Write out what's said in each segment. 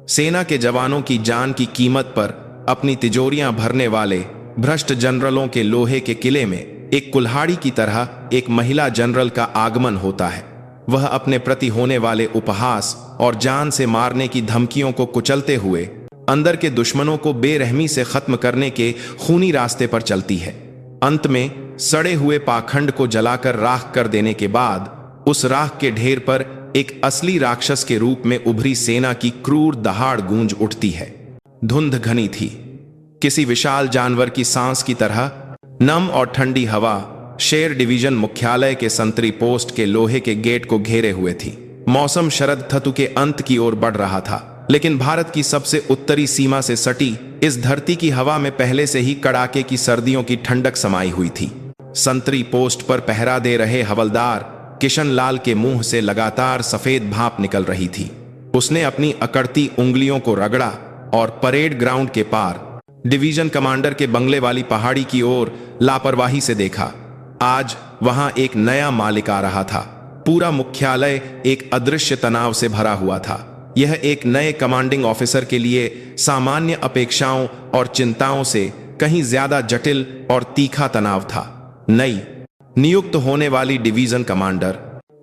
सेना के जवानों की जान की कीमत पर अपनी तिजोरियां भरने वाले भ्रष्ट जनरलों के लोहे के किले में एक कुल्हाड़ी की तरह एक महिला जनरल का आगमन होता है। वह अपने प्रति होने वाले उपहास और जान से मारने की धमकियों को कुचलते हुए अंदर के दुश्मनों को बेरहमी से खत्म करने के खूनी रास्ते पर चलती है। अंत में सड़े हुए पाखंड को जलाकर राख कर देने के बाद उस राख के ढेर पर एक असली राक्षस के रूप में उभरी सेना की क्रूर दहाड़ गूंज उठती है। धुंध घनी थी, किसी विशाल जानवर की सांस की तरह। नम और ठंडी हवा शेर डिवीजन मुख्यालय के संतरी पोस्ट के लोहे के गेट को घेरे हुए थी। मौसम शरद ऋतु के अंत की ओर बढ़ रहा था, लेकिन भारत की सबसे उत्तरी सीमा से सटी इस धरती की हवा में पहले से ही कड़ाके की सर्दियों की ठंडक समाई हुई थी। संतरी पोस्ट पर पहरा दे रहे हवलदार किशन लाल के मुंह से लगातार सफेद भाप निकल रही थी। उसने अपनी अकड़ती उंगलियों को रगड़ा और परेड ग्राउंड के पार डिवीजन कमांडर के बंगले वाली पहाड़ी की ओर लापरवाही से देखा। आज वहां एक नया मालिक आ रहा था। पूरा मुख्यालय एक अदृश्य तनाव से भरा हुआ था। यह एक नए कमांडिंग ऑफिसर के लिए सामान्य अपेक्षाओं और चिंताओं से कहीं ज्यादा जटिल और तीखा तनाव था। नई नियुक्त होने वाली डिवीजन कमांडर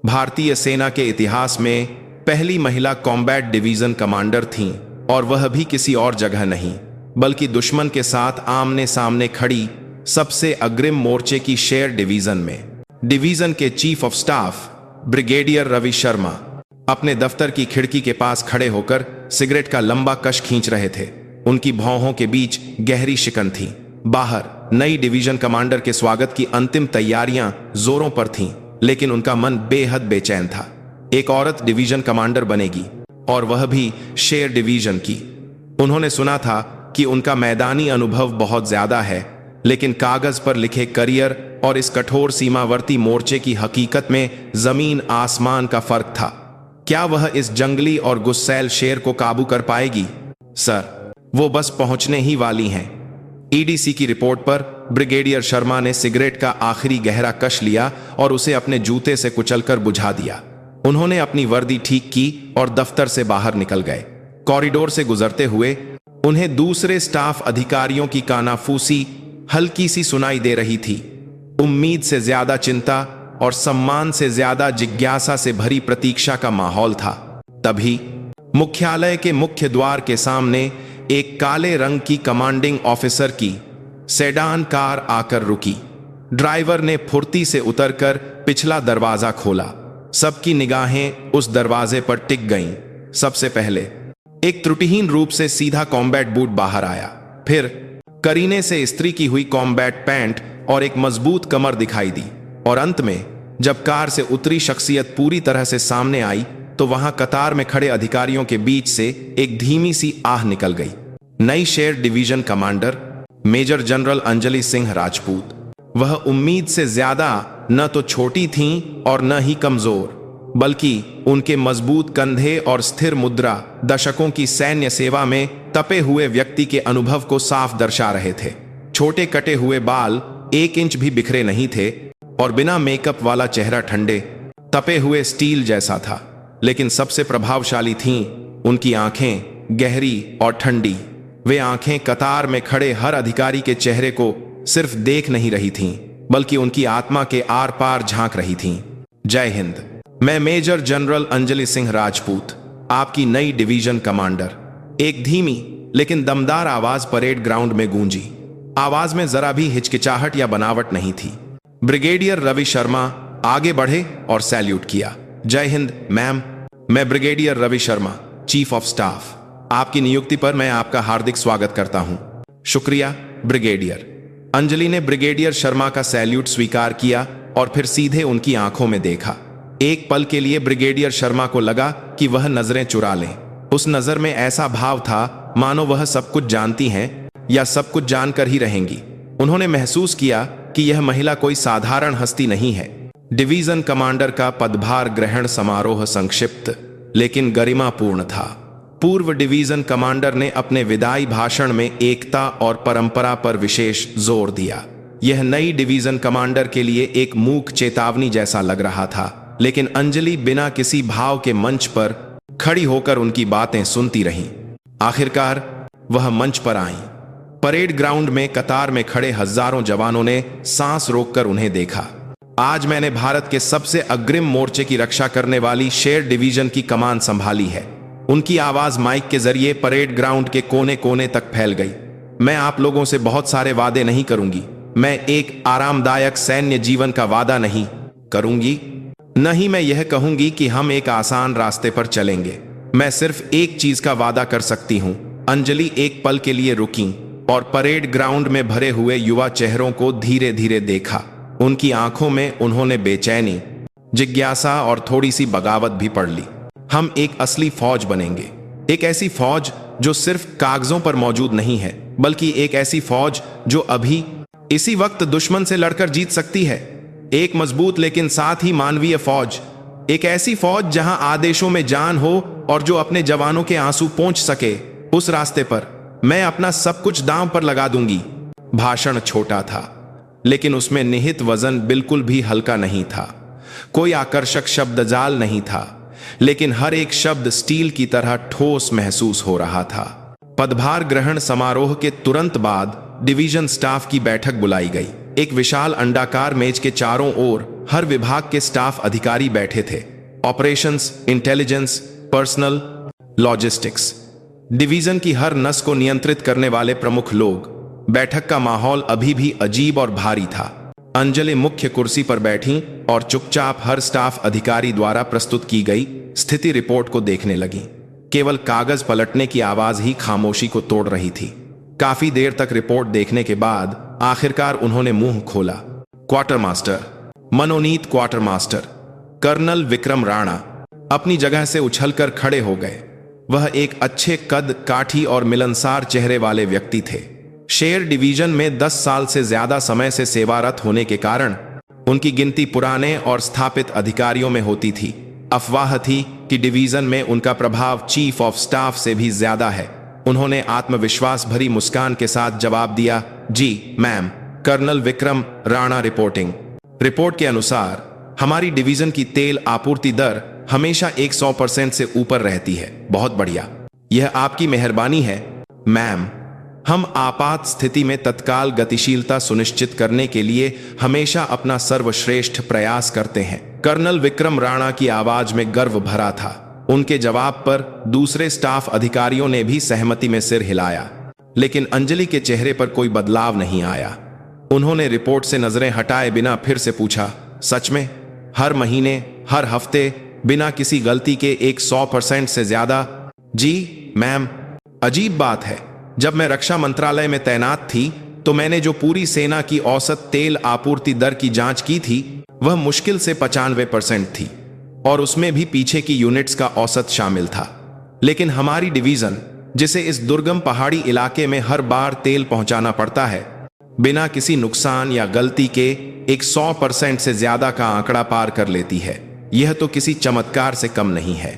भारतीय सेना के इतिहास में पहली महिला कॉम्बैट डिवीजन कमांडर थीं, और वह भी किसी और जगह नहीं बल्कि दुश्मन के साथ आमने सामने खड़ी सबसे अग्रिम मोर्चे की शेर डिवीजन में। डिवीजन के chief of staff brigadier Ravi Sharma अपने दफ्तर की खिड़की के पास खड़े होकर सिगरेट का लंबा कश खींच रहे थे। उनकी भौहों के बीच गहरी शिकन थी। बाहर नई डिवीजन कमांडर के स्वागत की अंतिम तैयारियां जोरों पर थीं, लेकिन उनका मन बेहद बेचैन था। एक औरत डिवीजन कमांडर बनेगी, और वह भी शेर डिवीजन की। उन्होंने सुना था कि उनका मैदानी अनुभव बहुत ज्यादा है, लेकिन कागज पर लिखे करियर और इस कठोर सीमावर्ती मोर्चे की हकीकत में जमीन आसमान का फर्क था। क्या वह इस जंगली और गुस्सैल शेर को काबू कर पाएगी? सर, वो बस पहुंचने ही वाली हैं। ईडीसी की रिपोर्ट पर ब्रिगेडियर शर्मा ने सिगरेट का आखिरी गहरा कश लिया और उसे अपने जूते से कुचलकर बुझा दिया। उन्होंने अपनी वर्दी ठीक की और दफ्तर से बाहर निकल गए। कॉरिडोर से गुजरते हुए उन्हें दूसरे स्टाफ अधिकारियों की कानाफूसी हल्की सी सुनाई दे रही थी। उम्मीद से ज्यादा चिंता और सम्मान से ज्यादा जिज्ञासा से भरी प्रतीक्षा का माहौल था। तभी मुख्यालय के मुख्य द्वार के सामने एक काले रंग की कमांडिंग ऑफिसर की सेडान कार आकर रुकी। ड्राइवर ने फुर्ती से उतरकर पिछला दरवाजा खोला। सबकी निगाहें उस दरवाजे पर टिक गईं। सबसे पहले एक त्रुटिहीन रूप से सीधा कॉम्बैट बूट बाहर आया, फिर करीने से इस्त्री की हुई कॉम्बैट पैंट और एक मजबूत कमर दिखाई दी, और अंत में जब कार से उतरी शख्सियत पूरी तरह से सामने आई तो वहां कतार में खड़े अधिकारियों के बीच से एक धीमी सी आह निकल गई। नई Sher division commander major general Anjali Singh Rajput. वह उम्मीद से ज्यादा न तो छोटी थीं और न ही कमजोर, बल्कि उनके मजबूत कंधे और स्थिर मुद्रा दशकों की सैन्य सेवा में तपे हुए व्यक्ति के अनुभव को साफ दर्शा रहे थे। छोटे कटे हुए बाल 1 इंच भी बिखरे नहीं थे, और बिना मेकअप वाला चेहरा ठंडे तपे हुए स्टील जैसा था। लेकिन सबसे प्रभावशाली थीं उनकी आंखें, गहरी और ठंडी। वे आंखें कतार में खड़े हर अधिकारी के चेहरे को सिर्फ देख नहीं रही थीं, बल्कि उनकी आत्मा के आर पार झांक रही थीं। जय हिंद। मैं मेजर जनरल अंजलि सिंह राजपूत, आपकी नई डिवीजन कमांडर। एक धीमी लेकिन दमदार आवाज परेड ग्राउंड में गूंजी। आवाज में जरा भी हिचकिचाहट या बनावट नहीं थी। ब्रिगेडियर रवि शर्मा आगे बढ़े और सैल्यूट किया। जय हिंद मैम, मैं brigadier Ravi Sharma, chief of staff. आपकी नियुक्ति पर मैं आपका हार्दिक स्वागत करता हूं। शुक्रिया ब्रिगेडियर। अंजलि ने ब्रिगेडियर शर्मा का सैल्यूट स्वीकार किया और फिर सीधे उनकी आंखों में देखा। एक पल के लिए ब्रिगेडियर शर्मा को लगा कि वह नजरें चुरा लें। उस नजर में ऐसा भाव था मानो वह सब कुछ जानती हैं या सब कुछ जानकर ही रहेंगी। उन्होंने महसूस किया कि यह महिला कोई साधारण हस्ती नहीं है। डिवीजन कमांडर का पदभार ग्रहण समारोह संक्षिप्त लेकिन गरिमापूर्ण था। पूर्व डिवीजन कमांडर ने अपने विदाई भाषण में एकता और परंपरा पर विशेष जोर दिया। यह नई डिवीजन कमांडर के लिए एक मूक चेतावनी जैसा लग रहा था, लेकिन अंजलि बिना किसी भाव के मंच पर खड़ी होकर उनकी बातें सुनती रहीं। आखिरकार वह मंच पर आईं। परेड ग्राउंड में कतार में खड़े हजारों जवानों ने सांस रोककर उन्हें देखा। आज मैंने भारत के सबसे अग्रिम मोर्चे की रक्षा करने वाली शेर डिवीजन की कमान संभाली है। उनकी आवाज माइक के जरिए परेड ग्राउंड के कोने कोने तक फैल गई। मैं आप लोगों से बहुत सारे वादे नहीं करूंगी। मैं एक आरामदायक सैन्य जीवन का वादा नहीं करूंगी। नहीं, मैं यह कहूंगी कि हम एक आसान रास्ते पर चलेंगे। मैं सिर्फ एक चीज का वादा कर सकती हूं। अंजलि एक पल के लिए रुकी और परेड ग्राउंड में भरे हुए युवा चेहरों को धीरे धीरे देखा। उनकी आंखों में उन्होंने बेचैनी, जिज्ञासा और थोड़ी सी बगावत भी पढ़ ली। हम एक असली फौज बनेंगे, एक ऐसी फौज जो सिर्फ कागजों पर मौजूद नहीं है, बल्कि एक ऐसी फौज जो अभी इसी वक्त दुश्मन से लड़कर जीत सकती है। एक मजबूत लेकिन साथ ही मानवीय फौज, एक ऐसी फौज जहां आदेशों में जान हो और जो अपने जवानों के आंसू पोंछ सके। उस रास्ते पर मैं अपना सब कुछ दांव पर लगा दूंगी। भाषण छोटा था, लेकिन उसमें निहित वजन बिल्कुल भी हल्का नहीं था। कोई आकर्षक शब्दजाल नहीं था, लेकिन हर एक शब्द स्टील की तरह ठोस महसूस हो रहा था। पदभार ग्रहण समारोह के तुरंत बाद डिवीजन स्टाफ की बैठक बुलाई गई। एक विशाल अंडाकार मेज के चारों ओर हर विभाग के स्टाफ अधिकारी बैठे थे। Operations, intelligence, personal, logistics, division की हर नस को नियंत्रित करने वाले प्रमुख लोग। बैठक का माहौल अभी भी अजीब और भारी था। अंजलि मुख्य कुर्सी पर बैठी और चुपचाप हर स्टाफ अधिकारी द्वारा प्रस्तुत की गई स्थिति रिपोर्ट को देखने लगी। केवल कागज पलटने की आवाज ही खामोशी को तोड़ रही थी। काफी देर तक रिपोर्ट देखने के बाद आखिरकार उन्होंने मुंह खोला। क्वार्टर मास्टर, मनोनीत quartermaster colonel Vikram Rana अपनी जगह से उछलकर खड़े हो गए। वह एक अच्छे कद, काठी और मिलनसार चेहरे वाले व्यक्ति थे। शेर डिवीजन में 10 साल से ज्यादा समय से सेवारत होने के कारण उनकी गिनती पुराने और स्थापित अधिकारियों में होती थी। अफवाह थी कि डिवीजन में उनका प्रभाव चीफ ऑफ स्टाफ से भी ज्यादा है। उन्होंने आत्मविश्वास भरी मुस्कान के साथ जवाब दिया, जी ma'am. Colonel Vikram Rana reporting. Report के अनुसार हमारी डिवीजन की तेल आपूर्ति दर हमेशा 100% से ऊपर रहती है। बहुत बढ़िया, यह आपकी मेहरबानी है मैम। हम आपात स्थिति में तत्काल गतिशीलता सुनिश्चित करने के लिए हमेशा अपना सर्वश्रेष्ठ प्रयास करते हैं। कर्नल विक्रम राणा की आवाज में गर्व भरा था। उनके जवाब पर दूसरे स्टाफ अधिकारियों ने भी सहमति में सिर हिलाया, लेकिन अंजलि के चेहरे पर कोई बदलाव नहीं आया। उन्होंने रिपोर्ट से नजरें हटाए बिना फिर से पूछा, सच में हर महीने, हर हफ्ते, बिना किसी गलती के 100% से ज्यादा? जी मैम। अजीब बात है, जब मैं रक्षा मंत्रालय में तैनात थी तो मैंने जो पूरी सेना की औसत तेल आपूर्ति दर की जांच की थी वह मुश्किल से 95% थी, और उसमें भी पीछे की यूनिट्स का औसत शामिल था। लेकिन हमारी डिवीजन, जिसे इस दुर्गम पहाड़ी इलाके में हर बार तेल पहुंचाना पड़ता है, बिना किसी नुकसान या गलती के 100% से ज्यादा का आंकड़ा पार कर लेती है। यह तो किसी चमत्कार से कम नहीं है।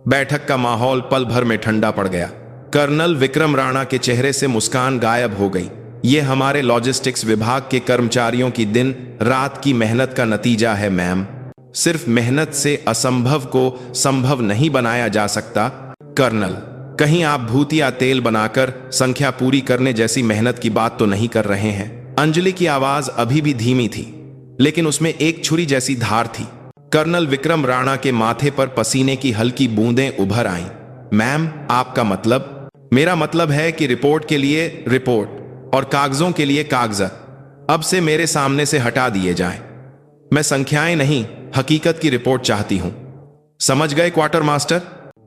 बैठक का माहौल पल भर में ठंडा पड़ गया। कर्नल विक्रम राणा के चेहरे से मुस्कान गायब हो गई। यह हमारे लॉजिस्टिक्स विभाग के कर्मचारियों की दिन रात की मेहनत का नतीजा है मैम। सिर्फ मेहनत से असंभव को संभव नहीं बनाया जा सकता। कर्नल, कहीं आप भूतिया तेल बनाकर संख्या पूरी करने जैसी मेहनत की बात तो नहीं कर रहे हैं? अंजलि की आवाज अभी भी धीमी थी, लेकिन उसमें एक छुरी जैसी धार थी। कर्नल विक्रम राणा के माथे पर पसीने की हल्की बूंदें उभर आईं। मैम, आपका मतलब? मेरा मतलब है कि रिपोर्ट के लिए रिपोर्ट और कागजों के लिए कागजात अब से मेरे सामने से हटा दिए जाएं। मैं संख्याएं नहीं, हकीकत की रिपोर्ट चाहती हूं। समझ गए क्वार्टर मास्टर?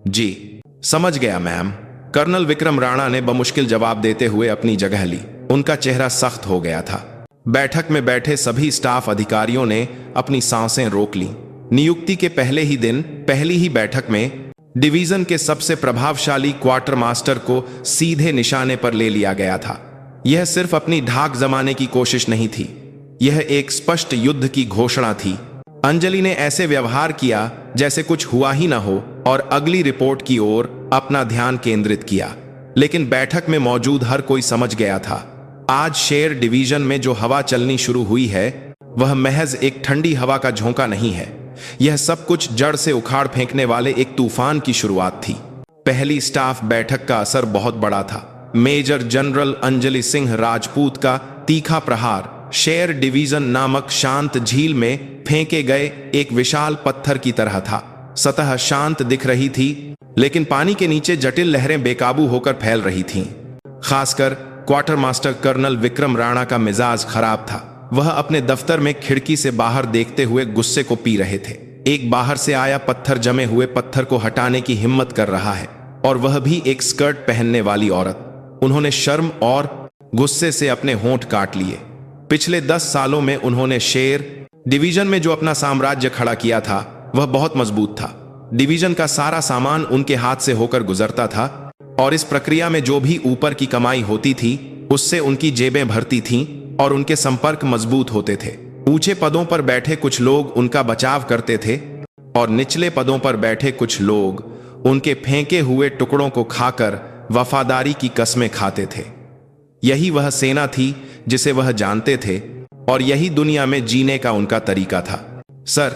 जी समझ गया मैम। कर्नल विक्रम राणा ने बमुश्किल जवाब देते हुए अपनी जगह ली। उनका चेहरा सख्त हो गया था। बैठक में बैठे सभी स्टाफ अधिकारियों ने अपनी सांसें रोक ली। नियुक्ति के पहले ही दिन, पहली ही बैठक में डिवीजन के सबसे प्रभावशाली क्वार्टर मास्टर को सीधे निशाने पर ले लिया गया था। यह सिर्फ अपनी धाक जमाने की कोशिश नहीं थी, यह एक स्पष्ट युद्ध की घोषणा थी। अंजलि ने ऐसे व्यवहार किया जैसे कुछ हुआ ही ना हो और अगली रिपोर्ट की ओर अपना ध्यान केंद्रित किया। लेकिन बैठक में मौजूद हर कोई समझ गया था, आज शेर डिवीजन में जो हवा चलनी शुरू हुई है वह महज एक ठंडी हवा का झोंका नहीं है। यह सब कुछ जड़ से उखाड़ फेंकने वाले एक तूफान की शुरुआत थी। पहली स्टाफ बैठक का असर बहुत बड़ा था। मेजर जनरल अंजलि सिंह राजपूत का तीखा प्रहार शेर डिवीजन नामक शांत झील में फेंके गए एक विशाल पत्थर की तरह था। सतह शांत दिख रही थी, लेकिन पानी के नीचे जटिल लहरें बेकाबू होकर फैल रही थीं। खासकर quartermaster colonel Vikram Rana का मिजाज खराब था। वह अपने दफ्तर में खिड़की से बाहर देखते हुए गुस्से को पी रहे थे। एक बाहर से आया पत्थर जमे हुए पत्थर को हटाने की हिम्मत कर रहा है, और वह भी एक स्कर्ट पहनने वाली औरत। उन्होंने शर्म और गुस्से से अपने होंठ काट लिए। पिछले 10 सालों में उन्होंने शेर डिवीजन में जो अपना साम्राज्य खड़ा किया था, वह बहुत मजबूत था। डिवीजन का सारा सामान उनके हाथ से होकर गुजरता था, और इस प्रक्रिया में जो भी ऊपर की कमाई होती थी, उससे उनकी जेबें भरती थीं और उनके संपर्क मजबूत होते थे। ऊंचे पदों पर बैठे कुछ लोग उनका बचाव करते थे, और निचले पदों पर बैठे कुछ लोग उनके फेंके हुए टुकड़ों को खाकर वफादारी की कस्में खाते थे। यही वह सेना थी जिसे वह जानते थे, और यही दुनिया में जीने का उनका तरीका था। सर,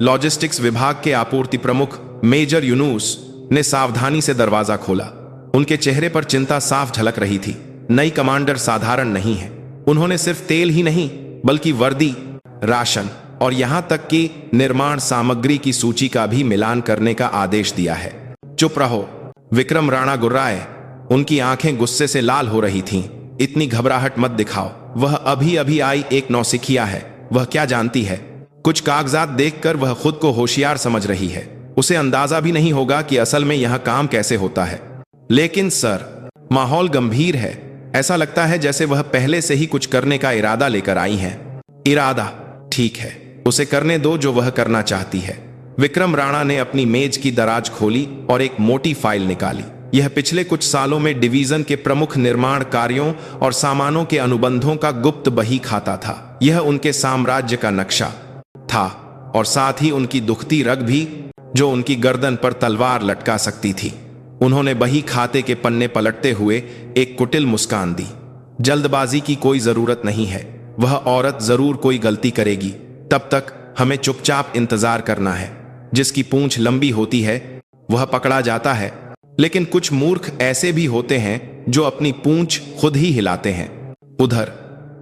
लॉजिस्टिक्स विभाग के आपूर्ति प्रमुख मेजर यूनुस ने सावधानी से दरवाजा खोला। उनके चेहरे पर चिंता साफ झलक रही थी। नई कमांडर साधारण नहीं है। उन्होंने सिर्फ तेल ही नहीं, बल्कि वर्दी, राशन और यहां तक कि निर्माण सामग्री की सूची का भी मिलान करने का आदेश दिया है। चुप रहो, विक्रम राणा गुर्राए। उनकी आंखें गुस्से से लाल हो रही थीं। इतनी घबराहट मत दिखाओ। वह अभी अभी आई एक नौसिखिया है। वह क्या जानती है? कुछ कागजात देखकर वह खुद को होशियार समझ रही है। उसे अंदाजा भी नहीं होगा कि असल में यहां काम कैसे होता है। लेकिन सर, माहौल गंभीर है। ऐसा लगता है जैसे वह पहले से ही कुछ करने का इरादा लेकर आई हैं। इरादा? ठीक है, उसे करने दो जो वह करना चाहती है। विक्रम राणा ने अपनी मेज की दराज खोली और एक मोटी फाइल निकाली। यह पिछले कुछ सालों में डिवीजन के प्रमुख निर्माण कार्यों और सामानों के अनुबंधों का गुप्त बही खाता था। यह उनके साम्राज्य का नक्शा था, और साथ ही उनकी दुखती रग भी, जो उनकी गर्दन पर तलवार लटका सकती थी। उन्होंने बही खाते के पन्ने पलटते हुए एक कुटिल मुस्कान दी। जल्दबाजी की कोई जरूरत नहीं है। वह औरत जरूर कोई गलती करेगी। तब तक हमें चुपचाप इंतजार करना है। जिसकी पूंछ लंबी होती है वह पकड़ा जाता है, लेकिन कुछ मूर्ख ऐसे भी होते हैं जो अपनी पूंछ खुद ही हिलाते हैं। उधर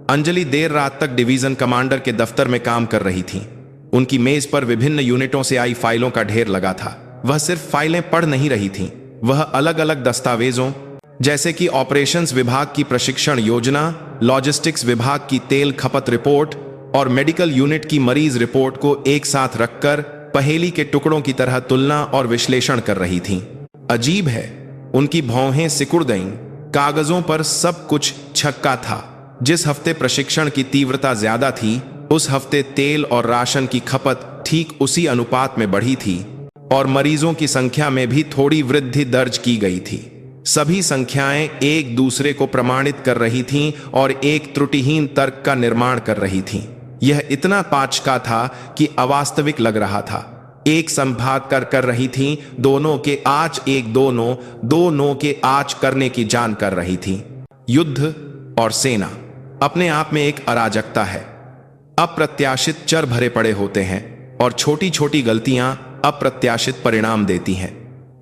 अंजलि देर रात तक डिवीजन कमांडर के दफ्तर में काम कर रही थी। उनकी मेज पर विभिन्न यूनिटों से आई फाइलों का ढेर लगा था। वह सिर्फ फाइलें पढ़ नहीं रही थीं, वह अलग अलग दस्तावेजों, जैसे कि ऑपरेशंस विभाग की प्रशिक्षण योजना, लॉजिस्टिक्स विभाग की तेल खपत रिपोर्ट और मेडिकल यूनिट की मरीज रिपोर्ट को एक साथ रखकर पहेली के टुकड़ों की तरह तुलना और विश्लेषण कर रही थीं। अजीब है, उनकी भौहें सिकुड़ गईं। कागजों पर सब कुछ छक्का था। जिस हफ्ते प्रशिक्षण की तीव्रता ज्यादा थी, उस हफ्ते तेल और राशन की खपत ठीक उसी अनुपात में बढ़ी थी, और मरीजों की संख्या में भी थोड़ी वृद्धि दर्ज की गई थी। सभी संख्याएं एक दूसरे को प्रमाणित कर रही थीं और एक त्रुटिहीन तर्क का निर्माण कर रही थीं। यह इतना पाचका था कि अवास्तविक लग रहा था। एक संभाग कर रही थीं, दोनों के आँच एक दोनों, दो नो के आँच करने की जान कर रही थीं। युद्ध और सेना अपने आप में एक अराजकता है। अप्रत्याशित चर भरे पड़े होते हैं, और छोटी छोटी गलतियां अप्रत्याशित परिणाम देती हैं।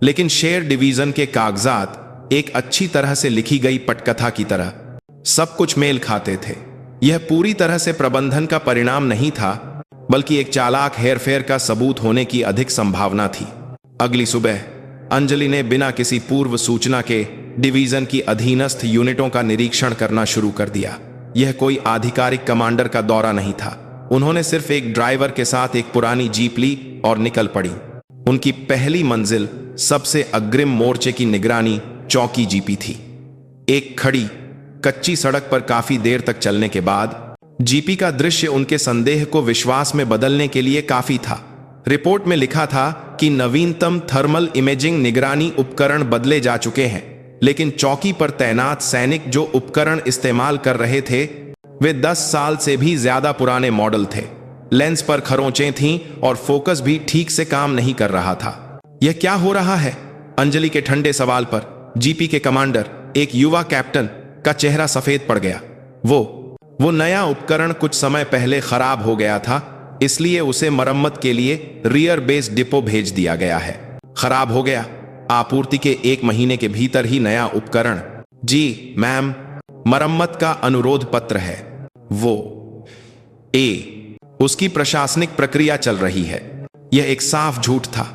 लेकिन शेर डिवीजन के कागजात एक अच्छी तरह से लिखी गई पटकथा की तरह सब कुछ मेल खाते थे। यह पूरी तरह से प्रबंधन का परिणाम नहीं था, बल्कि एक चालाक हेरफेर का सबूत होने की अधिक संभावना थी। अगली सुबह अंजलि ने बिना किसी पूर्व सूचना के डिवीजन की अधीनस्थ यूनिटों का निरीक्षण करना शुरू कर दिया। यह कोई आधिकारिक कमांडर का दौरा नहीं था। उन्होंने सिर्फ एक ड्राइवर के साथ एक पुरानी जीप ली और निकल पड़ी। उनकी पहली मंजिल सबसे अग्रिम मोर्चे की निगरानी चौकी जीपी थी। एक खड़ी कच्ची सड़क पर काफी देर तक चलने के बाद जीपी का दृश्य उनके संदेह को विश्वास में बदलने के लिए काफी था। रिपोर्ट में लिखा था कि नवीनतम थर्मल इमेजिंग निगरानी उपकरण बदले जा चुके हैं, लेकिन चौकी पर तैनात सैनिक जो उपकरण इस्तेमाल कर रहे थे वे 10 साल से भी ज्यादा पुराने मॉडल थे। लेंस पर खरोंचें थीं और फोकस भी ठीक से काम नहीं कर रहा था। यह क्या हो रहा है? अंजलि के ठंडे सवाल पर जीपी के कमांडर, एक युवा कैप्टन, का चेहरा सफेद पड़ गया। वो नया उपकरण कुछ समय पहले खराब हो गया था, इसलिए उसे मरम्मत के लिए रियर बेस डिपो भेज दिया गया है। खराब हो गया? आपूर्ति के 1 महीने के भीतर ही नया उपकरण। जी मैम, मरम्मत का अनुरोध पत्र है। वो उसकी प्रशासनिक प्रक्रिया चल रही है। यह एक साफ झूठ था।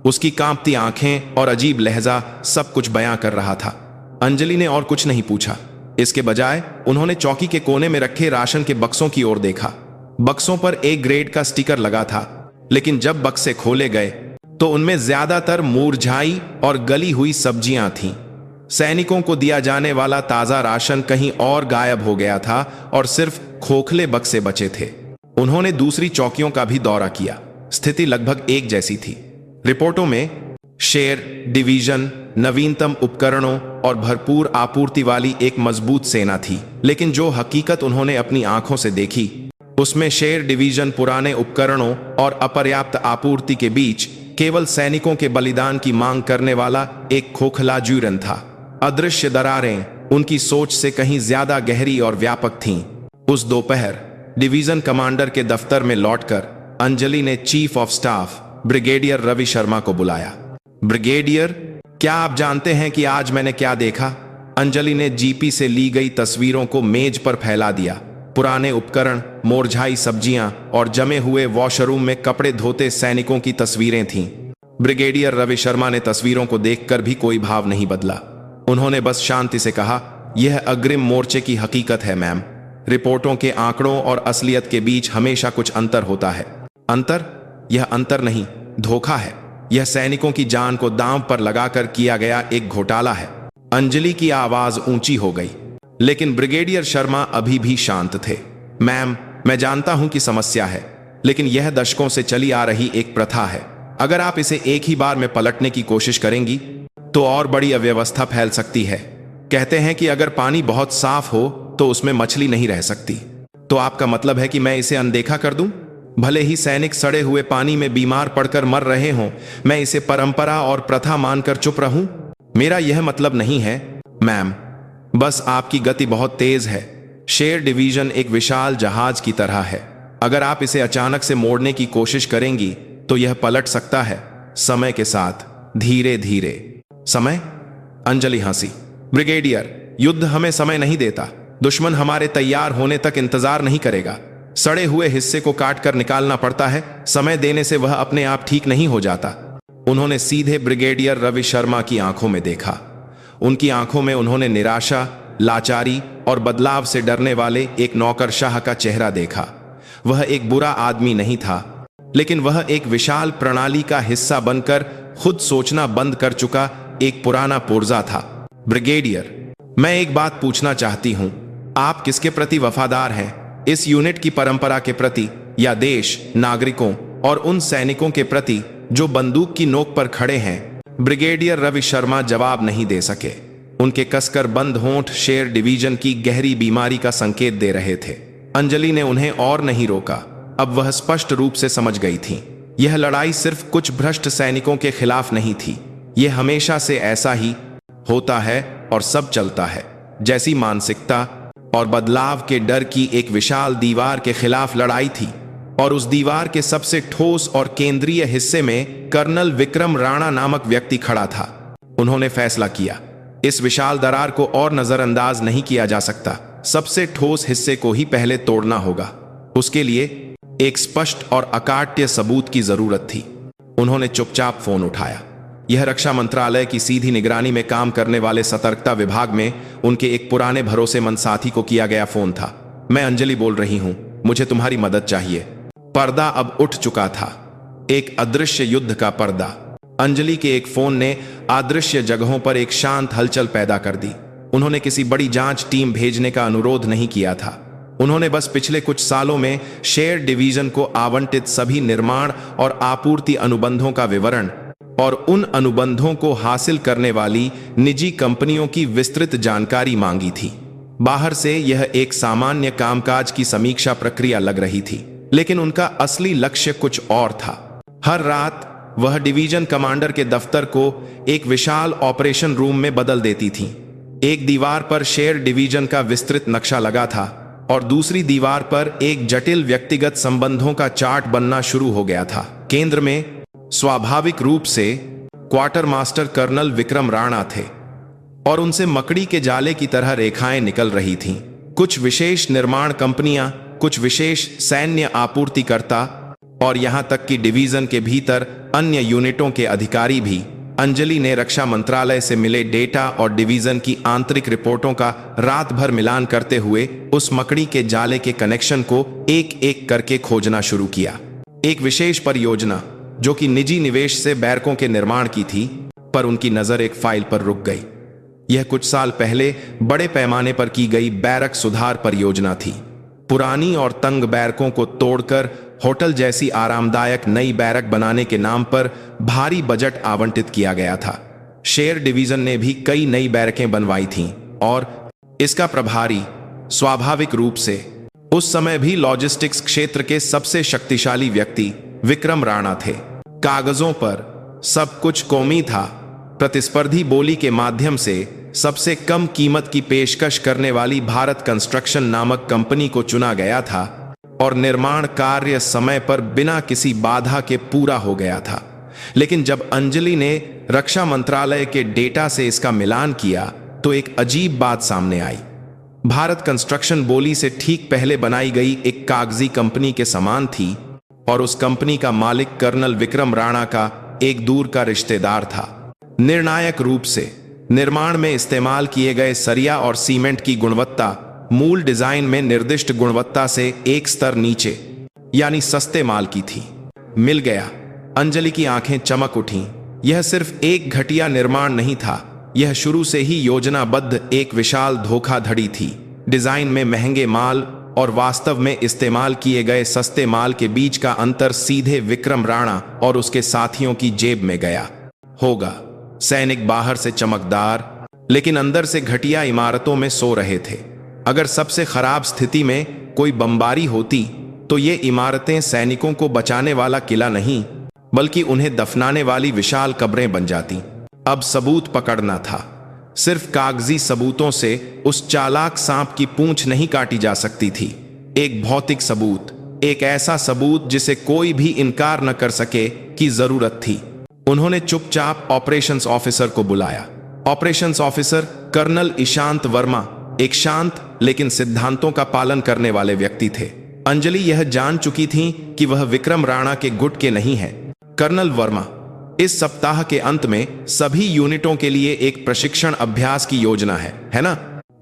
उसकी कांपती आंखें और अजीब लहजा सब कुछ बयां कर रहा था। अंजलि ने और कुछ नहीं पूछा। इसके बजाय उन्होंने चौकी के कोने में रखे राशन के बक्सों की ओर देखा। बक्सों पर A ग्रेड का स्टिकर लगा था, लेकिन जब बक्से खोले गए तो उनमें ज्यादातर मुरझाई और गली हुई सब्जियां थीं। सैनिकों को दिया जाने वाला ताजा राशन कहीं और गायब हो गया था और सिर्फ खोखले बक्से बचे थे। उन्होंने दूसरी चौकियों का भी दौरा किया। स्थिति लगभग एक जैसी थी। रिपोर्टों में शेर डिवीजन नवीनतम उपकरणों और भरपूर आपूर्ति वाली एक मजबूत सेना थी, लेकिन जो हकीकत उन्होंने अपनी आंखों से देखी उसमें शेर डिवीजन पुराने उपकरणों और अपर्याप्त आपूर्ति के बीच केवल सैनिकों के बलिदान की मांग करने वाला एक खोखला ज्यूरन था। अदृश्य दरारें उनकी सोच से कहीं ज्यादा गहरी और व्यापक थीं। उस दोपहर डिवीजन कमांडर के दफ्तर में लौटकर अंजलि ने chief of staff brigadier Ravi Sharma को बुलाया। ब्रिगेडियर, क्या आप जानते हैं कि आज मैंने क्या देखा? अंजलि ने जीपी से ली गई तस्वीरों को मेज पर फैला दिया। पुराने उपकरण, मुरझाई सब्जियां और जमे हुए वॉशरूम में कपड़े धोते सैनिकों की तस्वीरें थीं। ब्रिगेडियर रवि शर्मा ने तस्वीरों को देखकर भी कोई भाव नहीं बदला। उन्होंने बस शांति से कहा, यह अग्रिम मोर्चे की हकीकत है मैम। रिपोर्टों के आंकड़ों और असलियत के बीच हमेशा कुछ अंतर होता है। अंतर? यह अंतर नहीं, धोखा है। यह सैनिकों की जान को दांव पर लगाकर किया गया एक घोटाला है। अंजलि की आवाज ऊंची हो गई, लेकिन ब्रिगेडियर शर्मा अभी भी शांत थे। मैम, मैं जानता हूं कि समस्या है, लेकिन यह दशकों से चली आ रही एक प्रथा है। अगर आप इसे एक ही बार में पलटने की कोशिश करेंगी तो और बड़ी अव्यवस्था फैल सकती है। कहते हैं कि अगर पानी बहुत साफ हो तो उसमें मछली नहीं रह सकती। तो आपका मतलब है कि मैं इसे अनदेखा कर दूं? भले ही सैनिक सड़े हुए पानी में बीमार पड़कर मर रहे हों, मैं इसे परंपरा और प्रथा मानकर चुप रहूं? मेरा यह मतलब नहीं है मैम, बस आपकी गति बहुत तेज है। शेर डिवीजन एक विशाल जहाज की तरह है। अगर आप इसे अचानक से मोड़ने की कोशिश करेंगी तो यह पलट सकता है, समय के साथ, धीरे धीरे। समय? अंजलि हंसी। ब्रिगेडियर, युद्ध हमें समय नहीं देता। दुश्मन हमारे तैयार होने तक इंतजार नहीं करेगा। सड़े हुए हिस्से को काट कर निकालना पड़ता है। समय देने से वह अपने आप ठीक नहीं हो जाता। उन्होंने सीधे ब्रिगेडियर रवि शर्मा की आंखों में देखा। उनकी आंखों में उन्होंने निराशा, लाचारी और बदलाव से डरने वाले एक नौकरशाह का चेहरा देखा। वह एक बुरा आदमी नहीं था, लेकिन वह एक विशाल प्रणाली का हिस्सा बनकर खुद सोचना बंद कर चुका एक पुराना पुर्जा था। ब्रिगेडियर, मैं एक बात पूछना चाहती हूं, आप किसके प्रति वफादार हैं? इस यूनिट की परंपरा के प्रति, या देश, नागरिकों और उन सैनिकों के प्रति जो बंदूक की नोक पर खड़े हैं? ब्रिगेडियर रवि शर्मा जवाब नहीं दे सके। उनके कसकर बंद होंठ शेर डिवीजन की गहरी बीमारी का संकेत दे रहे थे। अंजलि ने उन्हें और नहीं रोका। अब वह स्पष्ट रूप से समझ गई थी, यह लड़ाई सिर्फ कुछ भ्रष्ट सैनिकों के खिलाफ नहीं थी। यह हमेशा से ऐसा ही होता है और सब चलता है जैसी मानसिकता और बदलाव के डर की एक विशाल दीवार के खिलाफ लड़ाई थी। और उस दीवार के सबसे ठोस और केंद्रीय हिस्से में कर्नल विक्रम राणा नामक व्यक्ति खड़ा था। उन्होंने फैसला किया, इस विशाल दरार को और नजरअंदाज नहीं किया जा सकता। सबसे ठोस हिस्से को ही पहले तोड़ना होगा। उसके लिए एक स्पष्ट और अकाट्य सबूत की जरूरत थी। उन्होंने चुपचाप फोन उठाया। यह रक्षा मंत्रालय की सीधी निगरानी में काम करने वाले सतर्कता विभाग में उनके एक पुराने भरोसेमंद साथी को किया गया फोन था। मैं अंजलि बोल रही हूं, मुझे तुम्हारी मदद चाहिए। पर्दा अब उठ चुका था, एक अदृश्य युद्ध का पर्दा। अंजलि के एक फोन ने अदृश्य जगहों पर एक शांत हलचल पैदा कर दी। उन्होंने किसी बड़ी जांच टीम भेजने का अनुरोध नहीं किया था। उन्होंने बस पिछले कुछ सालों में शेर डिवीजन को आवंटित सभी निर्माण और आपूर्ति अनुबंधों का विवरण और उन अनुबंधों को हासिल करने वाली निजी कंपनियों की विस्तृत जानकारी मांगी थी। बाहर से यह एक सामान्य कामकाज की समीक्षा प्रक्रिया लग रही थी, लेकिन उनका असली लक्ष्य कुछ और था। हर रात वह डिवीजन कमांडर के दफ्तर को एक विशाल ऑपरेशन रूम में बदल देती थी। एक दीवार पर शेर डिवीजन का विस्तृत नक्शा लगा था और दूसरी दीवार पर एक जटिल व्यक्तिगत संबंधों का चार्ट बनना शुरू हो गया था। केंद्र में स्वाभाविक रूप से quartermaster colonel Vikram Rana थे और उनसे मकड़ी के जाले की तरह रेखाएं निकल रही थीं। कुछ विशेष निर्माण कंपनियां, कुछ विशेष सैन्य आपूर्तिकर्ता और यहां तक कि डिवीजन के भीतर अन्य यूनिटों के अधिकारी भी अंजलि ने रक्षा मंत्रालय से मिले डेटा और डिवीजन की आंतरिक रिपोर्टों का रात भर मिलान करते हुए उस मकड़ी के जाले के कनेक्शन को एक एक करके खोजना शुरू किया। एक विशेष परियोजना जो कि निजी निवेश से बैरकों के निर्माण की थी, पर उनकी नजर एक फाइल पर रुक गई। यह कुछ साल पहले बड़े पैमाने पर की गई बैरक सुधार परियोजना थी। पुरानी और तंग बैरकों को तोड़कर होटल जैसी आरामदायक नई बैरक बनाने के नाम पर भारी बजट आवंटित किया गया था। शेर डिवीजन ने भी कई नई बैरकें बनवाई थीं और इसका प्रभारी स्वाभाविक रूप से उस समय भी लॉजिस्टिक्स क्षेत्र के सबसे शक्तिशाली व्यक्ति विक्रम राणा थे। कागजों पर सब कुछ कौमी था। प्रतिस्पर्धी बोली के माध्यम से सबसे कम कीमत की पेशकश करने वाली भारत कंस्ट्रक्शन नामक कंपनी को चुना गया था और निर्माण कार्य समय पर बिना किसी बाधा के पूरा हो गया था। लेकिन जब अंजलि ने रक्षा मंत्रालय के डेटा से इसका मिलान किया तो एक अजीब बात सामने आई। भारत कंस्ट्रक्शन बोली से ठीक पहले बनाई गई एक कागजी कंपनी के समान थी और उस कंपनी का मालिक कर्नल विक्रम राणा का एक दूर का रिश्तेदार था। निर्णायक रूप से निर्माण में इस्तेमाल किए गए सरिया और सीमेंट की गुणवत्ता मूल डिजाइन में निर्दिष्ट गुणवत्ता से एक स्तर नीचे, यानी सस्ते माल की थी। मिल गया। अंजलि की आंखें चमक उठीं। यह सिर्फ एक घटिया निर्माण नहीं था, यह शुरू से ही योजनाबद्ध एक विशाल धोखाधड़ी थी। डिजाइन में महंगे माल और वास्तव में इस्तेमाल किए गए सस्ते माल के बीच का अंतर सीधे विक्रम राणा और उसके साथियों की जेब में गया होगा। सैनिक बाहर से चमकदार लेकिन अंदर से घटिया इमारतों में सो रहे थे। अगर सबसे खराब स्थिति में कोई बमबारी होती तो ये इमारतें सैनिकों को बचाने वाला किला नहीं बल्कि उन्हें दफनाने वाली विशाल कब्रें बन जाती। अब सबूत पकड़ना था। सिर्फ कागजी सबूतों से उस चालाक सांप की पूंछ नहीं काटी जा सकती थी। एक भौतिक सबूत, एक ऐसा सबूत जिसे कोई भी इनकार न कर सके कि जरूरत थी। उन्होंने चुपचाप ऑपरेशंस ऑफिसर को बुलाया। Operations officer colonel Ishant Verma एक शांत लेकिन सिद्धांतों का पालन करने वाले व्यक्ति थे। अंजलि यह जान चुकी थी कि वह विक्रम राणा के गुट के नहीं है। कर्नल वर्मा, इस सप्ताह के अंत में सभी यूनिटों के लिए एक प्रशिक्षण अभ्यास की योजना है ना?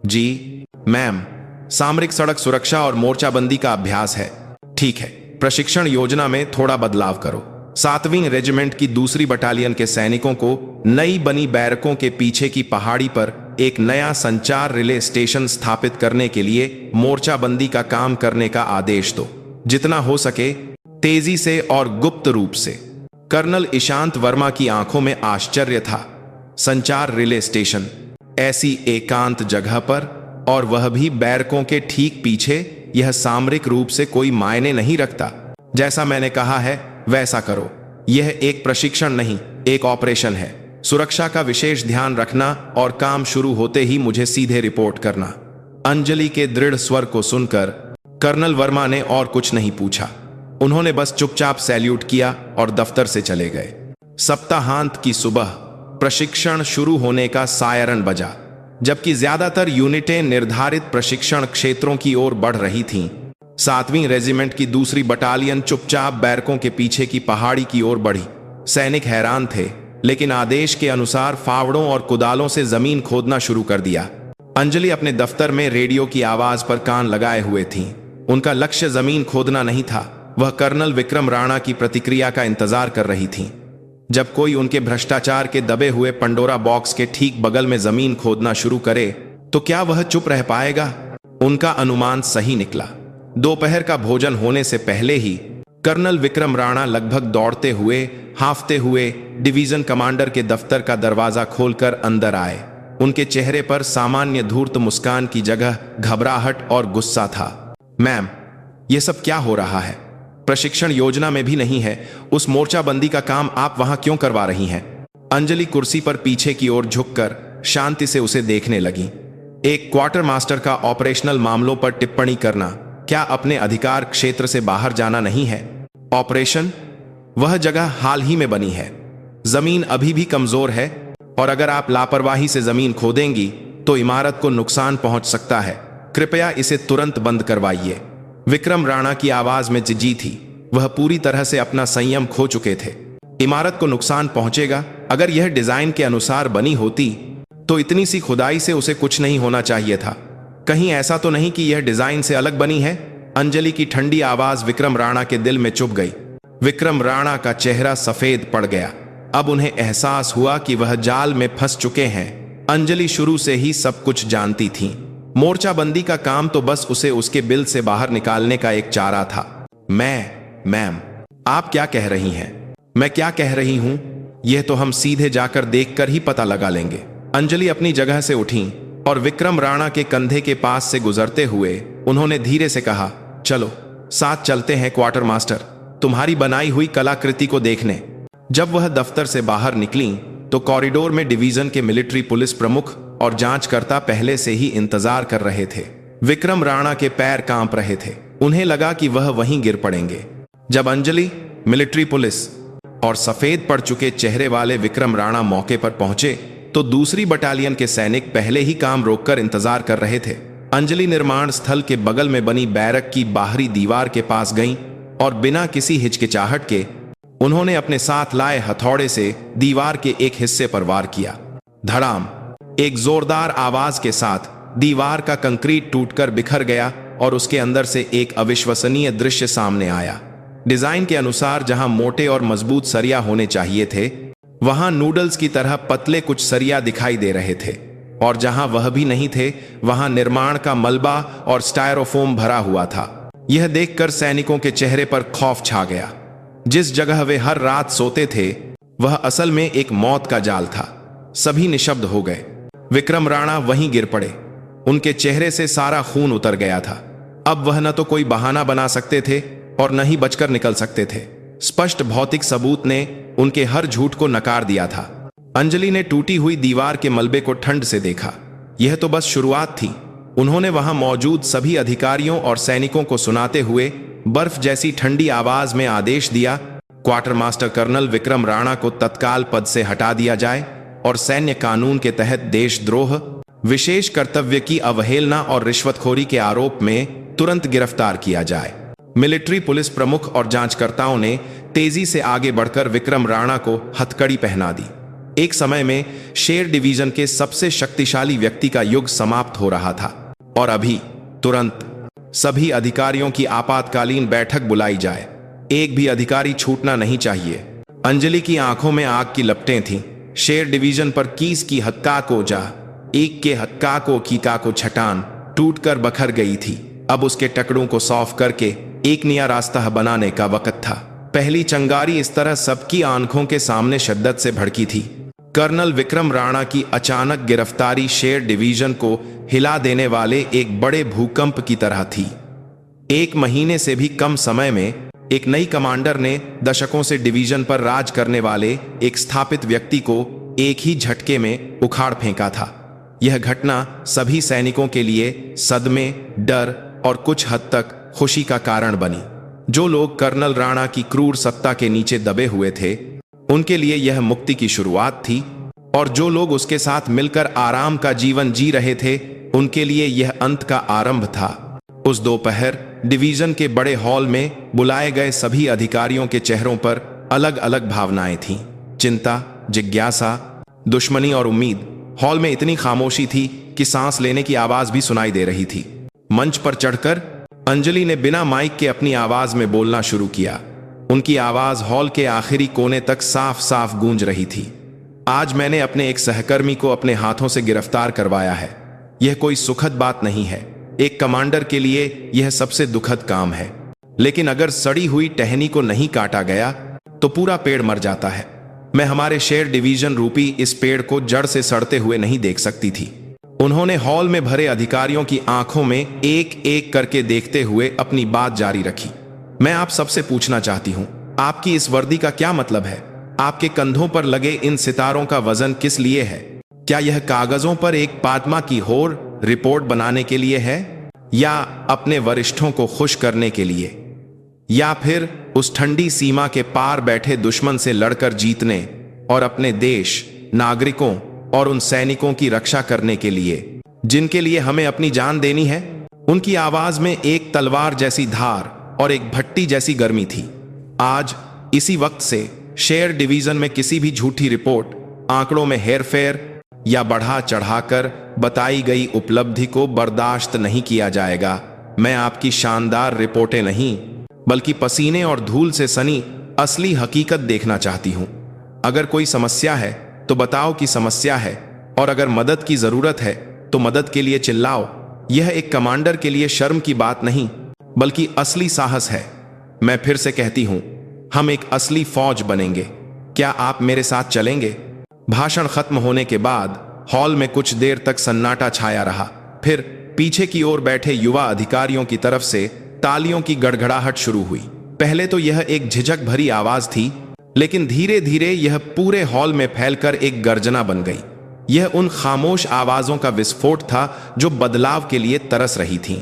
जी मैम, सामरिक सड़क सुरक्षा और मोर्चाबंदी का अभ्यास है। ठीक है, प्रशिक्षण योजना में थोड़ा बदलाव करो। 7वीं रेजिमेंट की दूसरी बटालियन के सैनिकों को नई बनी बैरकों के पीछे की पहाड़ी पर एक नया संचार रिले स्टेशन स्थापित करने के लिए मोर्चाबंदी का काम करने का आदेश दो, जितना हो सके तेजी से और गुप्त रूप से। कर्नल ईशांत वर्मा की आंखों में आश्चर्य था। संचार रिले स्टेशन, ऐसी एकांत जगह पर, और वह भी बैरकों के ठीक पीछे, यह सामरिक रूप से कोई मायने नहीं रखता। जैसा मैंने कहा है वैसा करो। यह एक प्रशिक्षण नहीं, एक ऑपरेशन है। सुरक्षा का विशेष ध्यान रखना और काम शुरू होते ही मुझे सीधे रिपोर्ट करना। अंजलि के दृढ़ स्वर को सुनकर कर्नल वर्मा ने और कुछ नहीं पूछा। उन्होंने बस चुपचाप सैल्यूट किया और दफ्तर से चले गए। सप्ताहांत की सुबह प्रशिक्षण शुरू होने का सायरन बजा। जबकि ज्यादातर यूनिटें निर्धारित प्रशिक्षण क्षेत्रों की ओर बढ़ रही थीं, 7वीं रेजिमेंट की दूसरी बटालियन चुपचाप बैरकों के पीछे की पहाड़ी की ओर बढ़ी। सैनिक हैरान थे, लेकिन आदेश के अनुसार फावड़ों और कुदालों से जमीन खोदना शुरू कर दिया। अंजलि अपने दफ्तर में रेडियो की आवाज पर कान लगाए हुए थीं। उनका लक्ष्य जमीन खोदना नहीं था, वह कर्नल विक्रम राणा की प्रतिक्रिया का इंतजार कर रही थीं। जब कोई उनके भ्रष्टाचार के दबे हुए पंडोरा बॉक्स के ठीक बगल में जमीन खोदना शुरू करे तो क्या वह चुप रह पाएगा? उनका अनुमान सही निकला। दोपहर का भोजन होने से पहले ही कर्नल विक्रम राणा लगभग दौड़ते हुए, हांफते हुए डिवीजन कमांडर के दफ्तर का दरवाजा खोलकर अंदर आए। उनके चेहरे पर सामान्य धूर्त मुस्कान की जगह घबराहट और गुस्सा था। मैम, यह सब क्या हो रहा है? प्रशिक्षण योजना में भी नहीं है। उस मोर्चाबंदी का काम आप वहां क्यों करवा रही हैं? अंजलि कुर्सी पर पीछे की ओर झुककर शांति से उसे देखने लगी। एक क्वार्टर मास्टर का ऑपरेशनल मामलों पर टिप्पणी करना क्या अपने अधिकार क्षेत्र से बाहर जाना नहीं है? ऑपरेशन, वह जगह हाल ही में बनी है। जमीन अभी भी कमजोर है और अगर आप लापरवाही से जमीन खोदेंगी तो इमारत को नुकसान पहुंच सकता है। कृपया इसे तुरंत बंद करवाइए। विक्रम राणा की आवाज में जिजी थी। वह पूरी तरह से अपना संयम खो चुके थे। इमारत को नुकसान पहुंचेगा? अगर यह डिजाइन के अनुसार बनी होती तो इतनी सी खुदाई से उसे कुछ नहीं होना चाहिए था। कहीं ऐसा तो नहीं कि यह डिजाइन से अलग बनी है? अंजलि की ठंडी आवाज विक्रम राणा के दिल में चुभ गई। विक्रम राणा का चेहरा सफेद पड़ गया। अब उन्हें एहसास हुआ कि वह जाल में फंस चुके हैं। अंजलि शुरू से ही सब कुछ जानती थी। मोर्चाबंदी का काम तो बस उसे उसके बिल से बाहर निकालने का एक चारा था। मैम, आप क्या कह रही हैं? मैं क्या कह रही हूं यह तो हम सीधे जाकर देखकर ही पता लगा लेंगे। अंजलि अपनी जगह से उठी और विक्रम राणा के कंधे के पास से गुजरते हुए उन्होंने धीरे से कहा, चलो साथ चलते हैं क्वार्टर मास्टर, तुम्हारी बनाई हुई कलाकृति को देखने। जब वह दफ्तर से बाहर निकली तो कॉरिडोर में डिवीजन के मिलिट्री पुलिस प्रमुख और जांचकर्ता पहले से ही इंतजार कर रहे थे। विक्रम राणा के पैर कांप रहे थे। उन्हें लगा कि वह वहीं गिर पड़ेंगे। जब अंजलि, मिलिट्री पुलिस और सफेद पड़ चुके चेहरे वाले विक्रम राणा मौके पर पहुंचे तो दूसरी बटालियन के सैनिक पहले ही काम रोककर इंतजार कर रहे थे। अंजलि निर्माण स्थल के बगल में बनी बैरक की बाहरी दीवार के पास गईं और बिना किसी हिचकिचाहट के उन्होंने अपने साथ लाए हथौड़े से दीवार के एक हिस्से पर वार किया। धड़ाम! एक जोरदार आवाज के साथ दीवार का कंक्रीट टूटकर बिखर गया और उसके अंदर से एक अविश्वसनीय दृश्य सामने आया। डिजाइन के अनुसार जहां मोटे और मजबूत सरिया होने चाहिए थे, वहां नूडल्स की तरह पतले कुछ सरिया दिखाई दे रहे थे और जहां वह भी नहीं थे, वहां निर्माण का मलबा और स्टायरोफोम भरा हुआ था। यह देखकर सैनिकों के चेहरे पर खौफ छा गया। जिस जगह वे हर रात सोते थे वह असल में एक मौत का जाल था। सभी निशब्द हो गए। विक्रम राणा वहीं गिर पड़े। उनके चेहरे से सारा खून उतर गया था। अब वह न तो कोई बहाना बना सकते थे और न ही बचकर निकल सकते थे। स्पष्ट भौतिक सबूत ने उनके हर झूठ को नकार दिया था। अंजलि ने टूटी हुई दीवार के मलबे को ठंड से देखा। यह तो बस शुरुआत थी। उन्होंने वहां मौजूद सभी अधिकारियों और सैनिकों को सुनाते हुए बर्फ जैसी ठंडी आवाज में आदेश दिया, quartermaster colonel Vikram Rana को तत्काल पद से हटा दिया जाए और सैन्य कानून के तहत देशद्रोह, विशेष कर्तव्य की अवहेलना और रिश्वतखोरी के आरोप में तुरंत गिरफ्तार किया जाए। मिलिट्री पुलिस प्रमुख और जांचकर्ताओं ने तेजी से आगे बढ़कर विक्रम राणा को हथकड़ी पहना दी। एक समय में शेर डिवीजन के सबसे शक्तिशाली व्यक्ति का युग समाप्त हो रहा था और अभी तुरंत सभी अधिकारियों की आपातकालीन बैठक बुलाई जाए। एक भी अधिकारी छूटना नहीं चाहिए। अंजलि की आंखों में आग की लपटें थीं। शेर डिवीजन पर कीस की हक्का को जा, एक के हक्का को कीका को छटान टूटकर बखर गई थी। अब उसके टकड़ों को सौफ करके एक नया रास्ता बनाने का वक्त था। पहली चंगारी इस तरह सबकी आंखों के सामने शिद्दत से भड़की थी। कर्नल विक्रम राणा की अचानक गिरफ्तारी शेर डिवीजन को हिला देने वाले एक बड़े भूकंप की तरह थी। एक महीने से भी कम समय में एक नई कमांडर ने दशकों से डिवीजन पर राज करने वाले एक स्थापित व्यक्ति को एक ही झटके में उखाड़ फेंका था। यह घटना सभी सैनिकों के लिए सदमे, डर और कुछ हद तक खुशी का कारण बनी। जो लोग कर्नल राणा की क्रूर सत्ता के नीचे दबे हुए थे, उनके लिए यह मुक्ति की शुरुआत थी और जो लोग उसके साथ मिलकर आराम का जीवन जी रहे थे, उनके लिए यह अंत का आरंभ था। उस दोपहर डिवीजन के बड़े हॉल में बुलाए गए सभी अधिकारियों के चेहरों पर अलग अलग भावनाएं थीं। चिंता, जिज्ञासा, दुश्मनी और उम्मीद। हॉल में इतनी खामोशी थी कि सांस लेने की आवाज भी सुनाई दे रही थी। मंच पर चढ़कर अंजलि ने बिना माइक के अपनी आवाज में बोलना शुरू किया। उनकी आवाज हॉल के आखिरी कोने तक साफ साफ गूंज रही थी। आज मैंने अपने एक सहकर्मी को अपने हाथों से गिरफ्तार करवाया है। यह कोई सुखद बात नहीं है। एक कमांडर के लिए यह सबसे दुखद काम है। लेकिन अगर सड़ी हुई टहनी को नहीं काटा गया तो पूरा पेड़ मर जाता है। मैं हमारे शेर डिवीजन रूपी इस पेड़ को जड़ से सड़ते हुए नहीं देख सकती थी। उन्होंने हॉल में भरे अधिकारियों की आंखों में एक एक करके देखते हुए अपनी बात जारी रखी। मैं आप सबसे पूछना चाहती हूं, आपकी इस वर्दी का क्या मतलब है? आपके कंधों पर लगे इन सितारों का वजन किस लिए है? क्या यह कागजों पर एक पादमा की होर रिपोर्ट बनाने के लिए है, या अपने वरिष्ठों को खुश करने के लिए, या फिर उस ठंडी सीमा के पार बैठे दुश्मन से लड़कर जीतने और अपने देश, नागरिकों और उन सैनिकों की रक्षा करने के लिए जिनके लिए हमें अपनी जान देनी है। उनकी आवाज में एक तलवार जैसी धार और एक भट्टी जैसी गर्मी थी। आज इसी वक्त से शेयर डिवीजन में किसी भी झूठी रिपोर्ट, आंकड़ों में हेरफेर या बढ़ा चढ़ाकर बताई गई उपलब्धि को बर्दाश्त नहीं किया जाएगा। मैं आपकी शानदार रिपोर्टें नहीं, बल्कि पसीने और धूल से सनी असली हकीकत देखना चाहती हूं। अगर कोई समस्या है तो बताओ कि समस्या है, और अगर मदद की जरूरत है तो मदद के लिए चिल्लाओ। यह एक कमांडर के लिए शर्म की बात नहीं, बल्कि असली साहस है। मैं फिर से कहती हूं, हम एक असली फौज बनेंगे। क्या आप मेरे साथ चलेंगे? भाषण खत्म होने के बाद हॉल में कुछ देर तक सन्नाटा छाया रहा। फिर पीछे की ओर बैठे युवा अधिकारियों की तरफ से तालियों की गड़गड़ाहट शुरू हुई। पहले तो यह एक झिझक भरी आवाज थी, लेकिन धीरे धीरे यह पूरे हॉल में फैलकर एक गर्जना बन गई। यह उन खामोश आवाजों का विस्फोट था जो बदलाव के लिए तरस रही थीं।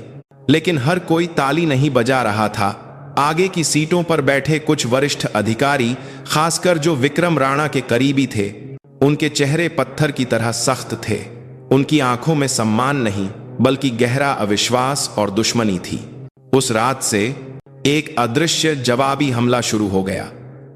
लेकिन हर कोई ताली नहीं बजा रहा था। आगे की सीटों पर बैठे कुछ वरिष्ठ अधिकारी, खासकर जो विक्रम राणा के करीबी थे, उनके चेहरे पत्थर की तरह सख्त थे। उनकी आंखों में सम्मान नहीं, बल्कि गहरा अविश्वास और दुश्मनी थी। उस रात से एक अदृश्य जवाबी हमला शुरू हो गया।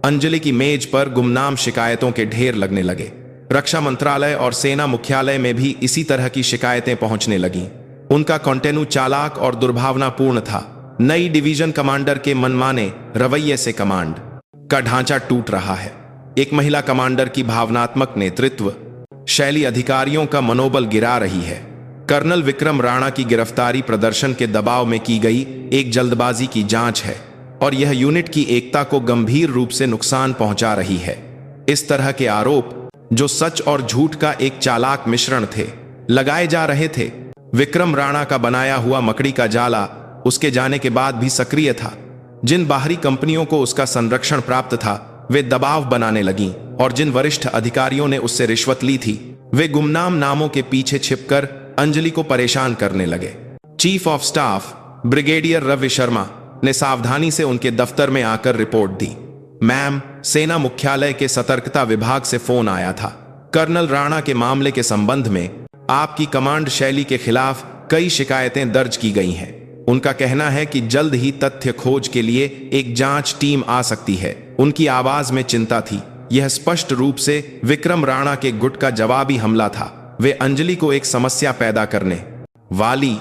अंजलि की मेज पर गुमनाम शिकायतों के ढेर लगने लगे। रक्षा मंत्रालय और सेना मुख्यालय में भी इसी तरह की शिकायतें पहुंचने लगीं। उनका कंटेन्यू चालाक और दुर्भावनापूर्ण था। नई डिवीजन कमांडर के मनमाने रवैये से कमांड का ढांचा टूट रहा है। एक महिला कमांडर की भावनात्मक नेतृत्व शैली अधिकारियों का मनोबल गिरा रही है। कर्नल विक्रम राणा की गिरफ्तारी प्रदर्शन के दबाव में की गई एक जल्दबाजी की जांच है, और यह यूनिट की एकता को गंभीर रूप से नुकसान पहुंचा रही है। इस तरह के आरोप, जो सच और झूठ का एक चालाक मिश्रण थे, लगाए जा रहे थे। विक्रम राणा का बनाया हुआ मकड़ी का जाला उसके जाने के बाद भी सक्रिय था। जिन बाहरी कंपनियों को उसका संरक्षण प्राप्त था, वे दबाव बनाने लगीं, और जिन वरिष्ठ अधिकारियों ने उससे रिश्वत ली थी, वे गुमनाम नामों के पीछे छिपकर अंजलि को परेशान करने लगे। Chief of staff brigadier Ravi Sharma ने सावधानी से उनके दफ्तर में आकर रिपोर्ट दी। मैम, सेना मुख्यालय के सतर्कता विभाग से फोन आया था। कर्नल राणा के मामले के संबंध में आपकी कमांड शैली के खिलाफ कई शिकायतें दर्ज की गई हैं। उनका कहना है कि जल्द ही तथ्य खोज के लिए एक जांच टीम आ सकती है। उनकी आवाज में चिंता थी। यह स्पष्ट रूप से विक्रम राणा के गुट का जवाबी हमला था। वे अंजलि को एक समस्या पैदा करने वाली,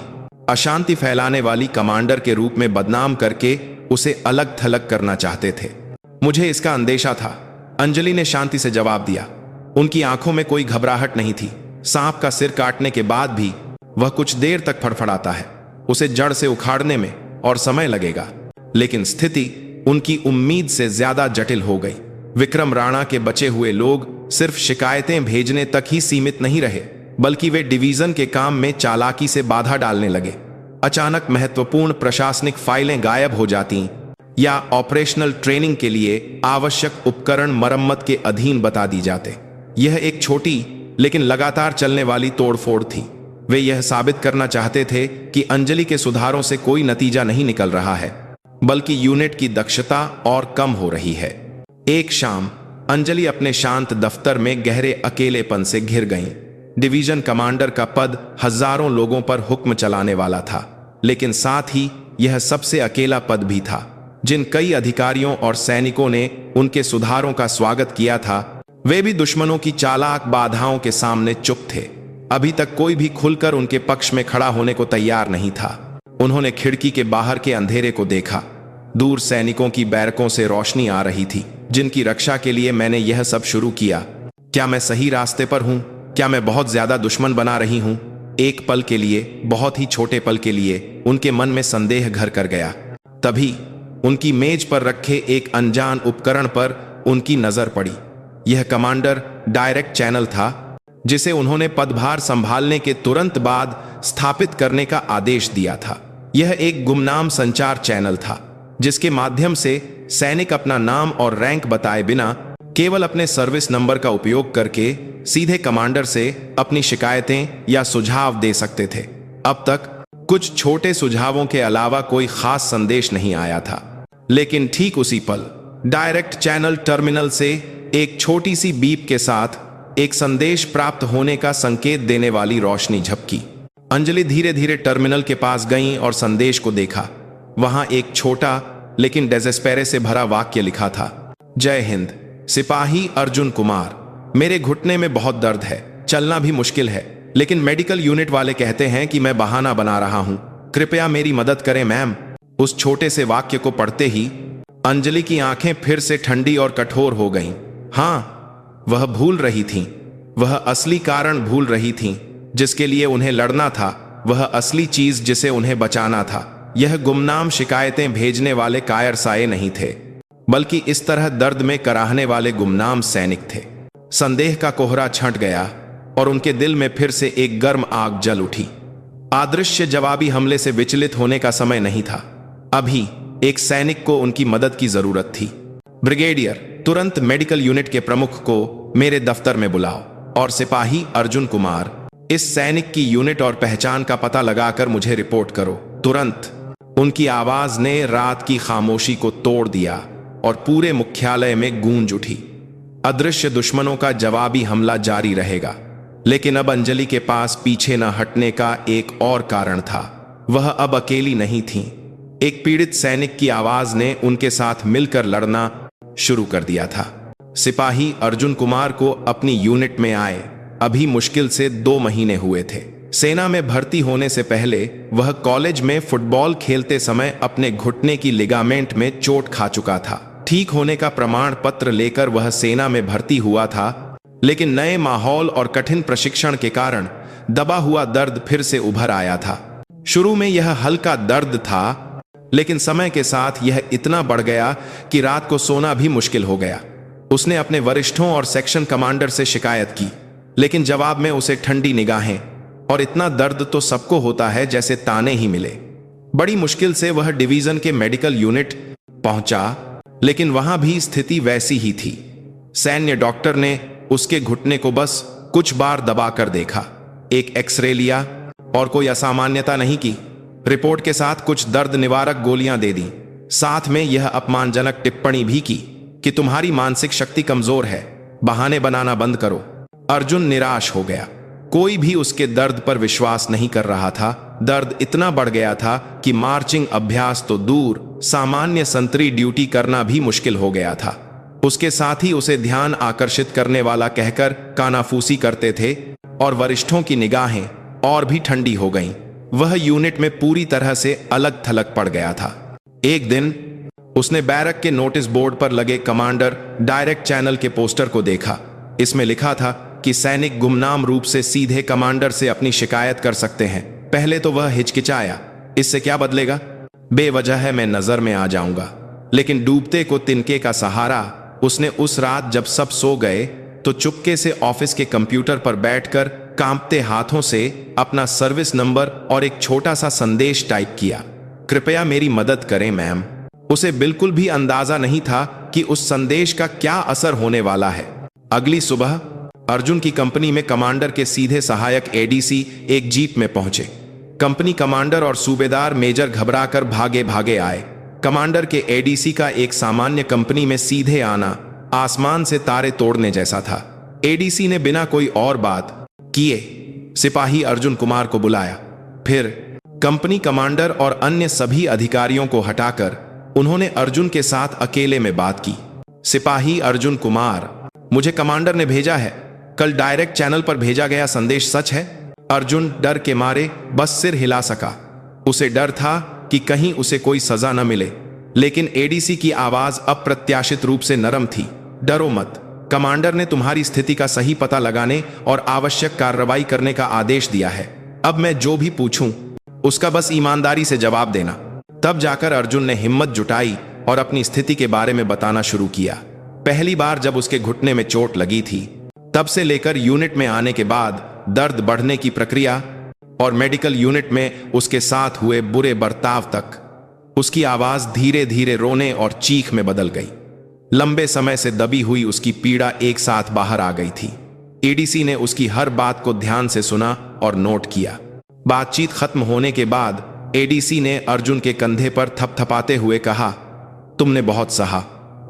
अशांति फैलाने वाली कमांडर के रूप में बदनाम करके उसे अलग थलग करना चाहते थे। मुझे इसका अंदेशा था, अंजलि ने शांति से जवाब दिया। उनकी आंखों में कोई घबराहट नहीं थी। सांप का सिर काटने के बाद भी वह कुछ देर तक फड़फड़ाता है। उसे जड़ से उखाड़ने में और समय लगेगा। लेकिन स्थिति उनकी उम्मीद से ज्यादा जटिल हो गई। विक्रम राणा के बचे हुए लोग सिर्फ शिकायतें भेजने तक ही सीमित नहीं रहे, बल्कि वे डिवीजन के काम में चालाकी से बाधा डालने लगे। अचानक महत्वपूर्ण प्रशासनिक फाइलें गायब हो जाती, या ऑपरेशनल ट्रेनिंग के लिए आवश्यक उपकरण मरम्मत के अधीन बता दी जाते। यह एक छोटी लेकिन लगातार चलने वाली तोड़फोड़ थी। वे यह साबित करना चाहते थे कि अंजलि के सुधारों से कोई नतीजा नहीं निकल रहा है, बल्कि यूनिट की दक्षता और कम हो रही है। एक शाम अंजलि अपने शांत दफ्तर में गहरे अकेलेपन से घिर गईं। डिवीजन कमांडर का पद हजारों लोगों पर हुक्म चलाने वाला था, लेकिन साथ ही यह सबसे अकेला पद भी था। जिन कई अधिकारियों और सैनिकों ने उनके सुधारों का स्वागत किया था, वे भी दुश्मनों की चालाक बाधाओं के सामने चुप थे। अभी तक कोई भी खुलकर उनके पक्ष में खड़ा होने को तैयार नहीं था। उन्होंने खिड़की के बाहर के अंधेरे को देखा। दूर सैनिकों की बैरकों से रोशनी आ रही थी, जिनकी रक्षा के लिए मैंने यह सब शुरू किया। क्या मैं सही रास्ते पर हूं? क्या मैं बहुत ज्यादा दुश्मन बना रही हूं? एक पल के लिए, बहुत ही छोटे पल के लिए, उनके मन में संदेह घर कर गया। तभी उनकी मेज पर रखे एक अनजान उपकरण पर उनकी नजर पड़ी। यह कमांडर डायरेक्ट चैनल था, जिसे उन्होंने पदभार संभालने के तुरंत बाद स्थापित करने का आदेश दिया था। यह एक गुमनाम संचार चैनल था, जिसके माध्यम से सैनिक अपना नाम और रैंक बताए बिना केवल अपने सर्विस नंबर का उपयोग करके सीधे कमांडर से अपनी शिकायतें या सुझाव दे सकते थे। अब तक कुछ छोटे सुझावों के अलावा कोई खास संदेश नहीं आया था। लेकिन ठीक उसी पल डायरेक्ट चैनल टर्मिनल से एक छोटी सी बीप के साथ एक संदेश प्राप्त होने का संकेत देने वाली रोशनी झपकी। अंजलि धीरे धीरे टर्मिनल के पास गई और संदेश को देखा। वहां एक छोटा लेकिन डेजेस्पेरे से भरा वाक्य लिखा था। जय हिंद, सिपाही अर्जुन कुमार। मेरे घुटने में बहुत दर्द है, चलना भी मुश्किल है, लेकिन मेडिकल यूनिट वाले कहते हैं कि मैं बहाना बना रहा हूं। कृपया मेरी मदद करें मैम। उस छोटे से वाक्य को पढ़ते ही अंजलि की आंखें फिर से ठंडी और कठोर हो गईं। हाँ, वह भूल रही थीं। वह असली कारण भूल रही थीं जिसके लिए उन्हें लड़ना था, वह असली चीज जिसे उन्हें बचाना था। यह गुमनाम शिकायतें भेजने वाले कायर साये नहीं थे, बल्कि इस तरह दर्द में कराहने वाले गुमनाम सैनिक थे। संदेह का कोहरा छंट गया और उनके दिल में फिर से एक गर्म आग जल उठी। अदृश्य जवाबी हमले से विचलित होने का समय नहीं था। अभी एक सैनिक को उनकी मदद की जरूरत थी। ब्रिगेडियर, तुरंत मेडिकल यूनिट के प्रमुख को मेरे दफ्तर में बुलाओ और सिपाही अर्जुन कुमार, इस सैनिक की यूनिट और पहचान का पता लगाकर मुझे रिपोर्ट करो, तुरंत। उनकी आवाज ने रात की खामोशी को तोड़ दिया और पूरे मुख्यालय में गूंज उठी। अदृश्य दुश्मनों का जवाबी हमला जारी रहेगा, लेकिन अब अंजलि के पास पीछे न हटने का एक और कारण था। वह अब अकेली नहीं थी। एक पीड़ित सैनिक की आवाज ने उनके साथ मिलकर लड़ना शुरू कर दिया था। सिपाही अर्जुन कुमार को अपनी यूनिट में आए अभी मुश्किल से 2 महीने हुए थे। सेना में भर्ती होने से पहले वह कॉलेज में फुटबॉल खेलते समय अपने घुटने की लिगामेंट में चोट खा चुका था। ठीक होने का प्रमाण पत्र लेकर वह सेना में भर्ती हुआ था, लेकिन नए माहौल और कठिन प्रशिक्षण के कारण दबा हुआ दर्द फिर से उभर आया था। शुरू में यह हल्का दर्द था, लेकिन समय के साथ यह इतना बढ़ गया कि रात को सोना भी मुश्किल हो गया। उसने अपने वरिष्ठों और सेक्शन कमांडर से शिकायत की, लेकिन जवाब में उसे ठंडी निगाहें और इतना दर्द तो सबको होता है जैसे ताने ही मिले। बड़ी मुश्किल से वह डिवीजन के मेडिकल यूनिट पहुंचा, लेकिन वहां भी स्थिति वैसी ही थी। सैन्य डॉक्टर ने उसके घुटने को बस कुछ बार दबाकर देखा, एक एक्सरे लिया और कोई असामान्यता नहीं की। रिपोर्ट के साथ कुछ दर्द निवारक गोलियां दे दी। साथ में यह अपमानजनक टिप्पणी भी की कि तुम्हारी मानसिक शक्ति कमजोर है, बहाने बनाना बंद करो। अर्जुन निराश हो गया। कोई भी उसके दर्द पर विश्वास नहीं कर रहा था। दर्द इतना बढ़ गया था कि मार्चिंग अभ्यास तो दूर, सामान्य संतरी ड्यूटी करना भी मुश्किल हो गया था। उसके साथी उसे ध्यान आकर्षित करने वाला कहकर कानाफूसी करते थे और वरिष्ठों की निगाहें और भी ठंडी हो गईं। वह यूनिट में पूरी तरह से अलग थलग पड़ गया था। एक दिन उसने बैरक के नोटिस बोर्ड पर लगे कमांडर डायरेक्ट चैनल के पोस्टर को देखा। इसमें लिखा था कि सैनिक गुमनाम रूप से सीधे कमांडर से अपनी शिकायत कर सकते हैं। पहले तो वह हिचकिचाया, इससे क्या बदलेगा, बेवजह है मैं नजर में आ जाऊंगा। लेकिन डूबते को तिनके का सहारा। उसने उस रात जब सब सो गए तो चुपके से ऑफिस के कंप्यूटर पर बैठकर कांपते हाथों से अपना सर्विस नंबर और एक छोटा सा संदेश टाइप किया, कृपया मेरी मदद करें मैम। उसे बिल्कुल भी अंदाजा नहीं था कि उस संदेश का क्या असर होने वाला है। अगली सुबह अर्जुन की कंपनी में कमांडर के सीधे सहायक एडीसी एक जीप में पहुंचे। कंपनी कमांडर और सूबेदार मेजर घबराकर भागे भागे आए। कमांडर के एडीसी का एक सामान्य कंपनी में सीधे आना आसमान से तारे तोड़ने जैसा था। एडीसी ने बिना कोई और बात किए सिपाही अर्जुन कुमार को बुलाया। फिर कंपनी कमांडर और अन्य सभी अधिकारियों को हटाकर उन्होंने अर्जुन के साथ अकेले में बात की। सिपाही अर्जुन कुमार, मुझे कमांडर ने भेजा है, कल डायरेक्ट चैनल पर भेजा गया संदेश सच है? अर्जुन डर के मारे बस सिर हिला सका। उसे डर था कि कहीं उसे कोई सजा न मिले, लेकिन एडीसी की आवाज अप्रत्याशित रूप से नरम थी। डरो मत, कमांडर ने तुम्हारी स्थिति का सही पता लगाने और आवश्यक कार्रवाई करने का आदेश दिया है। अब मैं जो भी पूछूं उसका बस ईमानदारी से जवाब देना। तब जाकर अर्जुन ने हिम्मत जुटाई और अपनी स्थिति के बारे में बताना शुरू किया। पहली बार जब उसके घुटने में चोट लगी थी, तब से लेकर यूनिट में आने के बाद दर्द बढ़ने की प्रक्रिया और मेडिकल यूनिट में उसके साथ हुए बुरे बर्ताव तक, उसकी आवाज धीरे धीरे रोने और चीख में बदल गई। लंबे समय से दबी हुई उसकी पीड़ा एक साथ बाहर आ गई थी। एडीसी ने उसकी हर बात को ध्यान से सुना और नोट किया। बातचीत खत्म होने के बाद एडीसी ने अर्जुन के कंधे पर थपथपाते हुए कहा, तुमने बहुत सहा,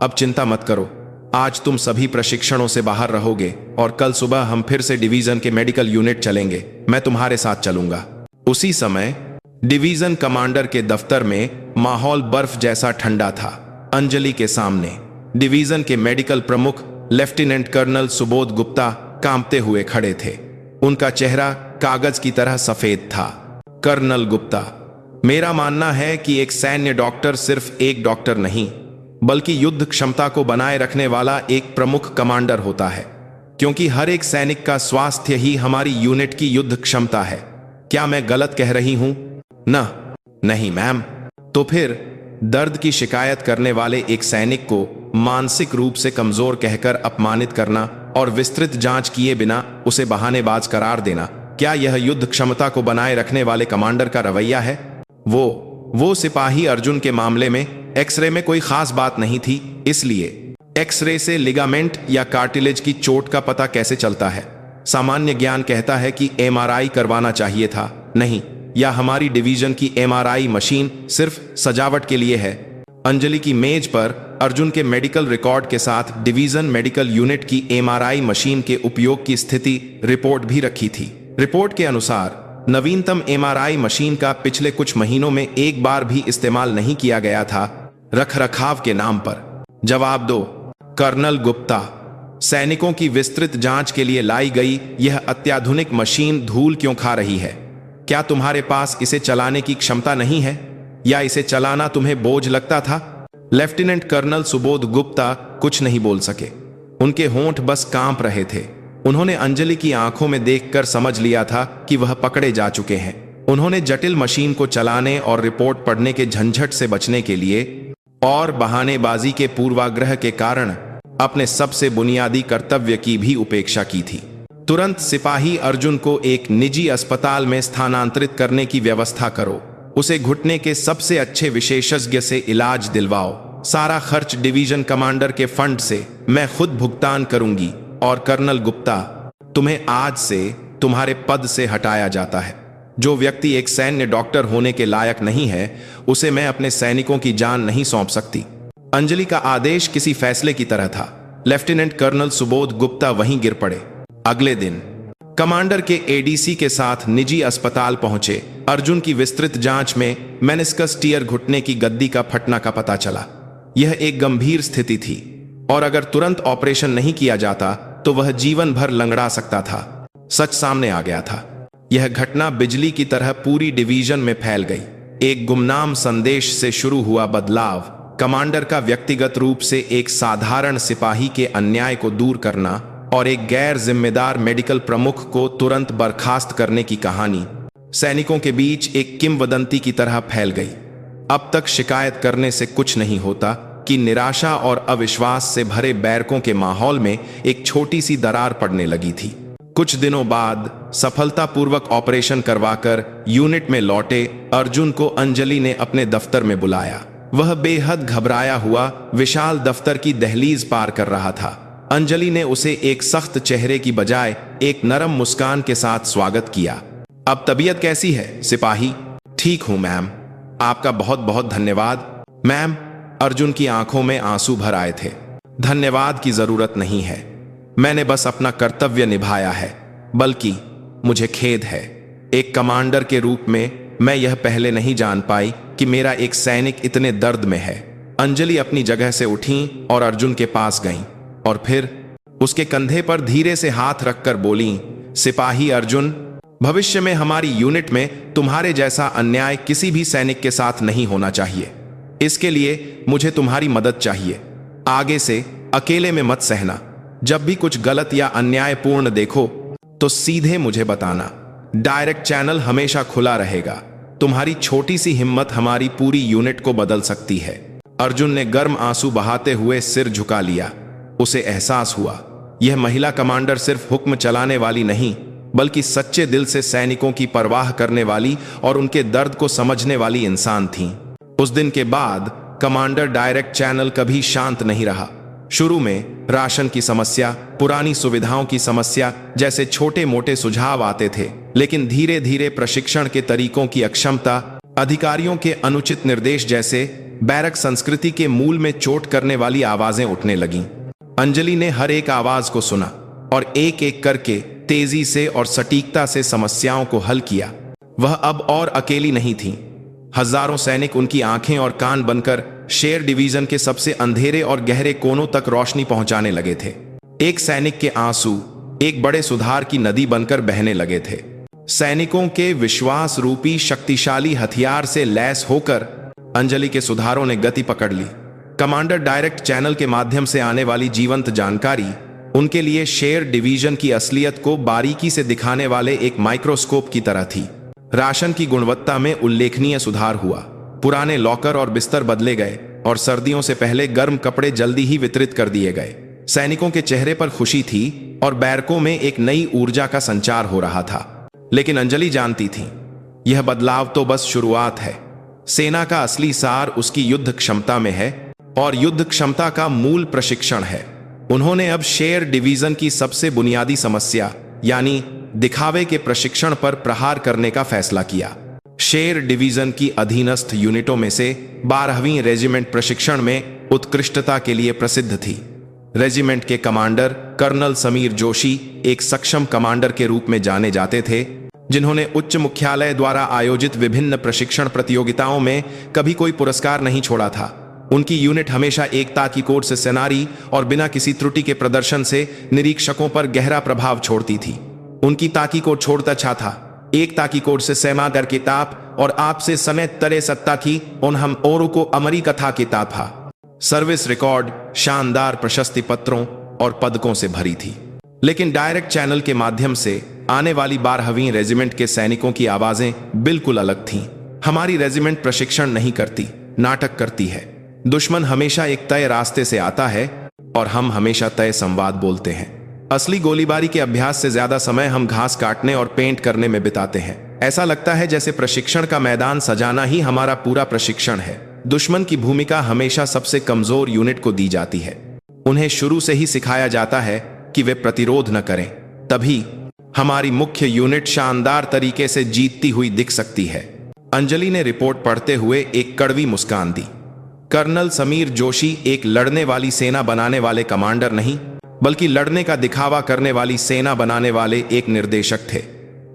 अब चिंता मत करो, आज तुम सभी प्रशिक्षणों से बाहर रहोगे और कल सुबह हम फिर से डिवीजन के मेडिकल यूनिट चलेंगे। मैं तुम्हारे साथ चलूंगा। उसी समय डिवीजन कमांडर के दफ्तर में माहौल बर्फ जैसा ठंडा था। अंजलि के सामने डिवीजन के मेडिकल प्रमुख लेफ्टिनेंट कर्नल सुबोध गुप्ता कांपते हुए खड़े थे। उनका चेहरा कागज की तरह सफेद था। कर्नल गुप्ता, मेरा मानना है कि एक सैन्य डॉक्टर सिर्फ एक डॉक्टर नहीं, बल्कि युद्ध क्षमता को बनाए रखने वाला एक प्रमुख कमांडर होता है, क्योंकि हर एक सैनिक का स्वास्थ्य ही हमारी यूनिट की युद्ध क्षमता है। क्या मैं गलत कह रही हूं? नहीं मैम। तो फिर दर्द की शिकायत करने वाले एक सैनिक को मानसिक रूप से कमजोर कहकर अपमानित करना और विस्तृत जांच किए बिना उसे बहानेबाज करार देना, क्या यह युद्ध क्षमता को बनाए रखने वाले कमांडर का रवैया है? वो सिपाही अर्जुन के मामले में एक्सरे में कोई खास बात नहीं थी, इसलिए एक्सरे से लिगामेंट या कार्टिलेज की चोट का पता कैसे चलता है? सामान्य ज्ञान कहता है कि एमआरआई करवाना चाहिए था। नहीं, या हमारी डिवीजन की एमआरआई मशीन सिर्फ सजावट के लिए है? अंजलि की मेज पर अर्जुन के मेडिकल रिकॉर्ड के साथ डिवीजन मेडिकल यूनिट की एमआरआई मशीन के उपयोग की स्थिति रिपोर्ट भी रखी थी। रिपोर्ट के अनुसार नवीनतम एमआरआई मशीन का पिछले कुछ महीनों में एक बार भी इस्तेमाल नहीं किया गया था, रखरखाव के नाम पर। जवाब दो कर्नल गुप्ता, सैनिकों की विस्तृत जांच के लिए लाई गई यह अत्याधुनिक मशीन धूल क्यों खा रही है? क्या तुम्हारे पास इसे चलाने की क्षमता नहीं है, या इसे चलाना तुम्हें बोझ लगता था? लेफ्टिनेंट कर्नल सुबोध गुप्ता कुछ नहीं बोल सके। उनके होंठ बस कांप रहे थे। उन्होंने अंजलि की आंखों में देखकर समझ लिया था कि वह पकड़े जा चुके हैं। उन्होंने जटिल मशीन को चलाने और रिपोर्ट पढ़ने के झंझट से बचने के लिए और बहानेबाजी के पूर्वाग्रह के कारण अपने सबसे बुनियादी कर्तव्य की भी उपेक्षा की थी। तुरंत सिपाही अर्जुन को एक निजी अस्पताल में स्थानांतरित करने की व्यवस्था करो। उसे घुटने के सबसे अच्छे विशेषज्ञ से इलाज दिलवाओ। सारा खर्च डिवीजन कमांडर के फंड से मैं खुद भुगतान करूंगी। और कर्नल गुप्ता, तुम्हें आज से तुम्हारे पद से हटाया जाता है। जो व्यक्ति एक सैन्य डॉक्टर होने के लायक नहीं है, उसे मैं अपने सैनिकों की जान नहीं सौंप सकती। अंजलि का आदेश किसी फैसले की तरह था। लेफ्टिनेंट कर्नल सुबोध गुप्ता वहीं गिर पड़े। अगले दिन कमांडर के एडीसी के साथ निजी अस्पताल पहुंचे। अर्जुन की विस्तृत जांच में मेनिस्कस टियर घुटने की गद्दी का फटना का पता चला। यह एक गंभीर स्थिति थी और अगर तुरंत ऑपरेशन नहीं किया जाता तो वह जीवन भर लंगड़ा सकता था। सच सामने आ गया था। यह घटना बिजली की तरह पूरी डिवीजन में फैल गई। एक गुमनाम संदेश से शुरू हुआ बदलाव, कमांडर का व्यक्तिगत रूप से एक साधारण सिपाही के अन्याय को दूर करना और एक गैर जिम्मेदार मेडिकल प्रमुख को तुरंत बर्खास्त करने की कहानी सैनिकों के बीच एक किंवदंती की तरह फैल गई। अब तक शिकायत करने से कुछ नहीं होता कि निराशा और अविश्वास से भरे बैरकों के माहौल में एक छोटी सी दरार पड़ने लगी थी। कुछ दिनों बाद सफलतापूर्वक ऑपरेशन करवाकर यूनिट में लौटे अर्जुन को अंजलि ने अपने दफ्तर में बुलाया। वह बेहद घबराया हुआ विशाल दफ्तर की दहलीज पार कर रहा था। अंजलि ने उसे एक सख्त चेहरे की बजाय एक नरम मुस्कान के साथ स्वागत किया। अब तबीयत कैसी है सिपाही? ठीक हूं मैम, आपका बहुत बहुत धन्यवाद। मैम, अर्जुन की आंखों में आंसू भर आए थे। धन्यवाद की जरूरत नहीं है, मैंने बस अपना कर्तव्य निभाया है। बल्कि मुझे खेद है, एक कमांडर के रूप में मैं यह पहले नहीं जान पाई कि मेरा एक सैनिक इतने दर्द में है। अंजलि अपनी जगह से उठी और अर्जुन के पास गईं और फिर उसके कंधे पर धीरे से हाथ रखकर बोली, सिपाही अर्जुन, भविष्य में हमारी यूनिट में तुम्हारे जैसा अन्याय किसी भी सैनिक के साथ नहीं होना चाहिए। इसके लिए मुझे तुम्हारी मदद चाहिए। आगे से अकेले में मत सहना। जब भी कुछ गलत या अन्यायपूर्ण देखो तो सीधे मुझे बताना। डायरेक्ट चैनल हमेशा खुला रहेगा। तुम्हारी छोटी सी हिम्मत हमारी पूरी यूनिट को बदल सकती है। अर्जुन ने गर्म आंसू बहाते हुए सिर झुका लिया। उसे एहसास हुआ, यह महिला कमांडर सिर्फ हुक्म चलाने वाली नहीं, बल्कि सच्चे दिल से सैनिकों की परवाह करने वाली और उनके दर्द को समझने वाली इंसान थी। उस दिन के बाद कमांडर डायरेक्ट चैनल कभी शांत नहीं रहा। शुरू में राशन की समस्या, पुरानी सुविधाओं की समस्या जैसे छोटे मोटे सुझाव आते थे, लेकिन धीरे धीरे प्रशिक्षण के तरीकों की अक्षमता, अधिकारियों के अनुचित निर्देश जैसे बैरक संस्कृति के मूल में चोट करने वाली आवाजें उठने लगीं। अंजलि ने हर एक आवाज को सुना और एक एक करके तेजी से और सटीकता से समस्याओं को हल किया। वह अब और अकेली नहीं थी। हजारों सैनिक उनकी आंखें और कान बनकर शेर डिवीजन के सबसे अंधेरे और गहरे कोनों तक रोशनी पहुंचाने लगे थे। एक सैनिक के आंसू एक बड़े सुधार की नदी बनकर बहने लगे थे। सैनिकों के विश्वास रूपी शक्तिशाली हथियार से लैस होकर अंजलि के सुधारों ने गति पकड़ ली। कमांडर डायरेक्ट चैनल के माध्यम से आने वाली जीवंत जानकारी उनके लिए शेर डिवीजन की असलियत को बारीकी से दिखाने वाले एक माइक्रोस्कोप की तरह थी। राशन की गुणवत्ता में उल्लेखनीय सुधार हुआ। पुराने लॉकर और बिस्तर बदले गए और सर्दियों से पहले गर्म कपड़े जल्दी ही वितरित कर दिए गए। सैनिकों के चेहरे पर खुशी थी और बैरकों में एक नई ऊर्जा का संचार हो रहा था। लेकिन अंजलि जानती थी, यह बदलाव तो बस शुरुआत है। सेना का असली सार उसकी युद्ध क्षमता में है और युद्ध क्षमता का मूल प्रशिक्षण है। उन्होंने अब शेर डिवीजन की सबसे बुनियादी समस्या यानी दिखावे के प्रशिक्षण पर प्रहार करने का फैसला किया। शेर डिवीजन की अधीनस्थ यूनिटों में से 12वीं रेजिमेंट प्रशिक्षण में उत्कृष्टता के लिए प्रसिद्ध थी। रेजिमेंट के कमांडर कर्नल समीर जोशी एक सक्षम कमांडर के रूप में जाने जाते थे, जिन्होंने उच्च मुख्यालय द्वारा आयोजित विभिन्न प्रशिक्षण प्रतियोगिताओं में कभी कोई पुरस्कार नहीं छोड़ा था। उनकी यूनिट हमेशा एकता की कोड से सेनारी और बिना किसी त्रुटि के प्रदर्शन से निरीक्षकों पर गहरा प्रभाव छोड़ती थी। उनकी ताकी कोड छोड़ता छा था, एक ताकी कोड से सेमा दर किताब और आपसे समय तरे सत्ता की उन हम औरों को अमरी कथा किताब था। सर्विस रिकॉर्ड शानदार प्रशस्ति पत्रों और पदकों से भरी थी। लेकिन डायरेक्ट चैनल के माध्यम से आने वाली 12वीं रेजिमेंट के सैनिकों की आवाजें बिल्कुल अलग थीं। हमारी रेजिमेंट प्रशिक्षण नहीं करती, नाटक करती है। दुश्मन हमेशा एक तय रास्ते से आता है और हम हमेशा तय संवाद बोलते हैं। असली गोलीबारी के अभ्यास से ज्यादा समय हम घास काटने और पेंट करने में बिताते हैं। ऐसा लगता है जैसे प्रशिक्षण का मैदान सजाना ही हमारा पूरा प्रशिक्षण है। दुश्मन की भूमिका हमेशा सबसे कमजोर यूनिट को दी जाती है। उन्हें शुरू से ही सिखाया जाता है कि वे प्रतिरोध न करें, तभी हमारी मुख्य यूनिट शानदार तरीके से जीतती हुई दिख सकती है। अंजलि ने रिपोर्ट पढ़ते हुए एक कड़वी मुस्कान दी। कर्नल समीर जोशी एक लड़ने वाली सेना बनाने वाले कमांडर नहीं, बल्कि लड़ने का दिखावा करने वाली सेना बनाने वाले एक निर्देशक थे।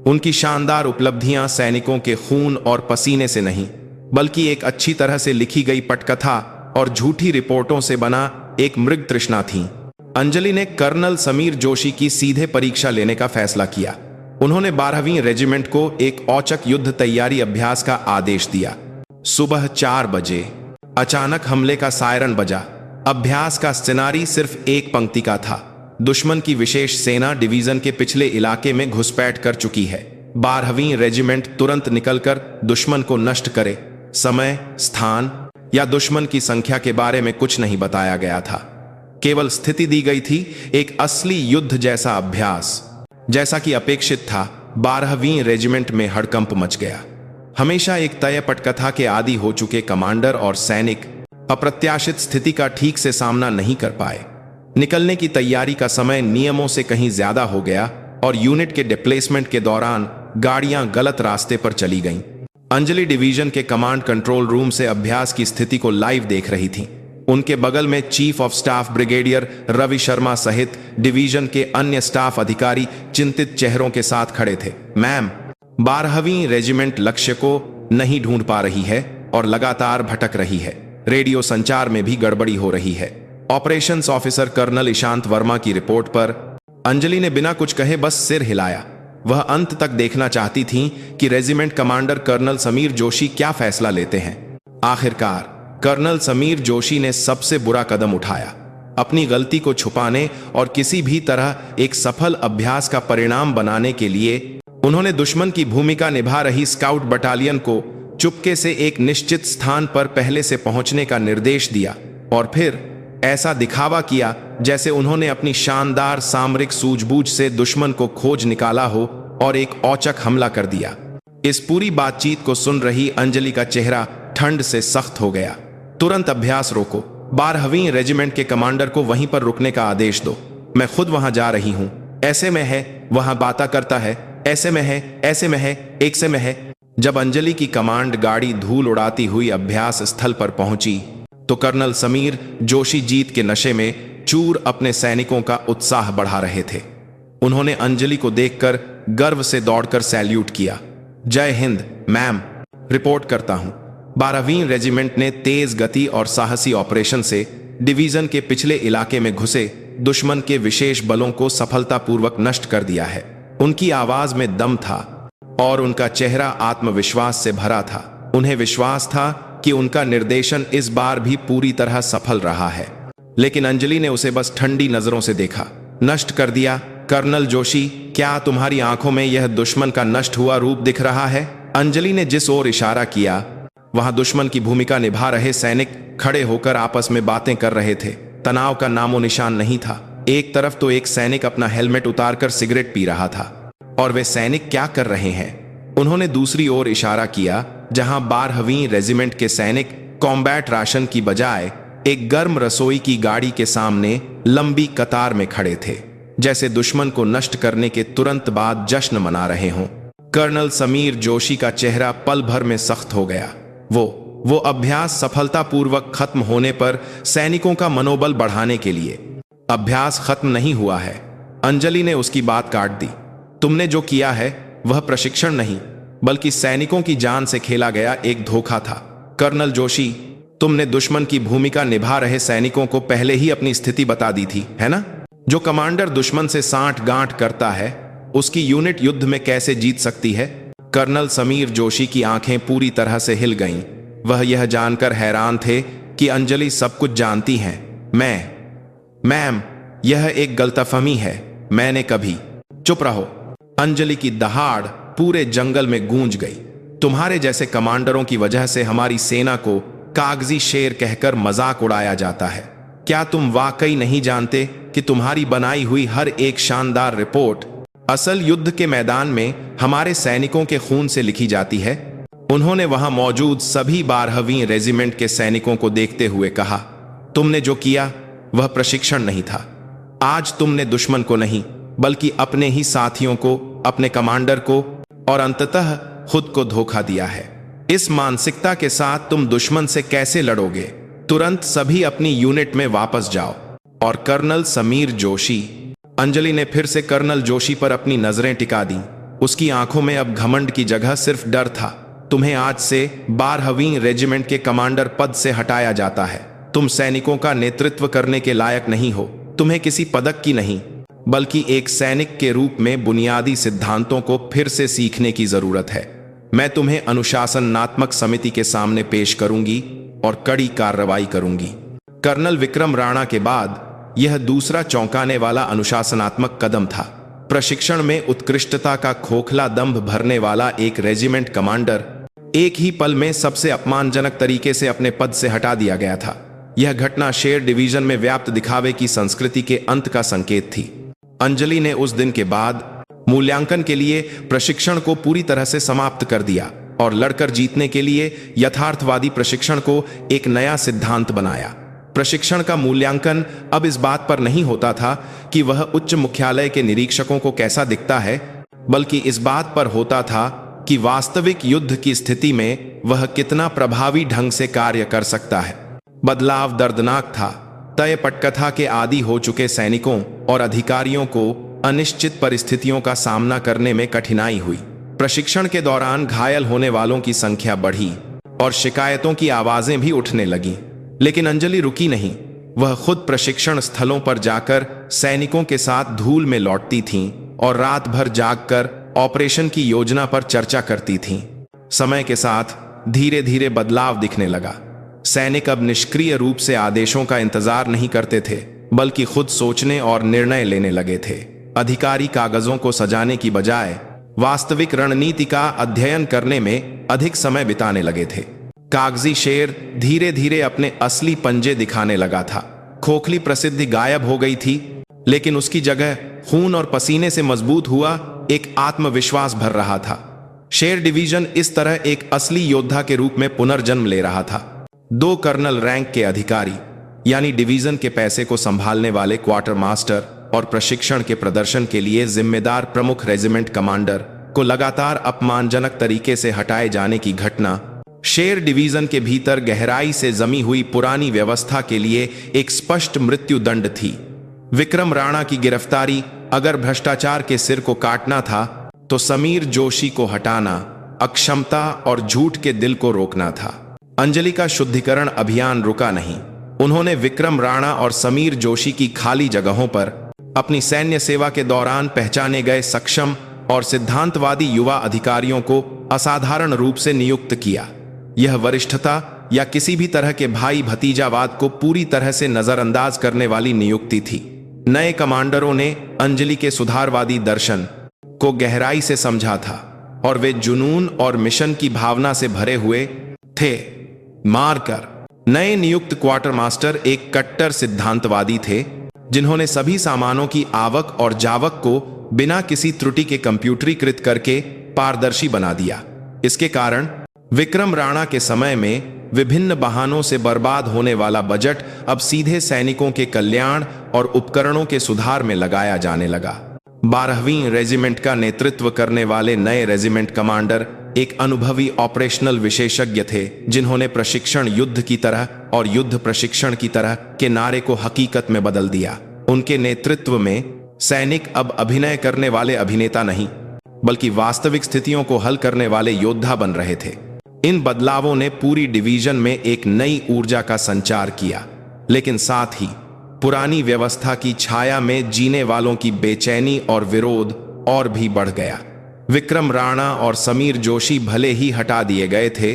उनकी शानदार उपलब्धियां सैनिकों के खून और पसीने से नहीं, बल्कि एक अच्छी तरह से लिखी गई पटकथा और झूठी रिपोर्टों से बना एक मृग तृष्णा थी। अंजलि ने कर्नल समीर जोशी की सीधे परीक्षा लेने का फैसला किया। उन्होंने 12वीं रेजिमेंट को एक औचक युद्ध तैयारी अभ्यास का आदेश दिया। सुबह 4 बजे अचानक हमले का सायरन बजा। अभ्यास का सिनारी सिर्फ एक पंक्ति का था। दुश्मन की विशेष सेना डिवीजन के पिछले इलाके में घुसपैठ कर चुकी है। 12वीं रेजिमेंट तुरंत निकलकर दुश्मन को नष्ट करे। समय, स्थान या दुश्मन की संख्या के बारे में कुछ नहीं बताया गया था। केवल स्थिति दी गई थी, एक असली युद्ध जैसा अभ्यास। जैसा कि अपेक्षित था, 12वीं रेजिमेंट में हड़कंप मच गया। हमेशा एक तय पटकथा के आदी हो चुके कमांडर और सैनिक अप्रत्याशित स्थिति का ठीक से सामना नहीं कर पाए। निकलने की तैयारी का समय नियमों से कहीं ज्यादा हो गया और यूनिट के डिप्लेसमेंट के दौरान गाड़ियां गलत रास्ते पर चली गईं। अंजलि डिवीजन के कमांड कंट्रोल रूम से अभ्यास की स्थिति को लाइव देख रही थी। उनके बगल में chief of staff brigadier Ravi Sharma सहित डिवीजन के अन्य स्टाफ अधिकारी चिंतित चेहरों के साथ खड़े थे। मैम, 12वीं रेजिमेंट लक्ष्य को नहीं ढूंढ पा रही है और लगातार भटक रही है। रेडियो संचार में भी गड़बड़ी हो रही है। Operations officer colonel Ishant Verma की रिपोर्ट पर अंजलि ने बिना कुछ कहे बस सिर हिलाया। वह अंत तक देखना चाहती थीं कि regiment commander colonel Sameer Joshi क्या फैसला लेते हैं। आखिरकार कर्नल समीर जोशी ने सबसे बुरा कदम उठाया। अपनी गलती को छुपाने और किसी भी तरह एक सफल अभ्यास का परिणाम बनाने के लिए उन्होंने दुश्मन की भूमिका निभा रही स्काउट बटालियन को चुपके से एक निश्चित स्थान पर पहले से पहुंचने का निर्देश दिया और फिर ऐसा दिखावा किया जैसे उन्होंने अपनी शानदार सामरिक सूझबूझ से दुश्मन को खोज निकाला हो और एक औचक हमला कर दिया। इस पूरी बातचीत को सुन रही अंजलि का चेहरा ठंड से सख्त हो गया। तुरंत अभ्यास रोको। 12वीं रेजिमेंट के कमांडर को वहीं पर रुकने का आदेश दो। मैं खुद वहां जा रही हूं। ऐसे में है, वहां बाता करता है, ऐसे में है, ऐसे में है, एक से में है। जब अंजलि की कमांड गाड़ी धूल उड़ाती हुई अभ्यास स्थल पर पहुंची तो कर्नल समीर जोशी जीत के नशे में चूर अपने सैनिकों का उत्साह बढ़ा रहे थे। उन्होंने अंजलि को देखकर गर्व से दौड़कर सैल्यूट किया। जय हिंद मैम, रिपोर्ट करता हूं। 12वीं रेजिमेंट ने तेज गति और साहसी ऑपरेशन से डिवीजन के पिछले इलाके में घुसे दुश्मन के विशेष बलों को सफलतापूर्वक नष्ट कर दिया है। उनकी आवाज में दम था और उनका चेहरा आत्मविश्वास से भरा था। उन्हें विश्वास था कि उनका निर्देशन इस बार भी पूरी तरह सफल रहा है। लेकिन अंजलि ने उसे बस ठंडी नजरों से देखा। नष्ट कर दिया? कर्नल जोशी, क्या तुम्हारी आंखों में यह दुश्मन का नष्ट हुआ रूप दिख रहा है? अंजलि ने जिस ओर इशारा किया वहां दुश्मन की भूमिका निभा रहे सैनिक खड़े होकर आपस में बातें कर रहे थे। तनाव का नामो निशान नहीं था। एक तरफ तो एक सैनिक अपना हेलमेट उतारकर सिगरेट पी रहा था, और वे सैनिक क्या कर रहे हैं? उन्होंने दूसरी ओर इशारा किया जहां 12वीं रेजिमेंट के सैनिक कॉम्बैट राशन की बजाय एक गर्म रसोई की गाड़ी के सामने लंबी कतार में खड़े थे, जैसे दुश्मन को नष्ट करने के तुरंत बाद जश्न मना रहे हों। कर्नल समीर जोशी का चेहरा पल भर में सख्त हो गया। वो अभ्यास सफलतापूर्वक खत्म होने पर सैनिकों का मनोबल बढ़ाने के लिए। अभ्यास खत्म नहीं हुआ है, अंजलि ने उसकी बात काट दी। तुमने जो किया है वह प्रशिक्षण नहीं, बल्कि सैनिकों की जान से खेला गया एक धोखा था। कर्नल जोशी, तुमने दुश्मन की भूमिका निभा रहे सैनिकों को पहले ही अपनी स्थिति बता दी थी, है ना? जो कमांडर दुश्मन से सांठ गांठ करता है, उसकी यूनिट युद्ध में कैसे जीत सकती है? कर्नल समीर जोशी की आंखें पूरी तरह से हिल गईं। वह यह जानकर हैरान थे कि अंजलि सब कुछ जानती हैं। मैम, यह एक गलतफहमी है। मैंने कभी। चुप रहो। अंजलि की दहाड़ पूरे जंगल में गूंज गई। तुम्हारे जैसे कमांडरों की वजह से हमारी सेना को कागजी शेर कहकर मजाक उड़ाया जाता है। क्या तुम वाकई नहीं जानते कि तुम्हारी बनाई हुई हर एक शानदार रिपोर्ट असल युद्ध के मैदान में हमारे सैनिकों के खून से लिखी जाती है? उन्होंने वहां मौजूद सभी 12वीं रेजिमेंट के सैनिकों को देखते हुए कहा, तुमने जो किया वह प्रशिक्षण नहीं था। आज तुमने दुश्मन को नहीं, बल्कि अपने ही साथियों को, अपने कमांडर को और अंततः खुद को धोखा दिया है। इस मानसिकता के साथ तुम दुश्मन से कैसे लड़ोगे? तुरंत सभी अपनी यूनिट में वापस जाओ। और कर्नल समीर जोशी, अंजलि ने फिर से कर्नल जोशी पर अपनी नजरें टिका दी। उसकी आंखों में अब घमंड की जगह सिर्फ डर था। तुम्हें आज से 12वीं रेजिमेंट के कमांडर पद से हटाया जाता है। तुम सैनिकों का नेतृत्व करने के लायक नहीं हो। तुम्हें किसी पदक की नहीं, बल्कि एक सैनिक के रूप में बुनियादी सिद्धांतों को फिर से सीखने की जरूरत है। मैं तुम्हें अनुशासनात्मक समिति के सामने पेश करूंगी और कड़ी कार्रवाई करूंगी। कर्नल विक्रम राणा के बाद यह दूसरा चौंकाने वाला अनुशासनात्मक कदम था। प्रशिक्षण में उत्कृष्टता का खोखला दंभ भरने वाला एक रेजिमेंट कमांडर एक ही पल में सबसे अपमानजनक तरीके से अपने पद से हटा दिया गया था। यह घटना शेर डिवीजन में व्याप्त दिखावे की संस्कृति के अंत का संकेत थी। अंजलि ने उस दिन के बाद मूल्यांकन के लिए प्रशिक्षण को पूरी तरह से समाप्त कर दिया और लड़कर जीतने के लिए यथार्थवादी प्रशिक्षण को एक नया सिद्धांत बनाया। प्रशिक्षण का मूल्यांकन अब इस बात पर नहीं होता था कि वह उच्च मुख्यालय के निरीक्षकों को कैसा दिखता है, बल्कि इस बात पर होता था कि वास्तविक युद्ध की स्थिति में वह कितना प्रभावी ढंग से कार्य कर सकता है। बदलाव दर्दनाक था। तय पटकथा के आदी हो चुके सैनिकों और अधिकारियों को अनिश्चित परिस्थितियों का सामना करने में कठिनाई हुई। प्रशिक्षण के दौरान घायल होने वालों की संख्या बढ़ी और शिकायतों की आवाजें भी उठने लगीं। लेकिन अंजलि रुकी नहीं। वह खुद प्रशिक्षण स्थलों पर जाकर सैनिकों के साथ धूल में लौटती थीं और रात भर जागकर ऑपरेशन की योजना पर चर्चा करती थीं। समय के साथ धीरे धीरे बदलाव दिखने लगा। सैनिक अब निष्क्रिय रूप से आदेशों का इंतजार नहीं करते थे, बल्कि खुद सोचने और निर्णय लेने लगे थे। अधिकारी कागजों को सजाने की बजाय वास्तविक रणनीति का अध्ययन करने में अधिक समय बिताने लगे थे। कागजी शेर धीरे धीरे अपने असली पंजे दिखाने लगा था। खोखली प्रसिद्धि गायब हो गई थी, लेकिन उसकी जगह खून और पसीने से मजबूत हुआ एक आत्मविश्वास भर रहा था। शेर डिवीजन इस तरह एक असली योद्धा के रूप में पुनर्जन्म ले रहा था। 2 कर्नल रैंक के अधिकारी, यानी डिवीजन के पैसे को संभालने वाले क्वार्टर मास्टर और प्रशिक्षण के प्रदर्शन के लिए जिम्मेदार प्रमुख रेजिमेंट कमांडर को लगातार अपमानजनक तरीके से हटाए जाने की घटना शेर डिवीजन के भीतर गहराई से जमी हुई पुरानी व्यवस्था के लिए एक स्पष्ट मृत्यु दंड थी। विक्रम राणा की गिरफ्तारी अगर भ्रष्टाचार के सिर को काटना था तो समीर जोशी को हटाना, अक्षमता और झूठ के दिल को रोकना था। अंजलि का शुद्धिकरण अभियान रुका नहीं। उन्होंने विक्रम राणा और समीर जोशी की खाली जगहों पर अपनी सैन्य सेवा के दौरान पहचाने गए सक्षम और सिद्धांतवादी युवा अधिकारियों को असाधारण रूप से नियुक्त किया। यह वरिष्ठता या किसी भी तरह के भाई भतीजावाद को पूरी तरह से नजरअंदाज करने वाली नियुक्ति थी। नए कमांडरों ने अंजलि के सुधारवादी दर्शन को गहराई से समझा था और वे जुनून और मिशन की भावना से भरे हुए थे। मारकर नए नियुक्त क्वार्टर मास्टर एक कट्टर सिद्धांतवादी थे, जिन्होंने सभी सामानों की आवक और जावक को बिना किसी त्रुटि के कंप्यूटरीकृत करके पारदर्शी बना दिया। इसके कारण विक्रम राणा के समय में विभिन्न बहानों से बर्बाद होने वाला बजट अब सीधे सैनिकों के कल्याण और उपकरणों के सुधार में लगाया जाने लगा। 12वीं रेजिमेंट का नेतृत्व करने वाले नए रेजिमेंट कमांडर एक अनुभवी ऑपरेशनल विशेषज्ञ थे, जिन्होंने प्रशिक्षण युद्ध की तरह और युद्ध प्रशिक्षण की तरह के नारे को हकीकत में बदल दिया। उनके नेतृत्व में सैनिक अब अभिनय करने वाले अभिनेता नहीं, बल्कि वास्तविक स्थितियों को हल करने वाले योद्धा बन रहे थे। इन बदलावों ने पूरी डिवीजन में एक नई ऊर्जा का संचार किया, लेकिन साथ ही पुरानी व्यवस्था की छाया में जीने वालों की बेचैनी और विरोध और भी बढ़ गया। विक्रम राणा और समीर जोशी भले ही हटा दिए गए थे,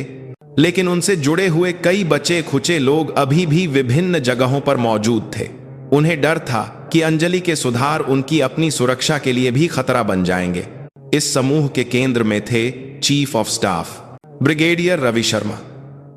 लेकिन उनसे जुड़े हुए कई बचे खुचे लोग अभी भी विभिन्न जगहों पर मौजूद थे। उन्हें डर था कि अंजलि के सुधार उनकी अपनी सुरक्षा के लिए भी खतरा बन जाएंगे। इस समूह के केंद्र में थे chief of staff brigadier Ravi Sharma.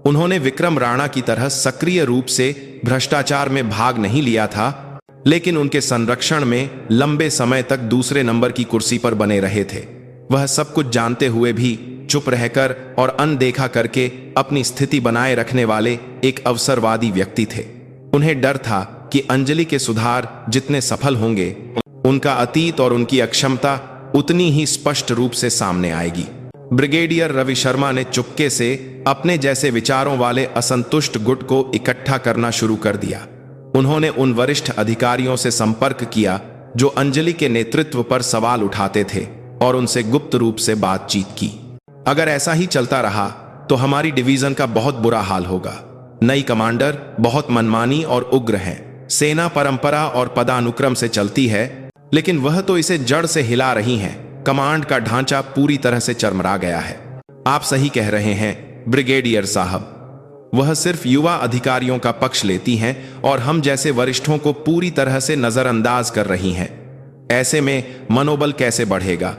उन्होंने विक्रम राणा की तरह सक्रिय रूप से भ्रष्टाचार में भाग नहीं लिया था, लेकिन उनके संरक्षण में लंबे समय तक दूसरे नंबर की कुर्सी पर बने रहे थे। वह सब कुछ जानते हुए भी चुप रहकर और अनदेखा करके अपनी स्थिति बनाए रखने वाले एक अवसरवादी व्यक्ति थे। उन्हें डर था कि अंजलि के सुधार जितने सफल होंगे, उनका अतीत और उनकी अक्षमता उतनी ही स्पष्ट रूप से सामने आएगी। ब्रिगेडियर रवि शर्मा ने चुपके से अपने जैसे विचारों वाले असंतुष्ट गुट को इकट्ठा करना शुरू कर दिया। उन्होंने उन वरिष्ठ अधिकारियों से संपर्क किया जो अंजलि के नेतृत्व पर सवाल उठाते थे और उनसे गुप्त रूप से बातचीत की। अगर ऐसा ही चलता रहा तो हमारी डिवीजन का बहुत बुरा हाल होगा। नई कमांडर बहुत मनमानी और उग्र हैं। सेना परंपरा और पदानुक्रम से चलती है, लेकिन वह तो इसे जड़ से हिला रही हैं। कमांड का ढांचा पूरी तरह से चरमरा गया है। आप सही कह रहे हैं ब्रिगेडियर साहब। वह सिर्फ युवा अधिकारियों का पक्ष लेती हैं और हम जैसे वरिष्ठों को पूरी तरह से नजरअंदाज कर रही हैं। ऐसे में मनोबल कैसे बढ़ेगा?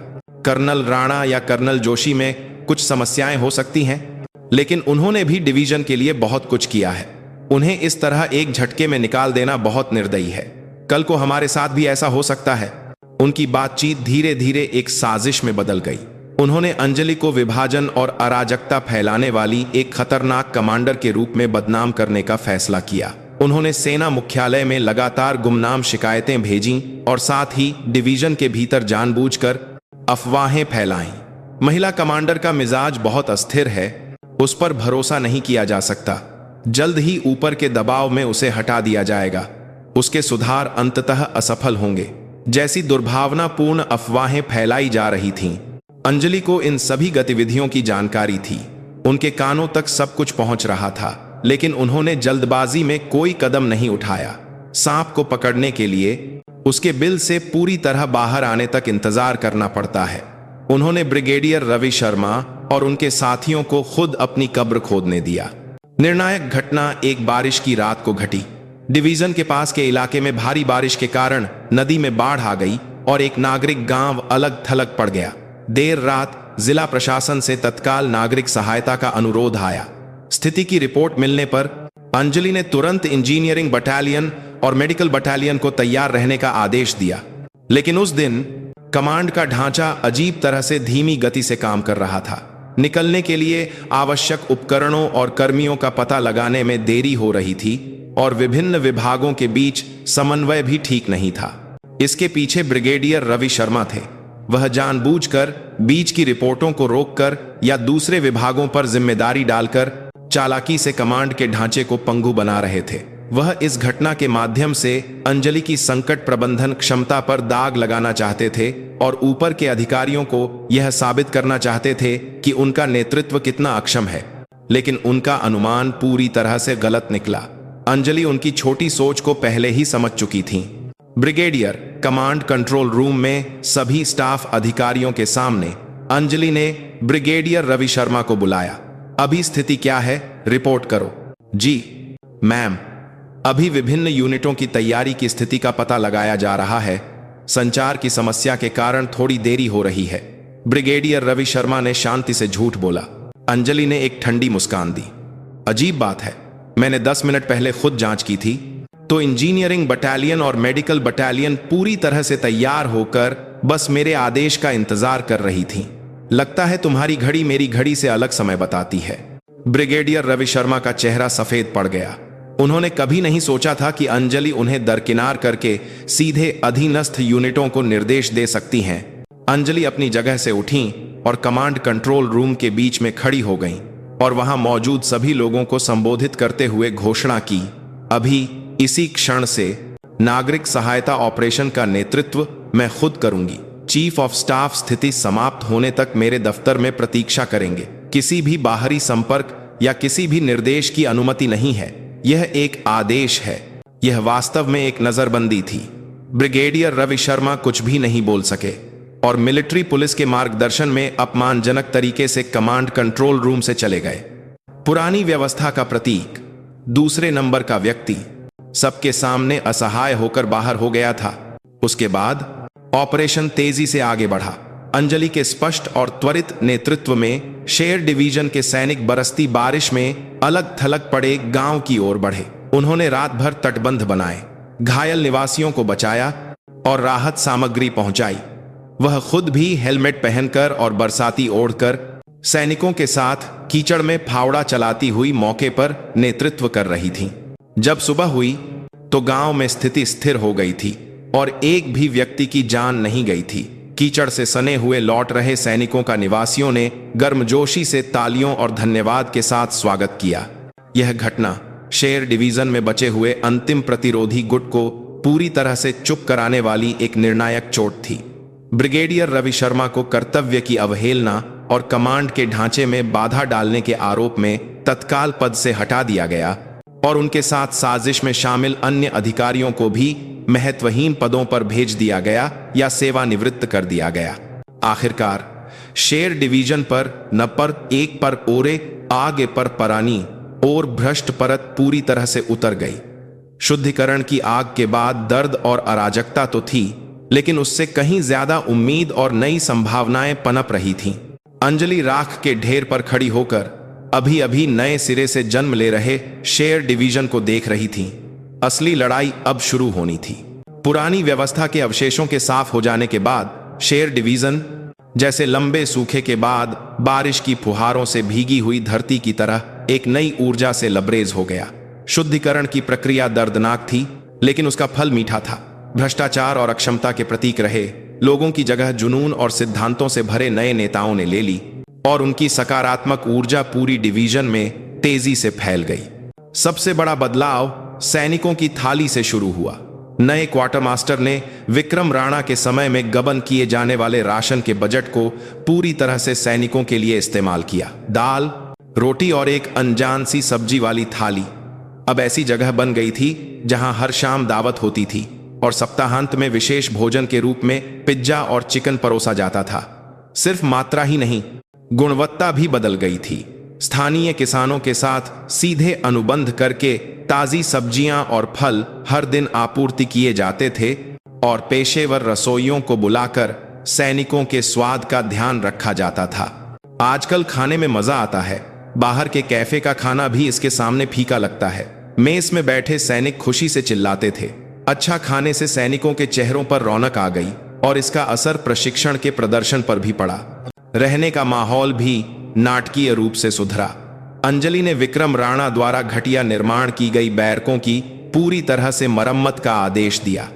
कर्नल राणा या कर्नल जोशी में कुछ समस्याएं हो सकती हैं, लेकिन उन्होंने भी डिवीजन के लिए बहुत कुछ किया है। उन्हें इस तरह एक झटके में निकाल देना बहुत निर्दयी है। कल को हमारे साथ भी ऐसा हो सकता है। उनकी बातचीत धीरे धीरे एक साजिश में बदल गई। उन्होंने अंजलि को विभाजन और अराजकता फैलाने वाली एक खतरनाक कमांडर के रूप में बदनाम करने का फैसला किया। उन्होंने सेना मुख्यालय में लगातार गुमनाम शिकायतें भेजीं और साथ ही डिवीजन के भीतर जानबूझकर अफवाहें फैलाईं। महिला कमांडर का मिजाज बहुत अस्थिर है, उस पर भरोसा नहीं किया जा सकता। जल्द ही ऊपर के दबाव में उसे हटा दिया जाएगा। उसके सुधार अंततः असफल होंगे, जैसी दुर्भावनापूर्ण अफवाहें फैलाई जा रही थीं। अंजलि को इन सभी गतिविधियों की जानकारी थी। उनके कानों तक सब कुछ पहुंच रहा था, लेकिन उन्होंने जल्दबाजी में कोई कदम नहीं उठाया। सांप को पकड़ने के लिए उसके बिल से पूरी तरह बाहर आने तक इंतजार करना पड़ता है। उन्होंने ब्रिगेडियर रवि शर्मा और उनके साथियों को खुद अपनी कब्र खोदने दिया। निर्णायक घटना एक बारिश की रात को घटी। डिवीजन के पास के इलाके में भारी बारिश के कारण नदी में बाढ़ आ गई और एक नागरिक गांव अलग थलग पड़ गया। देर रात जिला प्रशासन से तत्काल नागरिक सहायता का अनुरोध आया। स्थिति की रिपोर्ट मिलने पर अंजलि ने तुरंत इंजीनियरिंग बटालियन और मेडिकल बटालियन को तैयार रहने का आदेश दिया। लेकिन उस दिन कमांड का ढांचा अजीब तरह से धीमी गति से काम कर रहा था। निकलने के लिए आवश्यक उपकरणों और कर्मियों का पता लगाने में देरी हो रही थी और विभिन्न विभागों के बीच समन्वय भी ठीक नहीं था। इसके पीछे ब्रिगेडियर रवि शर्मा थे। वह जानबूझकर बीच की रिपोर्टों को रोककर या दूसरे विभागों पर जिम्मेदारी डालकर चालाकी से कमांड के ढांचे को पंगु बना रहे थे। वह इस घटना के माध्यम से अंजलि की संकट प्रबंधन क्षमता पर दाग लगाना चाहते थे और ऊपर के अधिकारियों को यह साबित करना चाहते थे कि उनका नेतृत्व कितना अक्षम है। लेकिन उनका अनुमान पूरी तरह से गलत निकला। अंजलि उनकी छोटी सोच को पहले ही समझ चुकी थी। ब्रिगेडियर कमांड कंट्रोल रूम में सभी स्टाफ अधिकारियों के सामने अंजलि ने ब्रिगेडियर रवि शर्मा को बुलाया। अभी स्थिति क्या है, रिपोर्ट करो। जी मैम, अभी विभिन्न यूनिटों की तैयारी की स्थिति का पता लगाया जा रहा है। संचार की समस्या के कारण थोड़ी देरी हो रही है, ब्रिगेडियर रवि शर्मा ने शांति से झूठ बोला। अंजलि ने एक ठंडी मुस्कान दी। अजीब बात है, मैंने 10 मिनट पहले खुद जांच की थी तो इंजीनियरिंग बटालियन और मेडिकल बटालियन पूरी तरह से तैयार होकर बस मेरे आदेश का इंतजार कर रही थी। लगता है तुम्हारी घड़ी मेरी घड़ी से अलग समय बताती है। ब्रिगेडियर रवि शर्मा का चेहरा सफेद पड़ गया। उन्होंने कभी नहीं सोचा था कि अंजलि उन्हें दरकिनार करके सीधे अधीनस्थ यूनिटों को निर्देश दे सकती हैं। अंजलि अपनी जगह से उठीं और कमांड कंट्रोल रूम के बीच में खड़ी हो गईं और वहां मौजूद सभी लोगों को संबोधित करते हुए घोषणा की, अभी इसी क्षण से नागरिक सहायता ऑपरेशन का नेतृत्व मैं खुद करूंगी। चीफ ऑफ स्टाफ स्थिति समाप्त होने तक मेरे दफ्तर में प्रतीक्षा करेंगे। किसी भी बाहरी संपर्क या किसी भी निर्देश की अनुमति नहीं है। यह एक आदेश है। यह वास्तव में एक नजरबंदी थी। ब्रिगेडियर रवि शर्मा कुछ भी नहीं बोल सके और मिलिट्री पुलिस के मार्गदर्शन में अपमानजनक तरीके से कमांड कंट्रोल रूम से चले गए। पुरानी व्यवस्था का प्रतीक, दूसरे नंबर का व्यक्ति सबके सामने असहाय होकर बाहर हो गया था। उसके बाद ऑपरेशन तेजी से आगे बढ़ा। अंजलि के स्पष्ट और त्वरित नेतृत्व में शेर डिवीजन के सैनिक बरसती बारिश में अलग थलग पड़े गांव की ओर बढ़े। उन्होंने रात भर तटबंध बनाए, घायल निवासियों को बचाया और राहत सामग्री पहुंचाई। वह खुद भी हेलमेट पहनकर और बरसाती ओढ़कर सैनिकों के साथ कीचड़ में फावड़ा चलाती हुई मौके पर नेतृत्व कर रही थी। जब सुबह हुई तो गांव में स्थिति स्थिर हो गई थी और एक भी व्यक्ति की जान नहीं गई थी। कीचड़ से सने हुए लौट रहे सैनिकों का निवासियों ने गर्मजोशी से तालियों और धन्यवाद के साथ स्वागत किया। यह घटना शेर डिवीजन में बचे हुए अंतिम प्रतिरोधी गुट को पूरी तरह से चुप कराने वाली एक निर्णायक चोट थी। ब्रिगेडियर रवि शर्मा को कर्तव्य की अवहेलना और कमांड के ढांचे में बाधा डालने के आरोप में तत्काल पद से हटा दिया गया और उनके साथ साजिश में शामिल अन्य अधिकारियों को भी महत्वहीन पदों पर भेज दिया गया या सेवानिवृत्त कर दिया गया। आखिरकार शेर डिवीजन पर न पर एक पर ओरे आगे पर परानी और भ्रष्ट परत पूरी तरह से उतर गई। शुद्धिकरण की आग के बाद दर्द और अराजकता तो थी, लेकिन उससे कहीं ज्यादा उम्मीद और नई संभावनाएं पनप रही थीं। अंजलि राख के ढेर पर खड़ी होकर अभी अभी नए सिरे से जन्म ले रहे शेर डिवीजन को देख रही थी। असली लड़ाई अब शुरू होनी थी। पुरानी व्यवस्था के अवशेषों के साफ हो जाने के बाद शेर डिवीजन जैसे लंबे सूखे के बाद बारिश की फुहारों से भीगी हुई धरती की तरह एक नई ऊर्जा से लबरेज हो गया। शुद्धिकरण की प्रक्रिया दर्दनाक थी, लेकिन उसका फल मीठा था। भ्रष्टाचार और अक्षमता के प्रतीक रहे लोगों की जगह जुनून और सिद्धांतों से भरे नए नेताओं ने ले ली और उनकी सकारात्मक ऊर्जा पूरी डिवीजन में तेजी से फैल गई। सबसे बड़ा बदलाव सैनिकों की थाली से शुरू हुआ। नए क्वार्टर मास्टर ने विक्रम राणा के समय में गबन किए जाने वाले राशन के बजट को पूरी तरह से सैनिकों के लिए इस्तेमाल किया। दाल, रोटी और एक अनजान सी सब्जी वाली थाली अब ऐसी जगह बन गई थी जहां हर शाम दावत होती थी और सप्ताहांत में विशेष भोजन के रूप में पिज्जा और चिकन परोसा जाता था। सिर्फ मात्रा ही नहीं, गुणवत्ता भी बदल गई थी। स्थानीय किसानों के साथ सीधे अनुबंध करके ताजी सब्जियां और फल हर दिन आपूर्ति किए जाते थे और पेशेवर रसोइयों को बुलाकर सैनिकों के स्वाद का ध्यान रखा जाता था। आजकल खाने में मजा आता है, बाहर के कैफे का खाना भी इसके सामने फीका लगता है। मेस में बैठे सैनिक खुशी से चिल्लाते थे। अच्छा खाने से सैनिकों के चेहरों पर रौनक आ गई और इसका असर प्रशिक्षण के प्रदर्शन पर भी पड़ा। रहने का माहौल भी नाटकीय रूप से सुधरा। अंजलि ने विक्रम राणा द्वारा घटिया निर्माण की गई बैरकों की पूरी तरह से मरम्मत का आदेश दिया।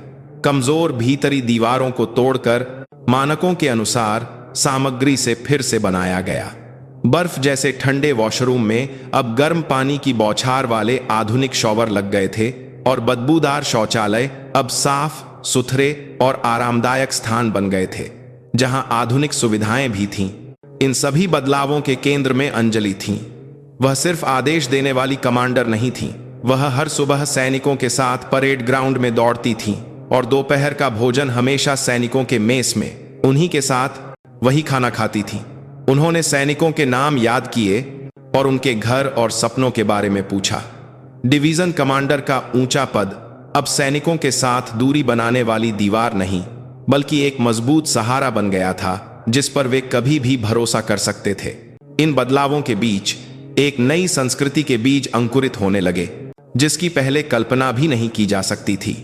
कमजोर भीतरी दीवारों को तोड़कर मानकों के अनुसार सामग्री से फिर से बनाया गया। बर्फ जैसे ठंडे वॉशरूम में अब गर्म पानी की बौछार वाले आधुनिक शॉवर लग गए थे और बदबूदार शौचालय अब साफ सुथरे और आरामदायक स्थान बन गए थे, जहां आधुनिक सुविधाएं भी थीं। इन सभी बदलावों के केंद्र में अंजलि थीं। वह सिर्फ आदेश देने वाली कमांडर नहीं थीं, वह हर सुबह सैनिकों के साथ परेड ग्राउंड में दौड़ती थीं और दोपहर का भोजन हमेशा सैनिकों के मेस में उन्हीं के साथ वही खाना खाती थीं। उन्होंने सैनिकों के नाम याद किए और उनके घर और सपनों के बारे में पूछा। डिवीजन कमांडर का ऊंचा पद अब सैनिकों के साथ दूरी बनाने वाली दीवार नहीं, बल्कि एक मजबूत सहारा बन गया था जिस पर वे कभी भी भरोसा कर सकते थे। इन बदलावों के बीच एक नई संस्कृति के बीज अंकुरित होने लगे, जिसकी पहले कल्पना भी नहीं की जा सकती थी।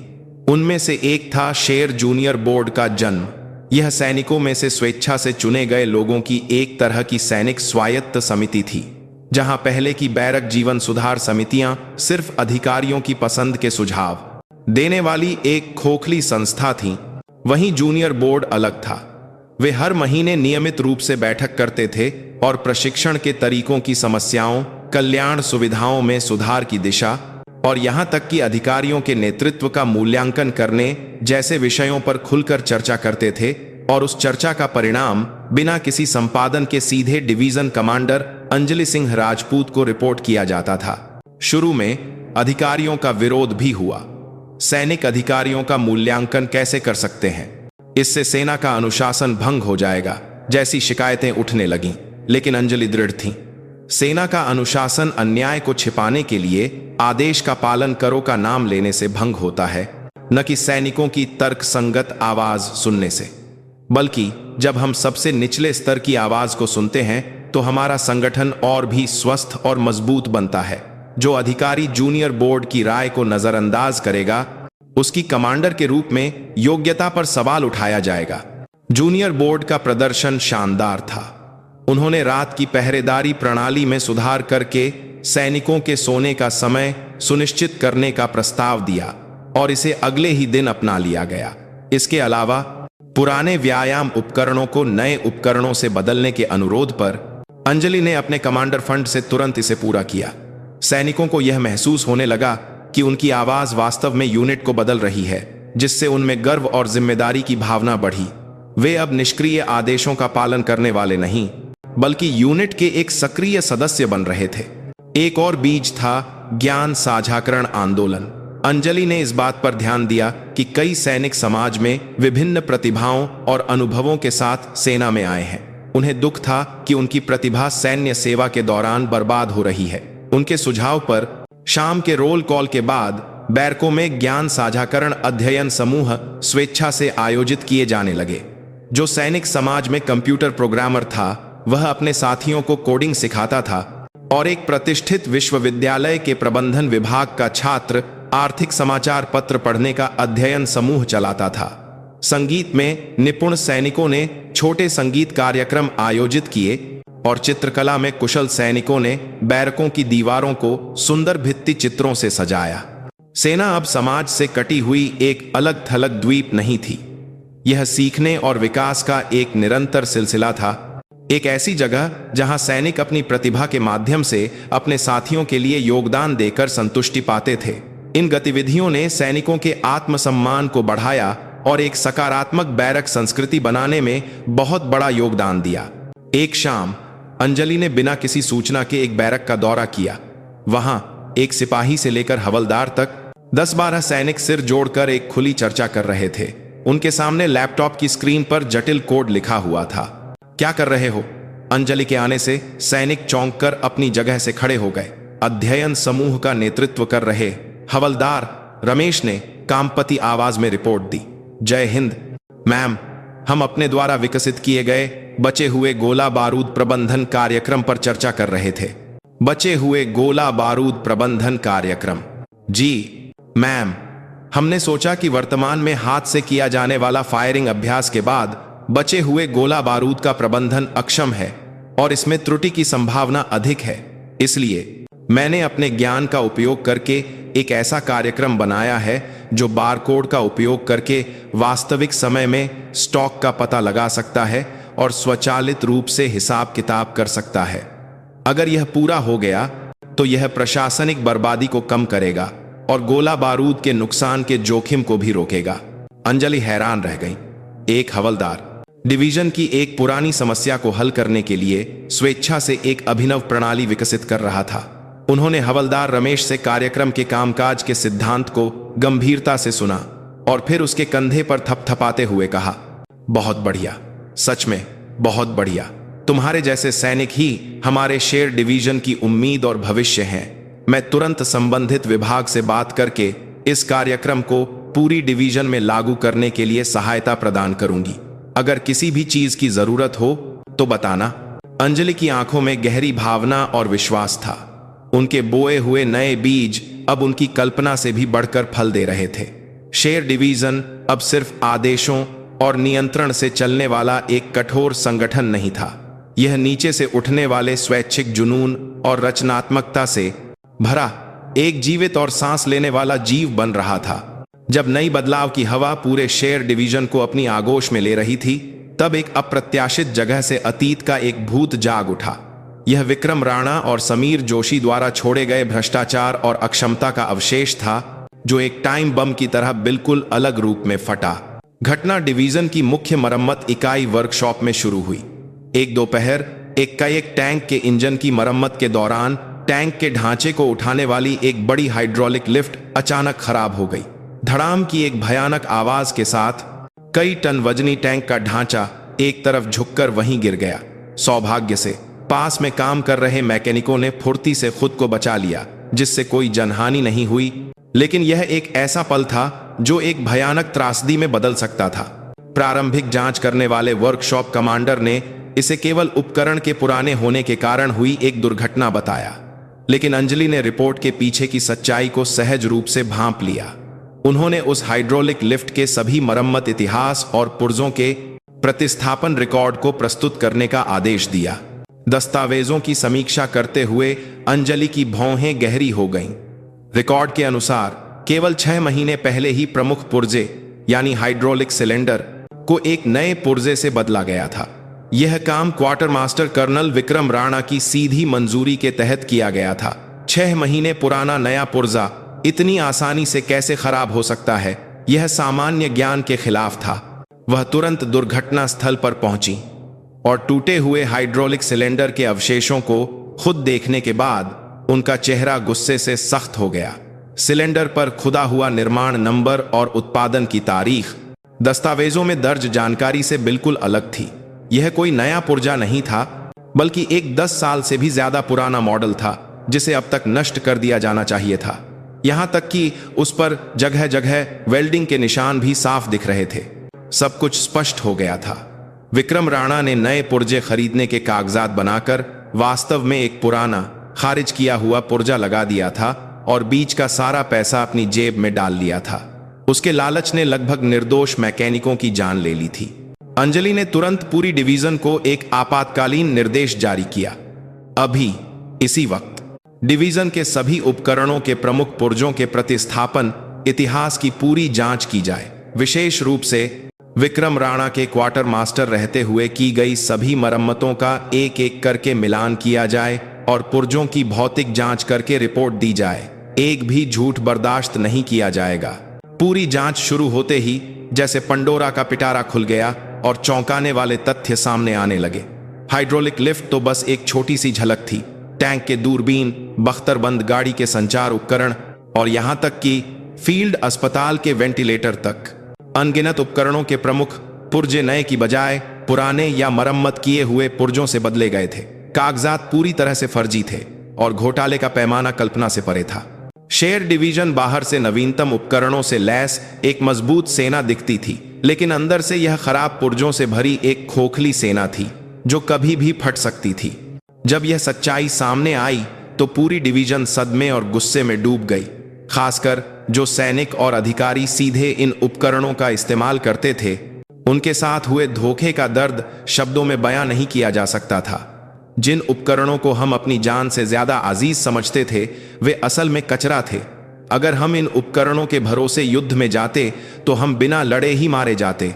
उनमें से एक था शेर जूनियर बोर्ड का जन्म। यह सैनिकों में से स्वेच्छा से चुने गए लोगों की एक तरह की सैनिक स्वायत्त समिति थी, जहां पहले की बैरक जीवन सुधार समितियां सिर्फ अधिकारियों की पसंद के सुझाव देने वाली एक खोखली संस्था थीं, वहीं जूनियर बोर्ड अलग था। वे हर महीने नियमित रूप से बैठक करते थे और प्रशिक्षण के तरीकों की समस्याओं, कल्याण सुविधाओं में सुधार की दिशा और यहां तक कि अधिकारियों के नेतृत्व का मूल्यांकन करने जैसे विषयों पर खुलकर चर्चा करते थे, और उस चर्चा का परिणाम बिना किसी संपादन के सीधे डिवीजन कमांडर अंजलि सिंह राजपूत को रिपोर्ट किया जाता था। शुरू में अधिकारियों का विरोध भी हुआ। सैनिक अधिकारियों का मूल्यांकन कैसे कर सकते हैं, इससे सेना का अनुशासन भंग हो जाएगा, जैसी शिकायतें उठने लगीं। लेकिन अंजलि दृढ़ थीं। सेना का अनुशासन अन्याय को छिपाने के लिए आदेश का पालन करो का नाम लेने से भंग होता है, न कि सैनिकों की तर्कसंगत आवाज सुनने से। बल्कि जब हम सबसे निचले स्तर की आवाज को सुनते हैं तो हमारा संगठन और भी स्वस्थ और मजबूत बनता है। जो अधिकारी जूनियर बोर्ड की राय को नजरअंदाज करेगा, उसकी कमांडर के रूप में योग्यता पर सवाल उठाया जाएगा। जूनियर बोर्ड का प्रदर्शन शानदार था। उन्होंने रात की पहरेदारी प्रणाली में सुधार करके सैनिकों के सोने का समय सुनिश्चित करने का प्रस्ताव दिया और इसे अगले ही दिन अपना लिया गया। इसके अलावा पुराने व्यायाम उपकरणों को नए उपकरणों से बदलने के अनुरोध पर अंजलि ने अपने कमांडर फंड से तुरंत इसे पूरा किया। सैनिकों को यह महसूस होने लगा कि उनकी आवाज वास्तव में यूनिट को बदल रही है, जिससे उनमें गर्व और जिम्मेदारी की भावना बढ़ी। वे अब निष्क्रिय आदेशों का पालन करने वाले नहीं, बल्कि यूनिट के एक सक्रिय सदस्य बन रहे थे। एक और बीज था ज्ञान साझाकरण आंदोलन। अंजलि ने इस बात पर ध्यान दिया कि कई सैनिक समाज में विभिन्न प्रतिभाओं और अनुभवों के साथ सेना में आए हैं। उन्हें दुख था कि उनकी प्रतिभा सैन्य सेवा के दौरान बर्बाद हो रही है। उनके सुझाव पर शाम के रोल कॉल के बाद बैरकों में ज्ञान साझाकरण अध्ययन समूह स्वेच्छा से आयोजित किए जाने लगे। जो सैनिक समाज में कंप्यूटर प्रोग्रामर था, वह अपने साथियों को कोडिंग सिखाता था और एक प्रतिष्ठित विश्वविद्यालय के प्रबंधन विभाग का छात्र आर्थिक समाचार पत्र पढ़ने का अध्ययन समूह चलाता था। संगीत में निपुण सैनिकों ने छोटे संगीत कार्यक्रम आयोजित किए और चित्रकला में कुशल सैनिकों ने बैरकों की दीवारों को सुंदर भित्ति चित्रों से सजाया। सेना अब समाज से कटी हुई एक अलग थलग द्वीप नहीं थी। यह सीखने और विकास का एक निरंतर सिलसिला था। एक ऐसी जगह जहां सैनिक अपनी प्रतिभा के माध्यम से अपने साथियों के लिए योगदान देकर संतुष्टि पाते थे। इन गतिविधियों ने सैनिकों के आत्मसम्मान को बढ़ाया और एक सकारात्मक बैरक संस्कृति बनाने में बहुत बड़ा योगदान दिया। एक शाम अंजलि ने बिना किसी सूचना के एक बैरक का दौरा किया। वहां एक सिपाही से लेकर हवलदार तक 10-12 सैनिक सिर जोड़कर एक खुली चर्चा कर रहे थे। उनके सामने लैपटॉप की स्क्रीन पर जटिल कोड लिखा हुआ था। क्या कर रहे हो? अंजलि के आने से सैनिक चौंक कर अपनी जगह से खड़े हो गए। अध्ययन समूह का नेतृत्व कर रहे हवलदार रमेश ने कामपति आवाज में रिपोर्ट दी। जय हिंद मैम, हम अपने द्वारा विकसित किए गए बचे हुए गोला बारूद प्रबंधन कार्यक्रम पर चर्चा कर रहे थे। बचे हुए गोला बारूद प्रबंधन कार्यक्रम? जी मैम, हमने सोचा कि वर्तमान में हाथ से किया जाने वाला फायरिंग अभ्यास के बाद बचे हुए गोला बारूद का प्रबंधन अक्षम है और इसमें त्रुटि की संभावना अधिक है। इसलिए मैंने अपने ज्ञान का उपयोग करके एक ऐसा कार्यक्रम बनाया है जो बारकोड का उपयोग करके वास्तविक समय में स्टॉक का पता लगा सकता है और स्वचालित रूप से हिसाब किताब कर सकता है। अगर यह पूरा हो गया तो यह प्रशासनिक बर्बादी को कम करेगा और गोला बारूद के नुकसान के जोखिम को भी रोकेगा। अंजलि हैरान रह गई। एक हवलदार डिवीजन की एक पुरानी समस्या को हल करने के लिए स्वेच्छा से एक अभिनव प्रणाली विकसित कर रहा था। उन्होंने हवलदार रमेश से कार्यक्रम के कामकाज के सिद्धांत को गंभीरता से सुना और फिर उसके कंधे पर थपथपाते हुए कहा, बहुत बढ़िया, सच में बहुत बढ़िया। तुम्हारे जैसे सैनिक ही हमारे शेर डिवीजन की उम्मीद और भविष्य हैं। मैं तुरंत संबंधित विभाग से बात करके इस कार्यक्रम को पूरी डिवीजन में लागू करने के लिए सहायता प्रदान करूंगी। अगर किसी भी चीज की जरूरत हो तो बताना। अंजलि की आंखों में गहरी भावना और विश्वास था। उनके बोए हुए नए बीज अब उनकी कल्पना से भी बढ़कर फल दे रहे थे। शेर डिवीजन अब सिर्फ आदेशों और नियंत्रण से चलने वाला एक कठोर संगठन नहीं था। यह नीचे से उठने वाले स्वैच्छिक जुनून और रचनात्मकता से भरा एक जीवित और सांस लेने वाला जीव बन रहा था। जब नई बदलाव की हवा पूरे शेर डिवीजन को अपनी आगोश में ले रही थी, तब एक अप्रत्याशित जगह से अतीत का एक भूत जाग उठा। यह विक्रम राणा और समीर जोशी द्वारा छोड़े गए भ्रष्टाचार और अक्षमता का अवशेष था, जो एक टाइम बम की तरह बिल्कुल अलग रूप में फटा। घटना डिवीजन की मुख्य मरम्मत इकाई वर्कशॉप में शुरू हुई। एक दोपहर एक टैंक के इंजन की मरम्मत के दौरान टैंक के ढांचे को उठाने वाली एक बड़ी हाइड्रोलिक लिफ्ट अचानक खराब हो गई। धड़ाम की एक भयानक आवाज के साथ कई टन वजनी टैंक का ढांचा एक तरफ झुककर वहीं गिर गया। सौभाग्य से पास में काम कर रहे मैकेनिकों ने फुर्ती से खुद को बचा लिया, जिससे कोई जनहानि नहीं हुई। लेकिन यह एक ऐसा पल था जो एक भयानक त्रासदी में बदल सकता था। प्रारंभिक जांच करने वाले वर्कशॉप कमांडर ने इसे केवल उपकरण के पुराने होने के कारण हुई एक दुर्घटना बताया, लेकिन अंजलि ने रिपोर्ट के पीछे की सच्चाई को सहज रूप से भांप लिया। उन्होंने उस हाइड्रोलिक लिफ्ट के सभी मरम्मत इतिहास और पुर्जों के प्रतिस्थापन रिकॉर्ड को प्रस्तुत करने का आदेश दिया। दस्तावेजों की समीक्षा करते हुए अंजलि की भौहें गहरी हो गईं। रिकॉर्ड के अनुसार केवल 6 महीने पहले ही प्रमुख पुर्जे यानी हाइड्रोलिक सिलेंडर को एक नए पुर्जे से बदला गया था। यह काम quartermaster colonel Vikram Rana की सीधी मंजूरी के तहत किया गया था। 6 महीने पुराना नया पुर्जा इतनी आसानी से कैसे खराब हो सकता है, यह सामान्य ज्ञान के खिलाफ था। वह तुरंत दुर्घटना स्थल पर पहुंची और टूटे हुए हाइड्रोलिक सिलेंडर के अवशेषों को खुद देखने के बाद उनका चेहरा गुस्से से सख्त हो गया। सिलेंडर पर खुदा हुआ निर्माण नंबर और उत्पादन की तारीख दस्तावेजों में दर्ज जानकारी से बिल्कुल अलग थी। यह कोई नया पुर्जा नहीं था, बल्कि एक 10 साल से भी ज्यादा पुराना मॉडल था, जिसे अब तक नष्ट कर दिया जाना चाहिए था। यहां तक कि उस पर जगह जगह वेल्डिंग के निशान भी साफ दिख रहे थे। सब कुछ स्पष्ट हो गया था। विक्रम राणा ने नए पुर्जे खरीदने के कागजात बनाकर वास्तव में एक पुराना खारिज किया हुआ पुर्जा लगा दिया था और बीच का सारा पैसा अपनी जेब में डाल लिया था। उसके लालच ने लगभग निर्दोष मैकेनिकों की जान ले ली थी। अंजलि ने तुरंत पूरी डिवीजन को एक आपातकालीन निर्देश जारी किया। अभी इसी वक्त डिवीजन के सभी उपकरणों के प्रमुख पुर्जों के प्रतिस्थापन इतिहास की पूरी जांच की जाए। विशेष रूप से विक्रम राणा के क्वार्टर मास्टर रहते हुए की गई सभी मरम्मतों का एक एक करके मिलान किया जाए और पुर्जों की भौतिक जांच करके रिपोर्ट दी जाए। एक भी झूठ बर्दाश्त नहीं किया जाएगा। पूरी जांच शुरू होते ही जैसे पंडोरा का पिटारा खुल गया और चौंकाने वाले तथ्य सामने आने लगे। हाइड्रोलिक लिफ्ट तो बस एक छोटी सी झलक थी। टैंक के दूरबीन, बख्तरबंद गाड़ी के संचार उपकरण और यहां तक कि फील्ड अस्पताल के वेंटिलेटर तक अनगिनत उपकरणों के प्रमुख पुर्जे नए की बजाय पुराने या मरम्मत किए हुए पुर्जों से बदले गए थे। कागजात पूरी तरह से फर्जी थे और घोटाले का पैमाना कल्पना से परे था। शेर डिवीजन बाहर से नवीनतम उपकरणों से लैस एक मजबूत सेना दिखती थी, लेकिन अंदर से यह खराब पुर्जों से भरी एक खोखली सेना थी जो कभी भी फट सकती थी। जब यह सच्चाई सामने आई तो पूरी डिवीजन सदमे और गुस्से में डूब गई। खासकर जो सैनिक और अधिकारी सीधे इन उपकरणों का इस्तेमाल करते थे, उनके साथ हुए धोखे का दर्द शब्दों में बयां नहीं किया जा सकता था। जिन उपकरणों को हम अपनी जान से ज्यादा अजीज समझते थे, वे असल में कचरा थे। अगर हम इन उपकरणों के भरोसे युद्ध में जाते तो हम बिना लड़े ही मारे जाते।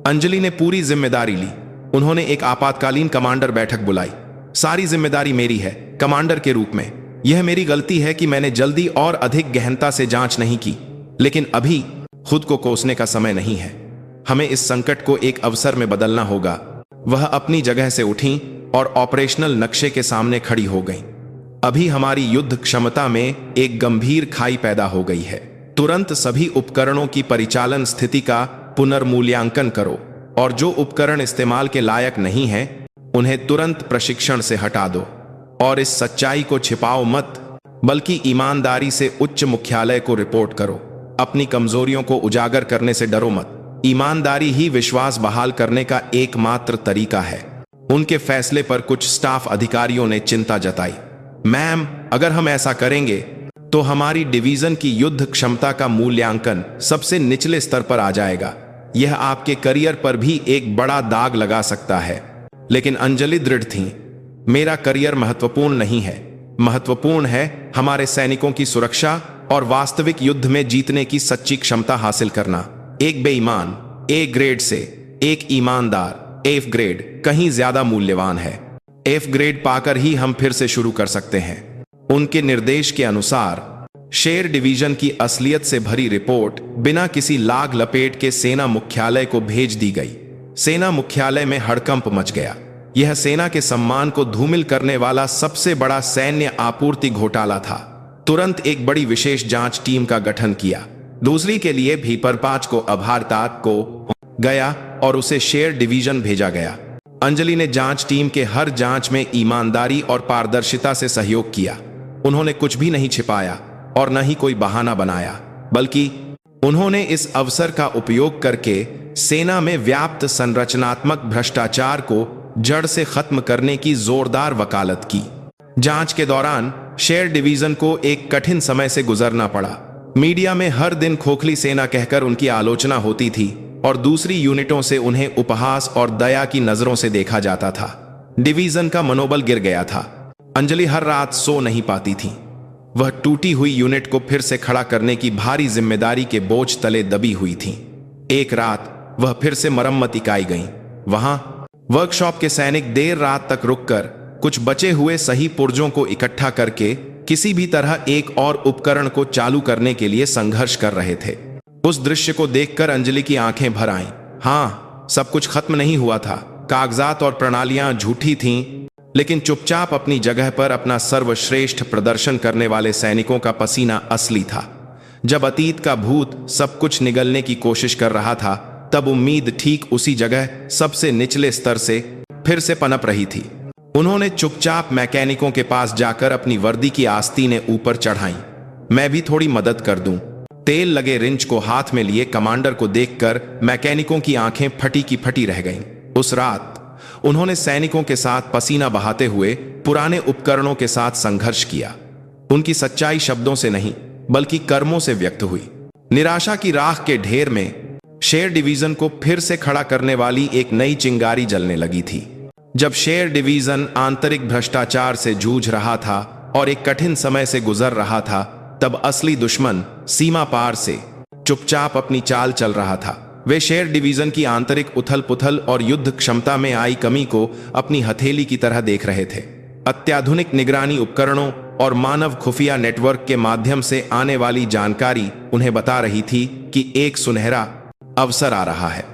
अंजलि ने पूरी जिम्मेदारी ली। उन्होंने एक आपातकालीन कमांडर बैठक बुलाई। सारी जिम्मेदारी मेरी है कमांडर के रूप में। यह मेरी गलती है कि मैंने जल्दी और अधिक गहनता से जांच नहीं की, लेकिन अभी खुद को कोसने का समय नहीं है। हमें इस संकट को एक अवसर में बदलना होगा। वह अपनी जगह से उठी और ऑपरेशनल नक्शे के सामने खड़ी हो गई। अभी हमारी युद्ध क्षमता में एक गंभीर खाई पैदा हो गई है। तुरंत सभी उपकरणों की परिचालन स्थिति का पुनर्मूल्यांकन करो और जो उपकरण इस्तेमाल के लायक नहीं हैं, उन्हें तुरंत प्रशिक्षण से हटा दो। और इस सच्चाई को छिपाओ मत, बल्कि ईमानदारी से उच्च मुख्यालय को रिपोर्ट करो। अपनी कमजोरियों को उजागर करने से डरो मत। ईमानदारी ही विश्वास बहाल करने का एकमात्र तरीका है। उनके फैसले पर कुछ स्टाफ अधिकारियों ने चिंता जताई। मैम, अगर हम ऐसा करेंगे तो हमारी डिवीजन की युद्ध क्षमता का मूल्यांकन सबसे निचले स्तर पर आ जाएगा। यह आपके करियर पर भी एक बड़ा दाग लगा सकता है। लेकिन अंजलि दृढ़ थी। मेरा करियर महत्वपूर्ण नहीं है। महत्वपूर्ण है हमारे सैनिकों की सुरक्षा और वास्तविक युद्ध में जीतने की सच्ची क्षमता हासिल करना। एक बेईमान ए ग्रेड से एक ईमानदार एफ ग्रेड कहीं ज्यादा मूल्यवान है। एफ ग्रेड पाकर ही हम फिर से शुरू कर सकते हैं। उनके निर्देश के अनुसार शेर डिवीजन की असलियत से भरी रिपोर्ट बिना किसी लाग लपेट के सेना मुख्यालय को भेज दी गई। सेना मुख्यालय में हड़कंप मच गया। यह सेना के सम्मान को धूमिल करने वाला सबसे बड़ा सैन्य आपूर्ति घोटाला था। तुरंत एक बड़ी विशेष जांच टीम का गठन किया। दूसरी के लिए भी परपाच को अभारतात को गया और उसे शेर डिवीजन भेजा गया। अंजलि ने जांच टीम के हर जांच में ईमानदारी और पारदर्शिता से सहयोग किया। उन्होंने कुछ भी नहीं छिपाया और न ही कोई बहाना बनाया, बल्कि उन्होंने इस अवसर का उपयोग करके सेना में व्याप्त संरचनात्मक भ्रष्टाचार को जड़ से खत्म करने की जोरदार वकालत की। जांच के दौरान शेर डिवीजन को एक कठिन समय से गुजरना पड़ा। मीडिया में हर दिन खोखली सेना कहकर उनकी आलोचना होती थी और दूसरी यूनिटों से उन्हें उपहास और दया की नजरों से देखा जाता था। डिवीजन का मनोबल गिर गया था। अंजलि हर रात सो नहीं पाती थी। वह टूटी हुई यूनिट को फिर से खड़ा करने की भारी जिम्मेदारी के बोझ तले दबी हुई थी। एक रात वह फिर से मरम्मत इकाई गई। वहां वर्कशॉप के सैनिक देर रात तक रुककर कुछ बचे हुए सही पुर्जों को इकट्ठा करके किसी भी तरह एक और उपकरण को चालू करने के लिए संघर्ष कर रहे थे। उस दृश्य को देखकर अंजलि की आंखें भर आईं। हाँ, सब कुछ खत्म नहीं हुआ था। कागजात और प्रणालियां झूठी थीं, लेकिन चुपचाप अपनी जगह पर अपना सर्वश्रेष्ठ प्रदर्शन करने वाले सैनिकों का पसीना असली था। जब अतीत का भूत सब कुछ निगलने की कोशिश कर रहा था, तब उम्मीद ठीक उसी जगह सबसे निचले स्तर से फिर से पनप रही थी। उन्होंने चुपचाप मैकेनिकों के पास जाकर अपनी वर्दी की आस्तीनें ऊपर चढ़ाई। मैं भी थोड़ी मदद कर दूं। तेल लगे रिंच को हाथ में लिए कमांडर को देखकर मैकेनिकों की आंखें फटी की फटी रह गईं। उस रात उन्होंने सैनिकों के साथ पसीना बहाते हुए पुराने उपकरणों के साथ संघर्ष किया। उनकी सच्चाई शब्दों से नहीं, बल्कि कर्मों से व्यक्त हुई। निराशा की राख के ढेर में शेर डिवीजन को फिर से खड़ा करने वाली एक नई चिंगारी जलने लगी थी। जब शेर डिवीजन आंतरिक भ्रष्टाचार से जूझ रहा था और एक कठिन समय से गुजर रहा था, तब असली दुश्मन सीमा पार से चुपचाप अपनी चाल चल रहा था। वे शेर डिवीजन की आंतरिक उथल पुथल और युद्ध क्षमता में आई कमी को अपनी हथेली की तरह देख रहे थे। अत्याधुनिक निगरानी उपकरणों और मानव खुफिया नेटवर्क के माध्यम से आने वाली जानकारी उन्हें बता रही थी कि एक सुनहरा अवसर आ रहा है।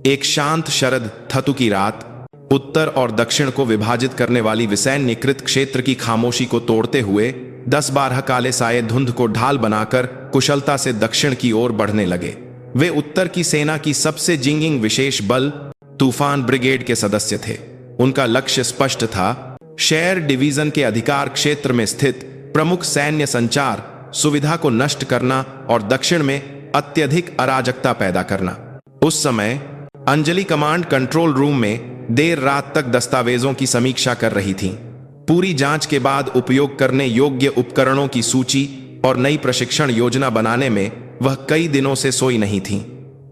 एक शांत शरद ऋतु की रात उत्तर और दक्षिण को विभाजित करने वाली विसैन्यकृत क्षेत्र की खामोशी को तोड़ते हुए 10-12 काले साये धुंध को ढाल बनाकर कुशलता से दक्षिण की ओर बढ़ने लगे। वे उत्तर की सेना की सबसे जिंगिंग विशेष बल तूफान ब्रिगेड के सदस्य थे। उनका लक्ष्य स्पष्ट था, शेर डिवीजन के अधिकार क्षेत्र में स्थित प्रमुख सैन्य संचार सुविधा को नष्ट करना और दक्षिण में अत्यधिक अराजकता पैदा करना। उस समय अंजलि कमांड कंट्रोल रूम में देर रात तक दस्तावेजों की समीक्षा कर रही थी। पूरी जांच के बाद उपयोग करने योग्य उपकरणों की सूची और नई प्रशिक्षण योजना बनाने में वह कई दिनों से सोई नहीं थी।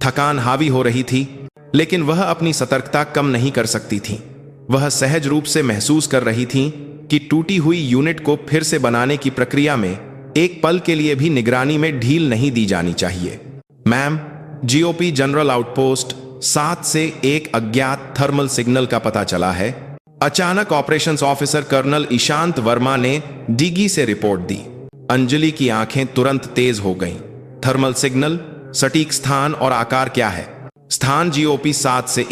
थकान हावी हो रही थी, लेकिन वह अपनी सतर्कता कम नहीं कर सकती थी। वह सहज रूप से महसूस कर रही थी कि टूटी हुई यूनिट को फिर से बनाने की प्रक्रिया में एक पल के लिए भी निगरानी में ढील नहीं दी जानी चाहिए। मैम, जीओपी जनरल आउटपोस्ट 7 से एक अज्ञात थर्मल सिग्नल का पता चला है। अचानक operations officer colonel Ishant Verma ने डीगी से रिपोर्ट दी। अंजलि की आंखें तुरंत तेज हो गईं। थर्मल सिग्नल, सटीक स्थान और आकार क्या है? स्थान जीओपी 7 से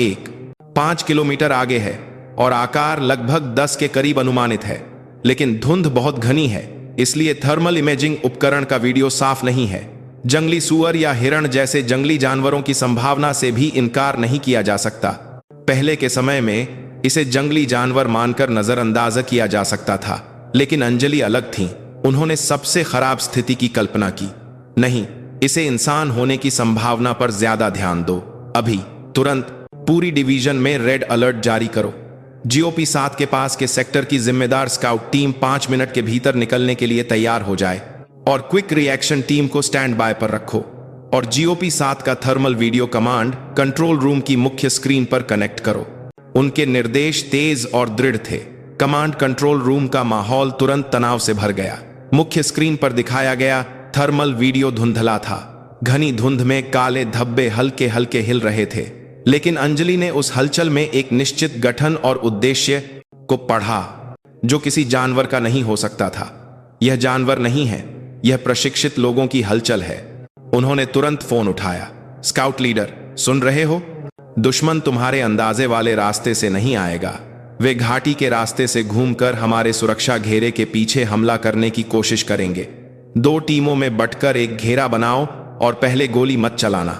5 किलोमीटर आगे है और आकार लगभग 10 के करीब अनुमानित है, लेकिन धुंध बहुत घनी है, इसलिए थर्मल इमेजिंग उपकरण का वीडियो साफ नहीं है। जंगली सुअर या हिरण जैसे जंगली जानवरों की संभावना से भी इनकार नहीं किया जा सकता। पहले के समय में इसे जंगली जानवर मानकर नजरअंदाज किया जा सकता था, लेकिन अंजलि अलग थीं। उन्होंने सबसे खराब स्थिति की कल्पना की। नहीं, इसे इंसान होने की संभावना पर ज्यादा ध्यान दो। अभी, तुरंत पूरी डिवीजन में रेड अलर्ट जारी करो। जीओपी 7 के पास के सेक्टर की जिम्मेदार स्काउट टीम 5 मिनट के भीतर निकलने के लिए तैयार हो जाए और क्विक रिएक्शन टीम को स्टैंड बाय पर रखो। और जीओपी 7 का thermal video command control room की मुख्य स्क्रीन पर कनेक्ट करो। उनके निर्देश तेज और दृढ़ थे। कमांड कंट्रोल रूम का माहौल तुरंत तनाव से भर गया। मुख्य स्क्रीन पर दिखाया गया थर्मल वीडियो धुंधला था। घनी धुंध में काले धब्बे हल्के हल्के हिल रहे थे, लेकिन अंजलि ने उस हलचल में एक निश्चित गठन और उद्देश्य को पढ़ा जो किसी जानवर का नहीं हो सकता था। यह जानवर नहीं है, यह प्रशिक्षित लोगों की हलचल है। उन्होंने तुरंत फोन उठाया। स्काउट लीडर, सुन रहे हो? दुश्मन तुम्हारे अंदाजे वाले रास्ते से नहीं आएगा। वे घाटी के रास्ते से घूमकर हमारे सुरक्षा घेरे के पीछे हमला करने की कोशिश करेंगे। 2 टीमों में बंटकर एक घेरा बनाओ और पहले गोली मत चलाना।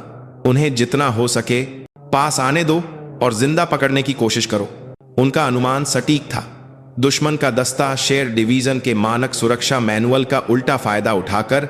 उन्हें जितना हो सके पास आने दो और जिंदा पकड़ने की कोशिश करो। उनका अनुमान सटीक था। दुश्मन का दस्ता शेर डिवीजन के मानक सुरक्षा मैनुअल का उल्टा फायदा उठाकर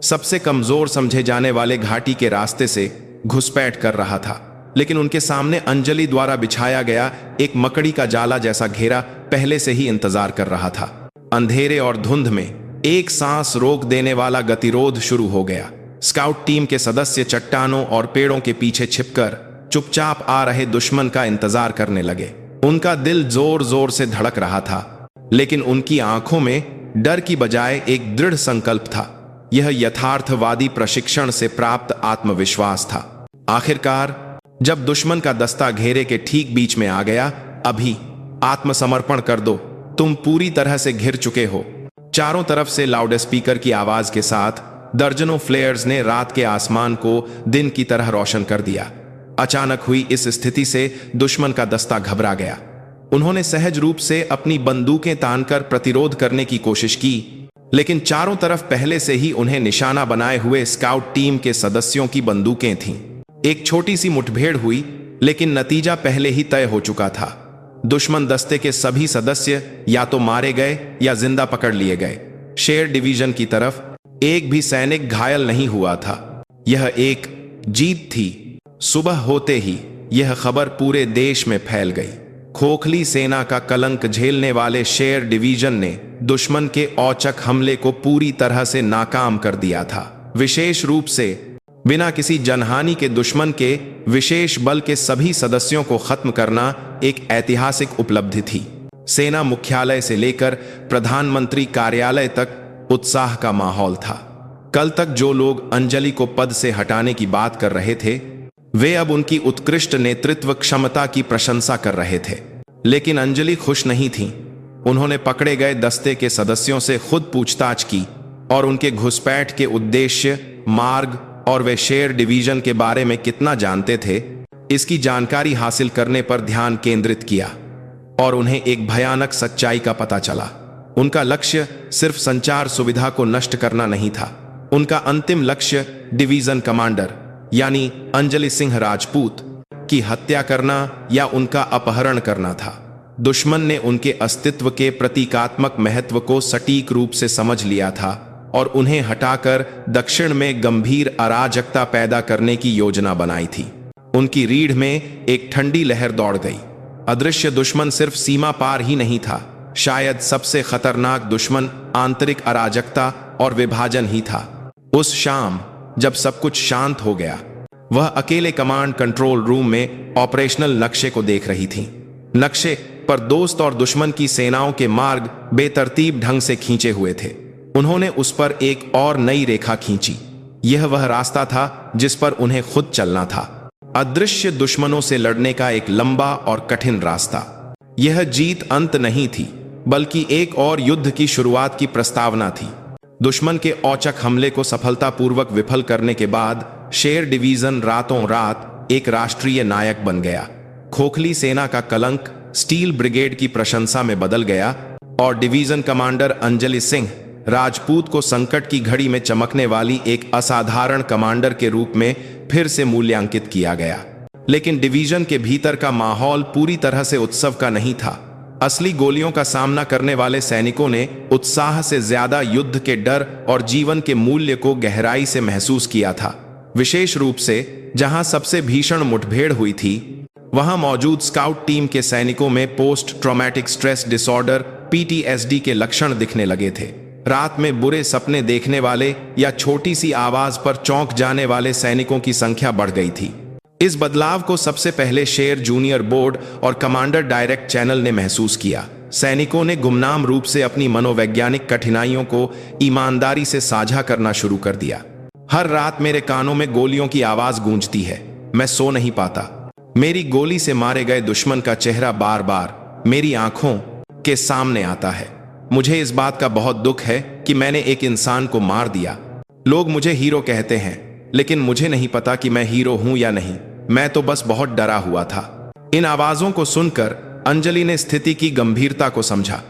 सबसे कमजोर समझे जाने वाले घाटी के रास्ते से घुसपैठ कर रहा था, लेकिन उनके सामने अंजलि द्वारा बिछाया गया एक मकड़ी का जाला जैसा घेरा पहले से ही इंतजार कर रहा था। अंधेरे और धुंध में एक सांस रोक देने वाला गतिरोध शुरू हो गया। स्काउट टीम के सदस्य चट्टानों और पेड़ों के पीछे छिपकर चुपचाप आ रहे दुश्मन का इंतजार करने लगे। उनका दिल जोर जोर से धड़क रहा था, लेकिन उनकी आंखों में डर की बजाय एक दृढ़ संकल्प था। यह यथार्थवादी प्रशिक्षण से प्राप्त आत्मविश्वास था। आखिरकार जब दुश्मन का दस्ता घेरे के ठीक बीच में आ गया, अभी आत्मसमर्पण कर दो, तुम पूरी तरह से घिर चुके हो। चारों तरफ से लाउड स्पीकर की आवाज के साथ दर्जनों फ्लेयर्स ने रात के आसमान को दिन की तरह रोशन कर दिया। अचानक हुई इस स्थिति से दुश्मन का दस्ता घबरा गया। उन्होंने सहज रूप से अपनी बंदूकें तानकर प्रतिरोध करने की कोशिश की, लेकिन चारों तरफ पहले से ही उन्हें निशाना बनाए हुए स्काउट टीम के सदस्यों की बंदूकें थीं। एक छोटी सी मुठभेड़ हुई, लेकिन नतीजा पहले ही तय हो चुका था। दुश्मन दस्ते के सभी सदस्य या तो मारे गए या जिंदा पकड़ लिए गए। शेर डिवीजन की तरफ एक भी सैनिक घायल नहीं हुआ था। यह एक जीत थी। सुबह होते ही यह खबर पूरे देश में फैल गई। खोखली सेना का कलंक झेलने वाले शेर डिवीजन ने दुश्मन के औचक हमले को पूरी तरह से नाकाम कर दिया था। विशेष रूप से बिना किसी जनहानि के दुश्मन के विशेष बल के सभी सदस्यों को खत्म करना एक ऐतिहासिक उपलब्धि थी। सेना मुख्यालय से लेकर प्रधानमंत्री कार्यालय तक उत्साह का माहौल था। कल तक जो लोग अंजलि को पद से हटाने की बात कर रहे थे, वे अब उनकी उत्कृष्ट नेतृत्व क्षमता की प्रशंसा कर रहे थे। लेकिन अंजलि खुश नहीं थी। उन्होंने पकड़े गए दस्ते के सदस्यों से खुद पूछताछ की और उनके घुसपैठ के उद्देश्य, मार्ग और वे शेर डिवीजन के बारे में कितना जानते थे, इसकी जानकारी हासिल करने पर ध्यान केंद्रित किया। और उन्हें एक भयानक सच्चाई का पता चला। उनका लक्ष्य सिर्फ संचार सुविधा को नष्ट करना नहीं था। उनका अंतिम लक्ष्य डिवीजन कमांडर यानी अंजलि सिंह राजपूत की हत्या करना या उनका अपहरण करना था। दुश्मन ने उनके अस्तित्व के प्रतीकात्मक महत्व को सटीक रूप से समझ लिया था और उन्हें हटाकर दक्षिण में गंभीर अराजकता पैदा करने की योजना बनाई थी। उनकी रीढ़ में एक ठंडी लहर दौड़ गई। अदृश्य दुश्मन सिर्फ सीमा पार ही नहीं था, शायद सबसे खतरनाक दुश्मन आंतरिक अराजकता और विभाजन ही था। उस शाम जब सब कुछ शांत हो गया, वह अकेले कमांड कंट्रोल रूम में ऑपरेशनल नक्शे को देख रही थी। नक्शे पर दोस्त और दुश्मन की सेनाओं के मार्ग बेतरतीब ढंग से खींचे हुए थे। उन्होंने उस पर एक और नई रेखा खींची। यह वह रास्ता था जिस पर उन्हें खुद चलना था, अदृश्य दुश्मनों से लड़ने का एक लंबा और कठिन रास्ता। यह जीत अंत नहीं थी, बल्कि एक और युद्ध की शुरुआत की प्रस्तावना थी। दुश्मन के औचक हमले को सफलतापूर्वक विफल करने के बाद शेर डिवीजन रातों रात एक राष्ट्रीय नायक बन गया। खोखली सेना का कलंक स्टील ब्रिगेड की प्रशंसा में बदल गया और डिवीजन कमांडर अंजलि सिंह राजपूत को संकट की घड़ी में चमकने वाली एक असाधारण कमांडर के रूप में फिर से मूल्यांकित किया गया। लेकिन डिवीजन के भीतर का माहौल पूरी तरह से उत्सव का नहीं था। असली गोलियों का सामना करने वाले सैनिकों ने उत्साह से ज्यादा युद्ध के डर और जीवन के मूल्य को गहराई से महसूस किया था। विशेष रूप से जहां सबसे भीषण मुठभेड़ हुई थी, वहां मौजूद स्काउट टीम के सैनिकों में post traumatic stress disorder PTSD के लक्षण दिखने लगे थे। रात में बुरे सपने देखने वाले या छोटी सी आवाज पर चौंक जाने वाले सैनिकों की संख्या बढ़ गई थी। इस बदलाव को सबसे पहले शेर जूनियर बोर्ड और कमांडर डायरेक्ट चैनल ने महसूस किया। सैनिकों ने गुमनाम रूप से अपनी मनोवैज्ञानिक कठिनाइयों को ईमानदारी से साझा करना शुरू कर दिया। हर रात मेरे कानों में गोलियों की आवाज गूंजती है, मैं सो नहीं पाता। मेरी गोली से मारे गए दुश्मन का चेहरा बार बार मेरी आंखों के सामने आता है। मुझे इस बात का बहुत दुख है कि मैंने एक इंसान को मार दिया। लोग मुझे हीरो कहते हैं, लेकिन मुझे नहीं पता कि मैं हीरो हूं या नहीं। मैं तो बस बहुत डरा हुआ था। इन आवाजों को सुनकर अंजलि ने स्थिति की गंभीरता को समझा।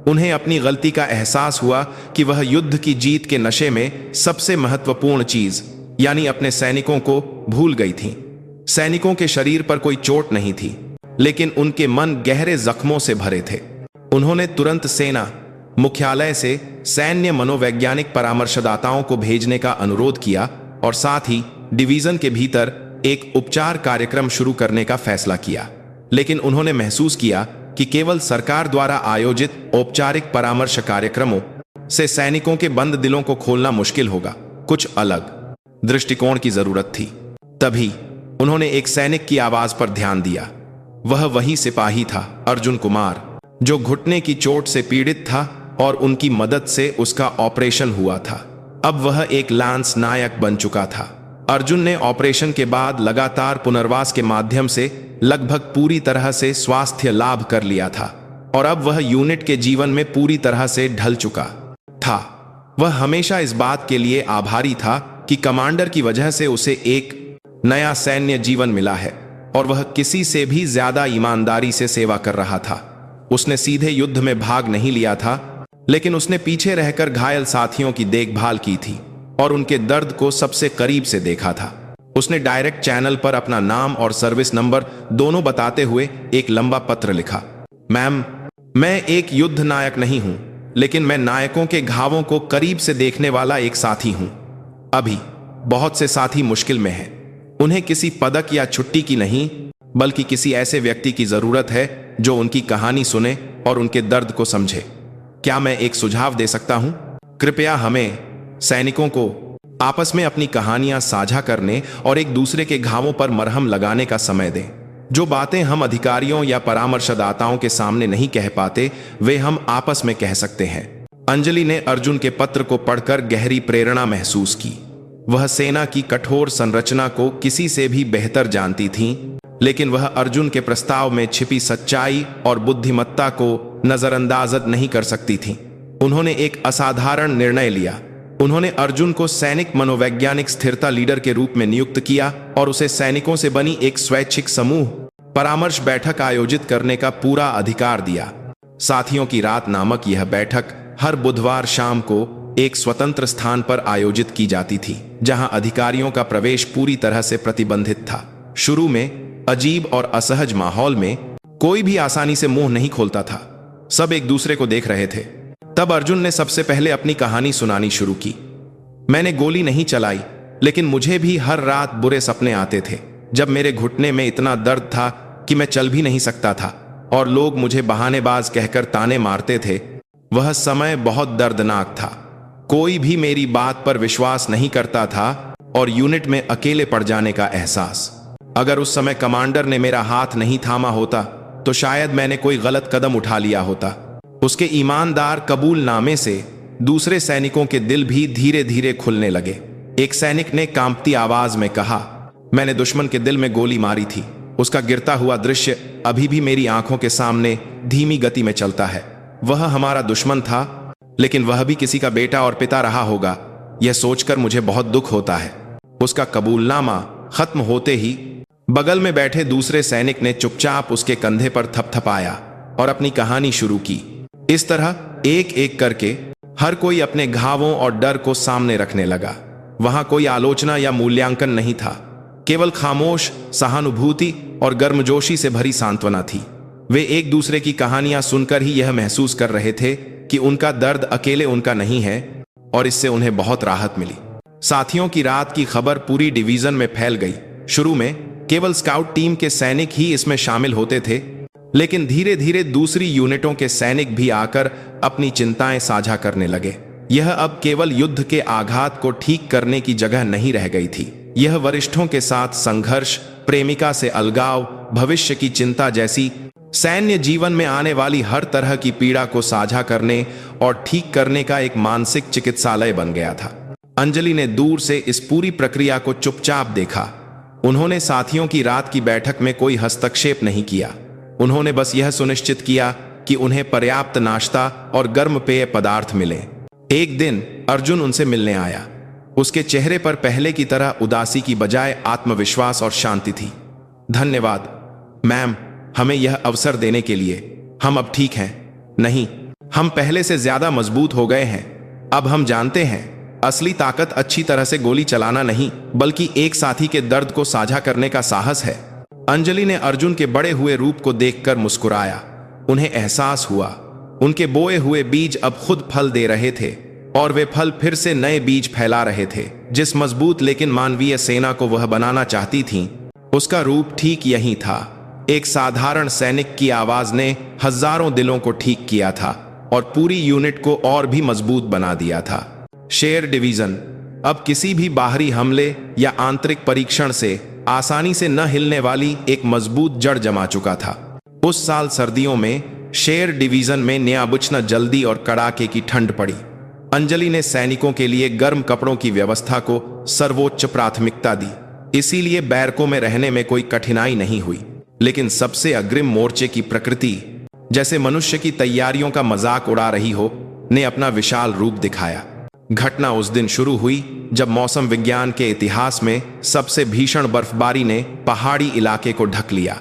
उन्हें अपनी गलती का एहसास हुआ कि वह युद्ध की जीत के नशे में सबसे महत्वपूर्ण चीज यानी अपने सैनिकों को भूल गई थी। सैनिकों के शरीर पर कोई चोट नहीं थी, लेकिन उनके मन गहरे जख्मों से भरे थे। उन्होंने तुरंत सेना मुख्यालय से सैन्य मनोवैज्ञानिक परामर्शदाताओं को भेजने का अनुरोध किया और साथ ही डिवीजन के भीतर एक उपचार कार्यक्रम शुरू करने का फैसला किया। लेकिन उन्होंने महसूस किया कि केवल सरकार द्वारा आयोजित औपचारिक परामर्श कार्यक्रमों से सैनिकों के बंद दिलों को खोलना मुश्किल होगा। कुछ अलग दृष्टिकोण की जरूरत थी। तभी उन्होंने एक सैनिक की आवाज पर ध्यान दिया। वह वही सिपाही था, अर्जुन कुमार, जो घुटने की चोट से पीड़ित था और उनकी मदद से उसका ऑपरेशन हुआ था। अब वह एक लांस नायक बन चुका था। अर्जुन ने ऑपरेशन के बाद लगातार पुनर्वास के माध्यम से लगभग पूरी तरह से स्वास्थ्य लाभ कर लिया था और अब वह यूनिट के जीवन में पूरी तरह से ढल चुका था। वह हमेशा इस बात के लिए आभारी था कि कमांडर की वजह से उसे एक नया सैन्य जीवन मिला है और वह किसी से भी ज्यादा ईमानदारी से सेवा कर रहा था। उसने सीधे युद्ध में भाग नहीं लिया था, लेकिन उसने पीछे रहकर घायल साथियों की देखभाल की थी और उनके दर्द को सबसे करीब से देखा था। उसने डायरेक्ट चैनल पर अपना नाम और सर्विस नंबर दोनों बताते हुए एक लंबा पत्र लिखा। मैम, मैं एक युद्ध नायक नहीं हूं, लेकिन मैं नायकों के घावों को करीब से देखने वाला एक साथी हूं। अभी बहुत से साथी मुश्किल में हैं। उन्हें किसी पदक या छुट्टी की नहीं, बल्कि किसी ऐसे व्यक्ति की जरूरत है जो उनकी कहानी सुने और उनके दर्द को समझे। क्या मैं एक सुझाव दे सकता हूं? कृपया हमें सैनिकों को आपस में अपनी कहानियां साझा करने और एक दूसरे के घावों पर मरहम लगाने का समय दें। जो बातें हम अधिकारियों या परामर्शदाताओं के सामने नहीं कह पाते, वे हम आपस में कह सकते हैं। अंजलि ने अर्जुन के पत्र को पढ़कर गहरी प्रेरणा महसूस की। वह सेना की कठोर संरचना को किसी से भी बेहतर जानती थीं, लेकिन वह अर्जुन के प्रस्ताव में छिपी सच्चाई और बुद्धिमत्ता को नजरअंदाज नहीं कर सकती थीं। उन्होंने एक असाधारण निर्णय लिया। उन्होंने अर्जुन को सैनिक मनोवैज्ञानिक स्थिरता लीडर के रूप में नियुक्त किया और उसे सैनिकों से बनी एक स्वैच्छिक समूह परामर्श बैठक आयोजित करने का पूरा अधिकार दिया। साथियों की रात नामक यह बैठक हर बुधवार शाम को एक स्वतंत्र स्थान पर आयोजित की जाती थी, जहां अधिकारियों का प्रवेश पूरी तरह से प्रतिबंधित था। शुरू में अजीब और असहज माहौल में कोई भी आसानी से मुंह नहीं खोलता था। सब एक दूसरे को देख रहे थे। तब अर्जुन ने सबसे पहले अपनी कहानी सुनानी शुरू की। मैंने गोली नहीं चलाई, लेकिन मुझे भी हर रात बुरे सपने आते थे, जब मेरे घुटने में इतना दर्द था कि मैं चल भी नहीं सकता था और लोग मुझे बहानेबाज कहकर ताने मारते थे। वह समय बहुत दर्दनाक था। कोई भी मेरी बात पर विश्वास नहीं करता था और यूनिट में अकेले पड़ जाने का एहसास। अगर उस समय कमांडर ने मेरा हाथ नहीं थामा होता तो शायद मैंने कोई गलत कदम उठा लिया होता। उसके ईमानदार कबूलनामे से दूसरे सैनिकों के दिल भी धीरे धीरे खुलने लगे। एक सैनिक ने कांपती आवाज में कहा, मैंने दुश्मन के दिल में गोली मारी थी। उसका गिरता हुआ दृश्य अभी भी मेरी आंखों के सामने धीमी गति में चलता है। वह हमारा दुश्मन था, लेकिन वह भी किसी का बेटा और पिता रहा होगा। यह सोचकर मुझे बहुत दुख होता है। उसका कबूलनामा खत्म होते ही बगल में बैठे दूसरे सैनिक ने चुपचाप उसके कंधे पर थपथपाया और अपनी कहानी शुरू की। इस तरह एक एक करके हर कोई अपने घावों और डर को सामने रखने लगा। वहां कोई आलोचना या मूल्यांकन नहीं था, केवल खामोश सहानुभूति और गर्मजोशी से भरी सांत्वना थी। वे एक दूसरे की कहानियां सुनकर ही यह महसूस कर रहे थे कि उनका दर्द अकेले उनका नहीं है, और इससे उन्हें बहुत राहत मिली। साथियों की रात की खबर पूरी डिवीजन में फैल गई। शुरू में केवल स्काउट टीम के सैनिक ही इसमें शामिल होते थे, लेकिन धीरे धीरे दूसरी यूनिटों के सैनिक भी आकर अपनी चिंताएं साझा करने लगे। यह अब केवल युद्ध के आघात को ठीक करने की जगह नहीं रह गई थी। यह वरिष्ठों के साथ संघर्ष, प्रेमिका से अलगाव, भविष्य की चिंता जैसी सैन्य जीवन में आने वाली हर तरह की पीड़ा को साझा करने और ठीक करने का एक मानसिक चिकित्सालय बन गया था। अंजलि ने दूर से इस पूरी प्रक्रिया को चुपचाप देखा। उन्होंने साथियों की रात की बैठक में कोई हस्तक्षेप नहीं किया। उन्होंने बस यह सुनिश्चित किया कि उन्हें पर्याप्त नाश्ता और गर्म पेय पदार्थ मिले। एक दिन अर्जुन उनसे मिलने आया। उसके चेहरे पर पहले की तरह उदासी की बजाय आत्मविश्वास और शांति थी। धन्यवाद मैम, हमें यह अवसर देने के लिए। हम अब ठीक हैं। नहीं, हम पहले से ज्यादा मजबूत हो गए हैं। अब हम जानते हैं असली ताकत अच्छी तरह से गोली चलाना नहीं, बल्कि एक साथी के दर्द को साझा करने का साहस है। अंजलि ने अर्जुन के बड़े हुए रूप को देखकर मुस्कुराया। उन्हें एहसास हुआ उनके बोए हुए बीज अब खुद फल दे रहे थे, और वे फल फिर से नए बीज फैला रहे थे। जिस मजबूत लेकिन मानवीय सेना को वह बनाना चाहती थीं, उसका रूप ठीक यही था। एक साधारण सैनिक की आवाज ने हजारों दिलों को ठीक किया था और पूरी यूनिट को और भी मजबूत बना दिया था। शेर डिवीजन अब किसी भी बाहरी हमले या आंतरिक परीक्षण से आसानी से न हिलने वाली एक मजबूत जड़ जमा चुका था। उस साल सर्दियों में शेर डिवीजन में न्याबुचना जल्दी और कड़ाके की ठंड पड़ी। अंजलि ने सैनिकों के लिए गर्म कपड़ों की व्यवस्था को सर्वोच्च प्राथमिकता दी। इसीलिए बैरकों में रहने में कोई कठिनाई नहीं हुई। लेकिन सबसे अग्रिम मोर्चे की प्रकृति, जैसे मनुष्य की तैयारियों का मजाक उड़ा रही हो, ने अपना विशाल रूप दिखाया। घटना उस दिन शुरू हुई जब मौसम विज्ञान के इतिहास में सबसे भीषण बर्फबारी ने पहाड़ी इलाके को ढक लिया।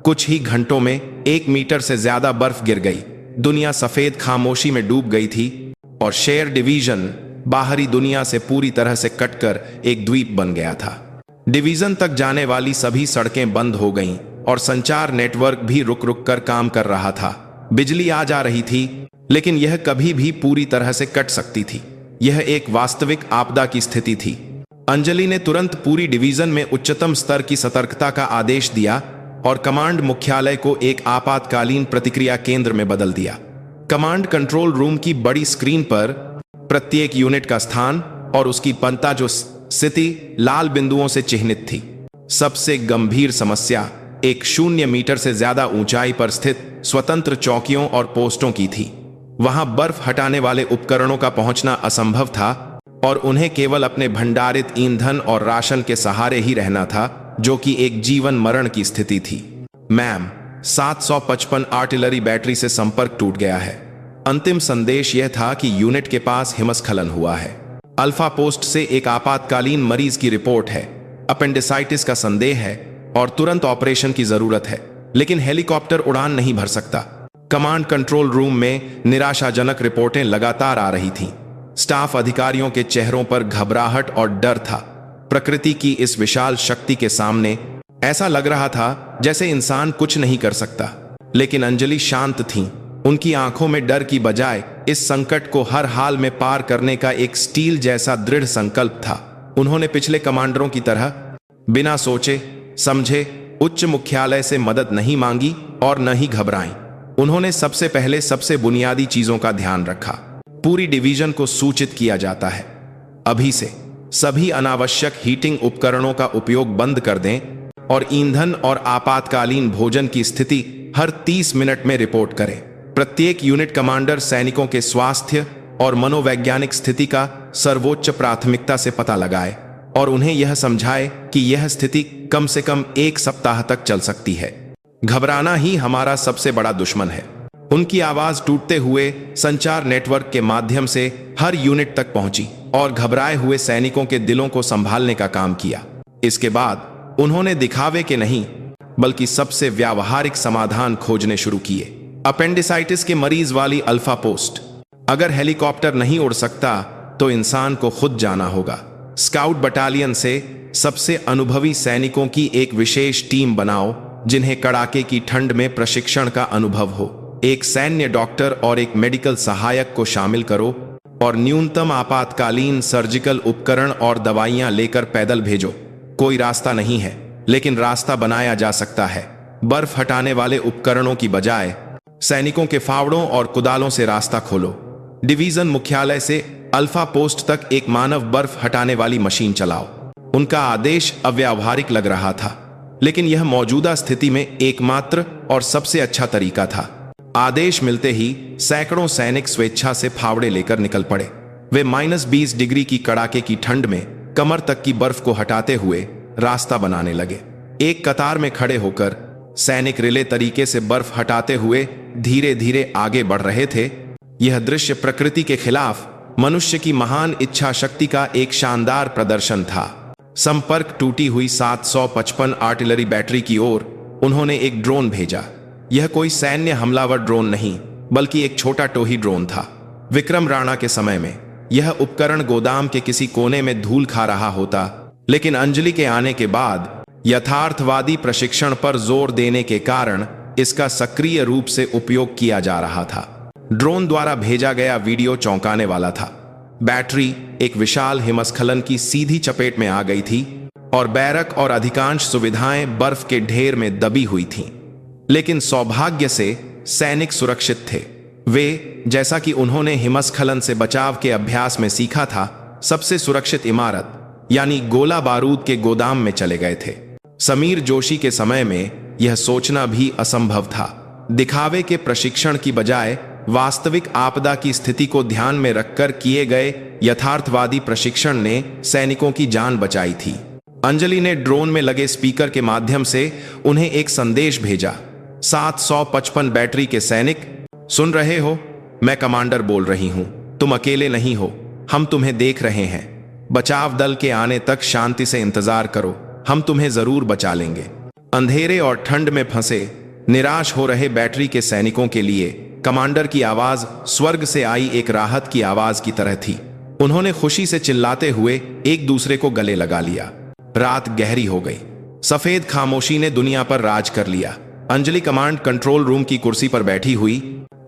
कुछ ही घंटों में 1 मीटर से ज्यादा बर्फ गिर गई। दुनिया सफेद खामोशी में डूब गई थी और शेर डिवीजन बाहरी दुनिया से पूरी तरह से कटकर एक द्वीप बन गया था। डिवीजन तक जाने वाली सभी सड़कें बंद हो गईं और संचार नेटवर्क भी रुक रुक कर काम कर रहा था। बिजली आ जा रही थी, लेकिन यह कभी भी पूरी तरह से कट सकती थी। यह एक वास्तविक आपदा की स्थिति थी। अंजलि ने तुरंत पूरी डिवीजन में उच्चतम स्तर की सतर्कता का आदेश दिया और कमांड मुख्यालय को एक आपातकालीन प्रतिक्रिया केंद्र में बदल दिया। कमांड कंट्रोल रूम की बड़ी स्क्रीन पर प्रत्येक यूनिट का स्थान और उसकी पंता जो स्थिति लाल बिंदुओं से चिह्नित थी। सबसे गंभीर समस्या एक 0 मीटर से ज्यादा ऊंचाई पर स्थित स्वतंत्र चौकियों और पोस्टों की थी। वहां बर्फ हटाने वाले उपकरणों का पहुंचना असंभव था और उन्हें केवल अपने भंडारित ईंधन और राशन के सहारे ही रहना था, जो कि एक जीवन मरण की स्थिति थी। मैम, 755 आर्टिलरी बैटरी से संपर्क टूट गया है। अंतिम संदेश यह था कि यूनिट के पास हिमस्खलन हुआ है। अल्फा पोस्ट से एक आपातकालीन मरीज की रिपोर्ट है। अपेंडिसाइटिस का संदेह है और तुरंत ऑपरेशन की जरूरत है, लेकिन हेलीकॉप्टर उड़ान नहीं भर सकता। कमांड कंट्रोल रूम में निराशाजनक रिपोर्टें लगातार आ रही थीं। स्टाफ अधिकारियों के चेहरों पर घबराहट और डर था। प्रकृति की इस विशाल शक्ति के सामने ऐसा लग रहा था जैसे इंसान कुछ नहीं कर सकता। लेकिन अंजलि शांत थीं। उनकी आंखों में डर की बजाय इस संकट को हर हाल में पार करने का एक स्टील जैसा दृढ़ संकल्प था। उन्होंने पिछले कमांडरों की तरह बिना सोचे समझे उच्च मुख्यालय से मदद नहीं मांगी और न ही घबराई। उन्होंने सबसे पहले सबसे बुनियादी चीजों का ध्यान रखा। पूरी डिवीजन को सूचित किया जाता है, अभी से सभी अनावश्यक हीटिंग उपकरणों का उपयोग बंद कर दें और ईंधन और आपातकालीन भोजन की स्थिति हर 30 मिनट में रिपोर्ट करें। प्रत्येक यूनिट कमांडर सैनिकों के स्वास्थ्य और मनोवैज्ञानिक स्थिति का सर्वोच्च प्राथमिकता से पता लगाए और उन्हें यह समझाए कि यह स्थिति कम से कम 1 सप्ताह तक चल सकती है। घबराना ही हमारा सबसे बड़ा दुश्मन है। उनकी आवाज टूटते हुए संचार नेटवर्क के माध्यम से हर यूनिट तक पहुंची और घबराए हुए सैनिकों के दिलों को संभालने का काम किया। इसके बाद उन्होंने दिखावे के नहीं बल्कि सबसे व्यावहारिक समाधान खोजने शुरू किए। अपेंडिसाइटिस के मरीज वाली अल्फा पोस्ट। अगर हेलीकॉप्टर नहीं उड़ सकता तो इंसान को खुद जाना होगा। स्काउट बटालियन से सबसे अनुभवी सैनिकों की एक विशेष टीम बनाओ जिन्हें कड़ाके की ठंड में प्रशिक्षण का अनुभव हो। एक सैन्य डॉक्टर और एक मेडिकल सहायक को शामिल करो और न्यूनतम आपातकालीन सर्जिकल उपकरण और दवाइयां लेकर पैदल भेजो। कोई रास्ता नहीं है, लेकिन रास्ता बनाया जा सकता है। बर्फ हटाने वाले उपकरणों की बजाय सैनिकों के फावड़ों और कुदालों से रास्ता खोलो। डिवीजन मुख्यालय से अल्फा पोस्ट तक एक मानव बर्फ हटाने वाली मशीन चलाओ। उनका आदेश अव्यावहारिक लग रहा था, लेकिन यह मौजूदा स्थिति में एकमात्र और सबसे अच्छा तरीका था। आदेश मिलते ही सैकड़ों सैनिक स्वेच्छा से फावड़े लेकर निकल पड़े। वे -20 डिग्री की कड़ाके की ठंड में कमर तक की बर्फ को हटाते हुए रास्ता बनाने लगे। एक कतार में खड़े होकर सैनिक रिले तरीके से बर्फ हटाते हुए धीरे धीरे आगे बढ़ रहे थे। यह दृश्य प्रकृति के खिलाफ मनुष्य की महान इच्छा शक्ति का एक शानदार प्रदर्शन था। संपर्क टूटी हुई 755 आर्टिलरी बैटरी की ओर उन्होंने एक ड्रोन भेजा। यह कोई सैन्य हमलावर ड्रोन नहीं बल्कि एक छोटा टोही ड्रोन था। विक्रम राणा के समय में यह उपकरण गोदाम के किसी कोने में धूल खा रहा होता, लेकिन अंजलि के आने के बाद यथार्थवादी प्रशिक्षण पर जोर देने के कारण इसका सक्रिय रूप से उपयोग किया जा रहा था। ड्रोन द्वारा भेजा गया वीडियो चौंकाने वाला था। बैटरी एक विशाल हिमस्खलन की सीधी चपेट में आ गई थी और बैरक और अधिकांश सुविधाएं बर्फ के ढेर में दबी हुई थीं। लेकिन सौभाग्य से सैनिक सुरक्षित थे। वे, जैसा कि उन्होंने हिमस्खलन से बचाव के अभ्यास में सीखा था, सबसे सुरक्षित इमारत यानी गोला बारूद के गोदाम में चले गए थे। समीर जोशी के समय में यह सोचना भी असंभव था। दिखावे के प्रशिक्षण की बजाय वास्तविक आपदा की स्थिति को ध्यान में रखकर किए गए यथार्थवादी प्रशिक्षण ने सैनिकों की जान बचाई थी। अंजलि ने ड्रोन में लगे स्पीकर के माध्यम से उन्हें एक संदेश भेजा। 755 बैटरी के सैनिक, सुन रहे हो? मैं कमांडर बोल रही हूं। तुम अकेले नहीं हो, हम तुम्हें देख रहे हैं। बचाव दल के आने तक शांति से इंतजार करो, हम तुम्हें जरूर बचा लेंगे। अंधेरे और ठंड में फंसे निराश हो रहे बैटरी के सैनिकों के लिए कमांडर की आवाज स्वर्ग से आई एक राहत की आवाज की तरह थी। उन्होंने खुशी से चिल्लाते हुए एक दूसरे को गले लगा लिया। रात गहरी हो गई। सफेद खामोशी ने दुनिया पर राज कर लिया। अंजलि कमांड कंट्रोल रूम की कुर्सी पर बैठी हुई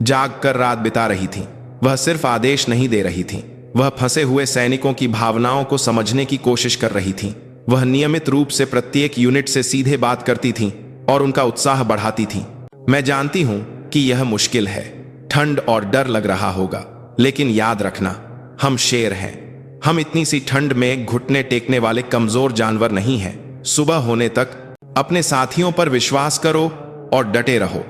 जाग कर रात बिता रही थी। वह सिर्फ आदेश नहीं दे रही थी, वह फंसे हुए सैनिकों की भावनाओं को समझने की कोशिश कर रही थी। वह नियमित रूप से प्रत्येक यूनिट से सीधे बात करती थी और उनका उत्साह बढ़ाती थी। मैं जानती हूं कि यह मुश्किल है, ठंड और डर लग रहा होगा, लेकिन याद रखना, हम शेर हैं। हम इतनी सी ठंड में घुटने टेकने वाले कमजोर जानवर नहीं हैं। सुबह होने तक अपने साथियों पर विश्वास करो और डटे रहो।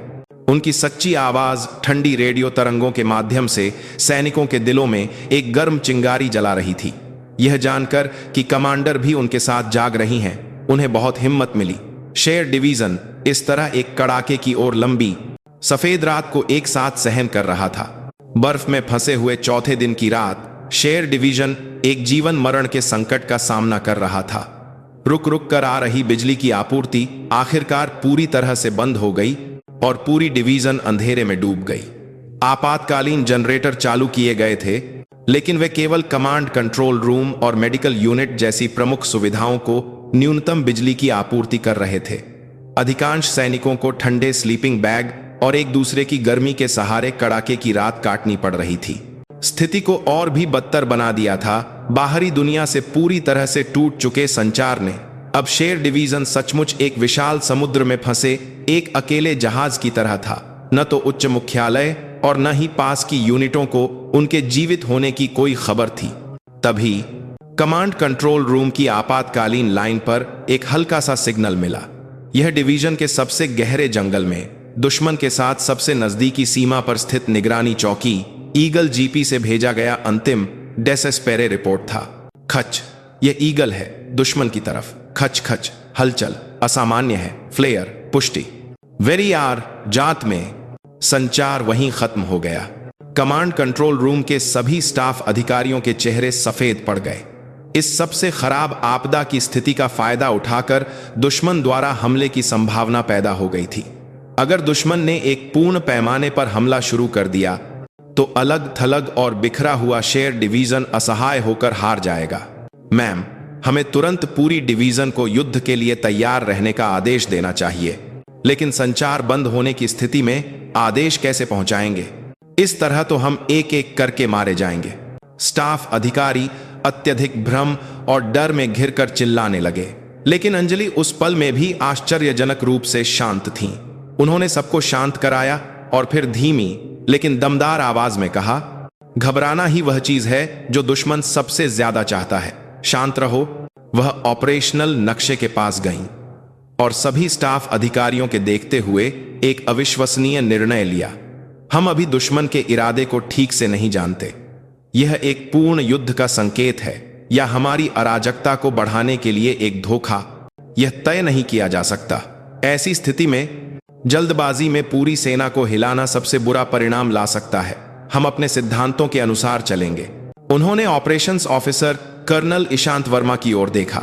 उनकी सच्ची आवाज ठंडी रेडियो तरंगों के माध्यम से सैनिकों के दिलों में एक गर्म चिंगारी जला रही थी। यह जानकर कि कमांडर भी उनके साथ जाग रही हैं, उन्हें बहुत हिम्मत मिली। शेर डिवीजन इस तरह एक कड़ाके की ओर लंबी सफेद रात को एक साथ सहन कर रहा था। बर्फ में फंसे हुए चौथे दिन की रात शेर डिवीजन एक जीवन मरण के संकट का सामना कर रहा था। रुक रुक कर आ रही बिजली की आपूर्ति आखिरकार पूरी तरह से बंद हो गई और पूरी डिवीजन अंधेरे में डूब गई। आपातकालीन जनरेटर चालू किए गए थे, लेकिन वे केवल कमांड कंट्रोल रूम और मेडिकल यूनिट जैसी प्रमुख सुविधाओं को न्यूनतम बिजली की आपूर्ति कर रहे थे। अधिकांश सैनिकों को ठंडे स्लीपिंग बैग और एक दूसरे की गर्मी के सहारे कड़ाके की रात काटनी पड़ रही थी। स्थिति को और भी बदतर बना दिया था बाहरी दुनिया से पूरी तरह से टूट चुके संचार ने। अब शेर डिवीजन सचमुच एक विशाल समुद्र में फंसे एक अकेले जहाज की तरह था। न तो उच्च मुख्यालय और न ही पास की यूनिटों को उनके जीवित होने की कोई खबर थी। तभी कमांड कंट्रोल रूम की आपातकालीन लाइन पर एक हल्का सा सिग्नल मिला। यह डिवीजन के सबसे गहरे जंगल में दुश्मन के साथ सबसे नजदीकी सीमा पर स्थित निगरानी चौकी ईगल जीपी से भेजा गया अंतिम डेसेस्पेरे रिपोर्ट था। खच, यह ईगल है, दुश्मन की तरफ। खच खच, हलचल, असामान्य है। फ्लेयर, पुष्टि। वेरी आर, जात में। संचार वहीं खत्म हो गया। कमांड कंट्रोल रूम के सभी स्टाफ अधिकारियों के चेहरे सफेद पड़ गए। इस सबसे खराब आपदा की स्थिति का फायदा उठाकर दुश्मन द्वारा हमले की संभावना पैदा हो गई थी। अगर दुश्मन ने एक पूर्ण पैमाने पर हमला शुरू कर दिया तो अलग थलग और बिखरा हुआ शेर डिवीजन असहाय होकर हार जाएगा। मैम, हमें तुरंत पूरी डिवीजन को युद्ध के लिए तैयार रहने का आदेश देना चाहिए, लेकिन संचार बंद होने की स्थिति में आदेश कैसे पहुंचाएंगे? इस तरह तो हम एक एक करके मारे जाएंगे। स्टाफ अधिकारी अत्यधिक भ्रम और डर में घिरकर चिल्लाने लगे, लेकिन अंजलि उस पल में भी आश्चर्यजनक रूप से शांत थीं। उन्होंने सबको शांत कराया और फिर धीमी लेकिन दमदार आवाज में कहा, घबराना ही वह चीज है जो दुश्मन सबसे ज्यादा चाहता है। शांत रहो। वह ऑपरेशनल नक्शे के पास गईं और सभी स्टाफ अधिकारियों के देखते हुए एक अविश्वसनीय निर्णय लिया। हम अभी दुश्मन के इरादे को ठीक से नहीं जानते। यह एक पूर्ण युद्ध का संकेत है या हमारी अराजकता को बढ़ाने के लिए एक धोखा, यह तय नहीं किया जा सकता। ऐसी स्थिति में जल्दबाजी में पूरी सेना को हिलाना सबसे बुरा परिणाम ला सकता है। हम अपने सिद्धांतों के अनुसार चलेंगे। उन्होंने operations officer colonel Ishant Verma की ओर देखा।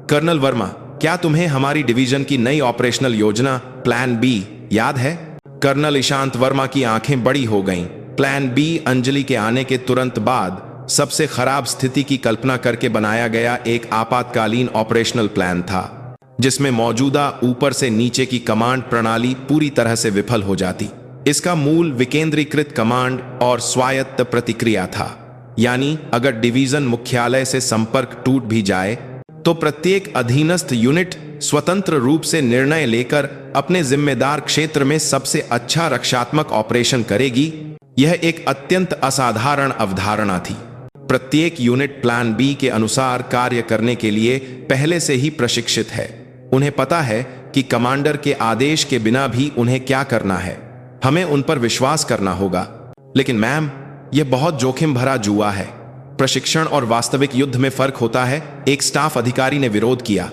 कर्नल वर्मा, क्या तुम्हें हमारी डिवीजन की नई ऑपरेशनल योजना प्लान बी याद है? कर्नल ईशांत वर्मा की आंखें बड़ी हो गईं। प्लान बी अंजलि के आने के तुरंत बाद सबसे खराब स्थिति की कल्पना करके बनाया गया एक आपातकालीन ऑपरेशनल प्लान था, जिसमें मौजूदा ऊपर से नीचे की कमांड प्रणाली पूरी तरह से विफल हो जाती। इसका मूल विकेंद्रीकृत कमांड और स्वायत्त प्रतिक्रिया था, यानी अगर डिवीजन मुख्यालय से संपर्क टूट भी जाए तो प्रत्येक अधीनस्थ यूनिट स्वतंत्र रूप से निर्णय लेकर अपने जिम्मेदार क्षेत्र में सबसे अच्छा रक्षात्मक ऑपरेशन करेगी। यह एक अत्यंत असाधारण अवधारणा थी। प्रत्येक यूनिट प्लान बी के अनुसार कार्य करने के लिए पहले से ही प्रशिक्षित है। उन्हें पता है कि कमांडर के आदेश के बिना भी उन्हें क्या करना है। हमें उन पर विश्वास करना होगा। लेकिन मैम, यह बहुत जोखिम भरा जुआ है। प्रशिक्षण और वास्तविक युद्ध में फर्क होता है। एक स्टाफ अधिकारी ने विरोध किया,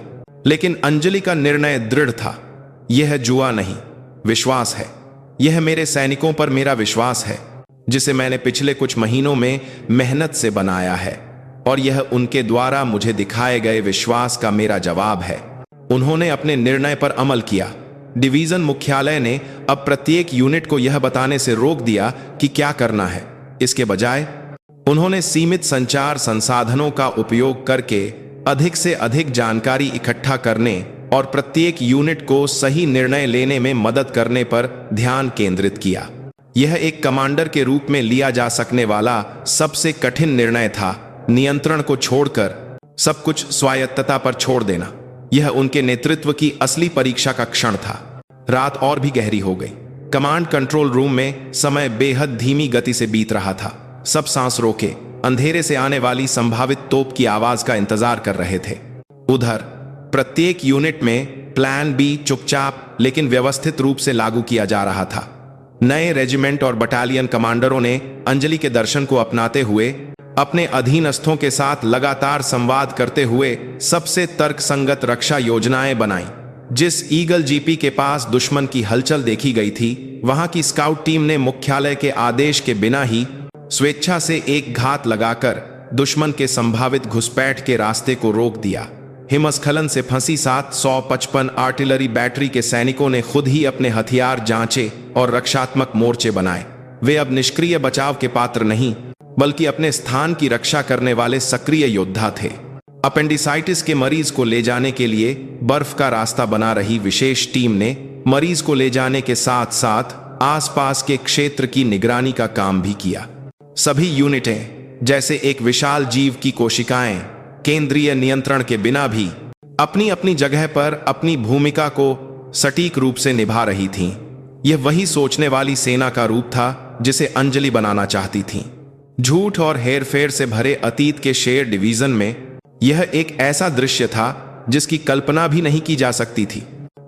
लेकिन अंजलि का निर्णय दृढ़ था। यह जुआ नहीं, विश्वास है। यह मेरे सैनिकों पर मेरा विश्वास है, जिसे मैंने पिछले कुछ महीनों में मेहनत से बनाया है, और यह उनके द्वारा मुझे दिखाए गए विश्वास का मेरा जवाब है। उन्होंने अपने निर्णय पर अमल किया। डिवीजन मुख्यालय ने अब प्रत्येक यूनिट को यह बताने से रोक दिया कि क्या करना है। इसके बजाय उन्होंने सीमित संचार संसाधनों का उपयोग करके अधिक से अधिक जानकारी इकट्ठा करने और प्रत्येक यूनिट को सही निर्णय लेने में मदद करने पर ध्यान केंद्रित किया। यह एक कमांडर के रूप में लिया जा सकने वाला सबसे कठिन निर्णय था, नियंत्रण को छोड़कर सब कुछ स्वायत्तता पर छोड़ देना। यह उनके नेतृत्व की असली परीक्षा का क्षण था। रात और भी गहरी हो गई। कमांड कंट्रोल रूम में समय बेहद धीमी गति से बीत रहा था। सब सांस रोके अंधेरे से आने वाली संभावित तोप की आवाज का इंतजार कर रहे थे। उधर प्रत्येक यूनिट में प्लान बी चुपचाप लेकिन व्यवस्थित रूप से लागू किया जा रहा था। नए रेजिमेंट और बटालियन कमांडरों ने अंजलि के दर्शन को अपनाते हुए अपने अधीनस्थों के साथ लगातार संवाद करते हुए सबसे तर्कसंगत रक्षा योजनाएं बनाई। जिस ईगल जीपी के पास दुश्मन की हलचल देखी गई थी, वहां की स्काउट टीम ने मुख्यालय के आदेश के बिना ही स्वेच्छा से एक घात लगाकर दुश्मन के संभावित घुसपैठ के रास्ते को रोक दिया। हिमस्खलन से फंसी 755 आर्टिलरी बैटरी के सैनिकों ने खुद ही अपने हथियार जांचे और रक्षात्मक मोर्चे बनाए। वे अब निष्क्रिय बचाव के पात्र नहीं, बल्कि अपने स्थान की रक्षा करने वाले सक्रिय योद्धा थे। अपेंडिसाइटिस के मरीज को ले जाने के लिए बर्फ का रास्ता बना रही विशेष टीम ने मरीज को ले जाने के साथ साथ आसपास के क्षेत्र की निगरानी का काम भी किया। सभी यूनिटें जैसे एक विशाल जीव की कोशिकाएं केंद्रीय नियंत्रण के बिना भी अपनी अपनी जगह पर अपनी भूमिका को सटीक रूप से निभा रही थीं। यह वही सोचने वाली सेना का रूप था जिसे अंजलि बनाना चाहती थीं। झूठ और हेरफेर से भरे अतीत के शेर डिवीजन में यह एक ऐसा दृश्य था जिसकी कल्पना भी नहीं की जा सकती थी।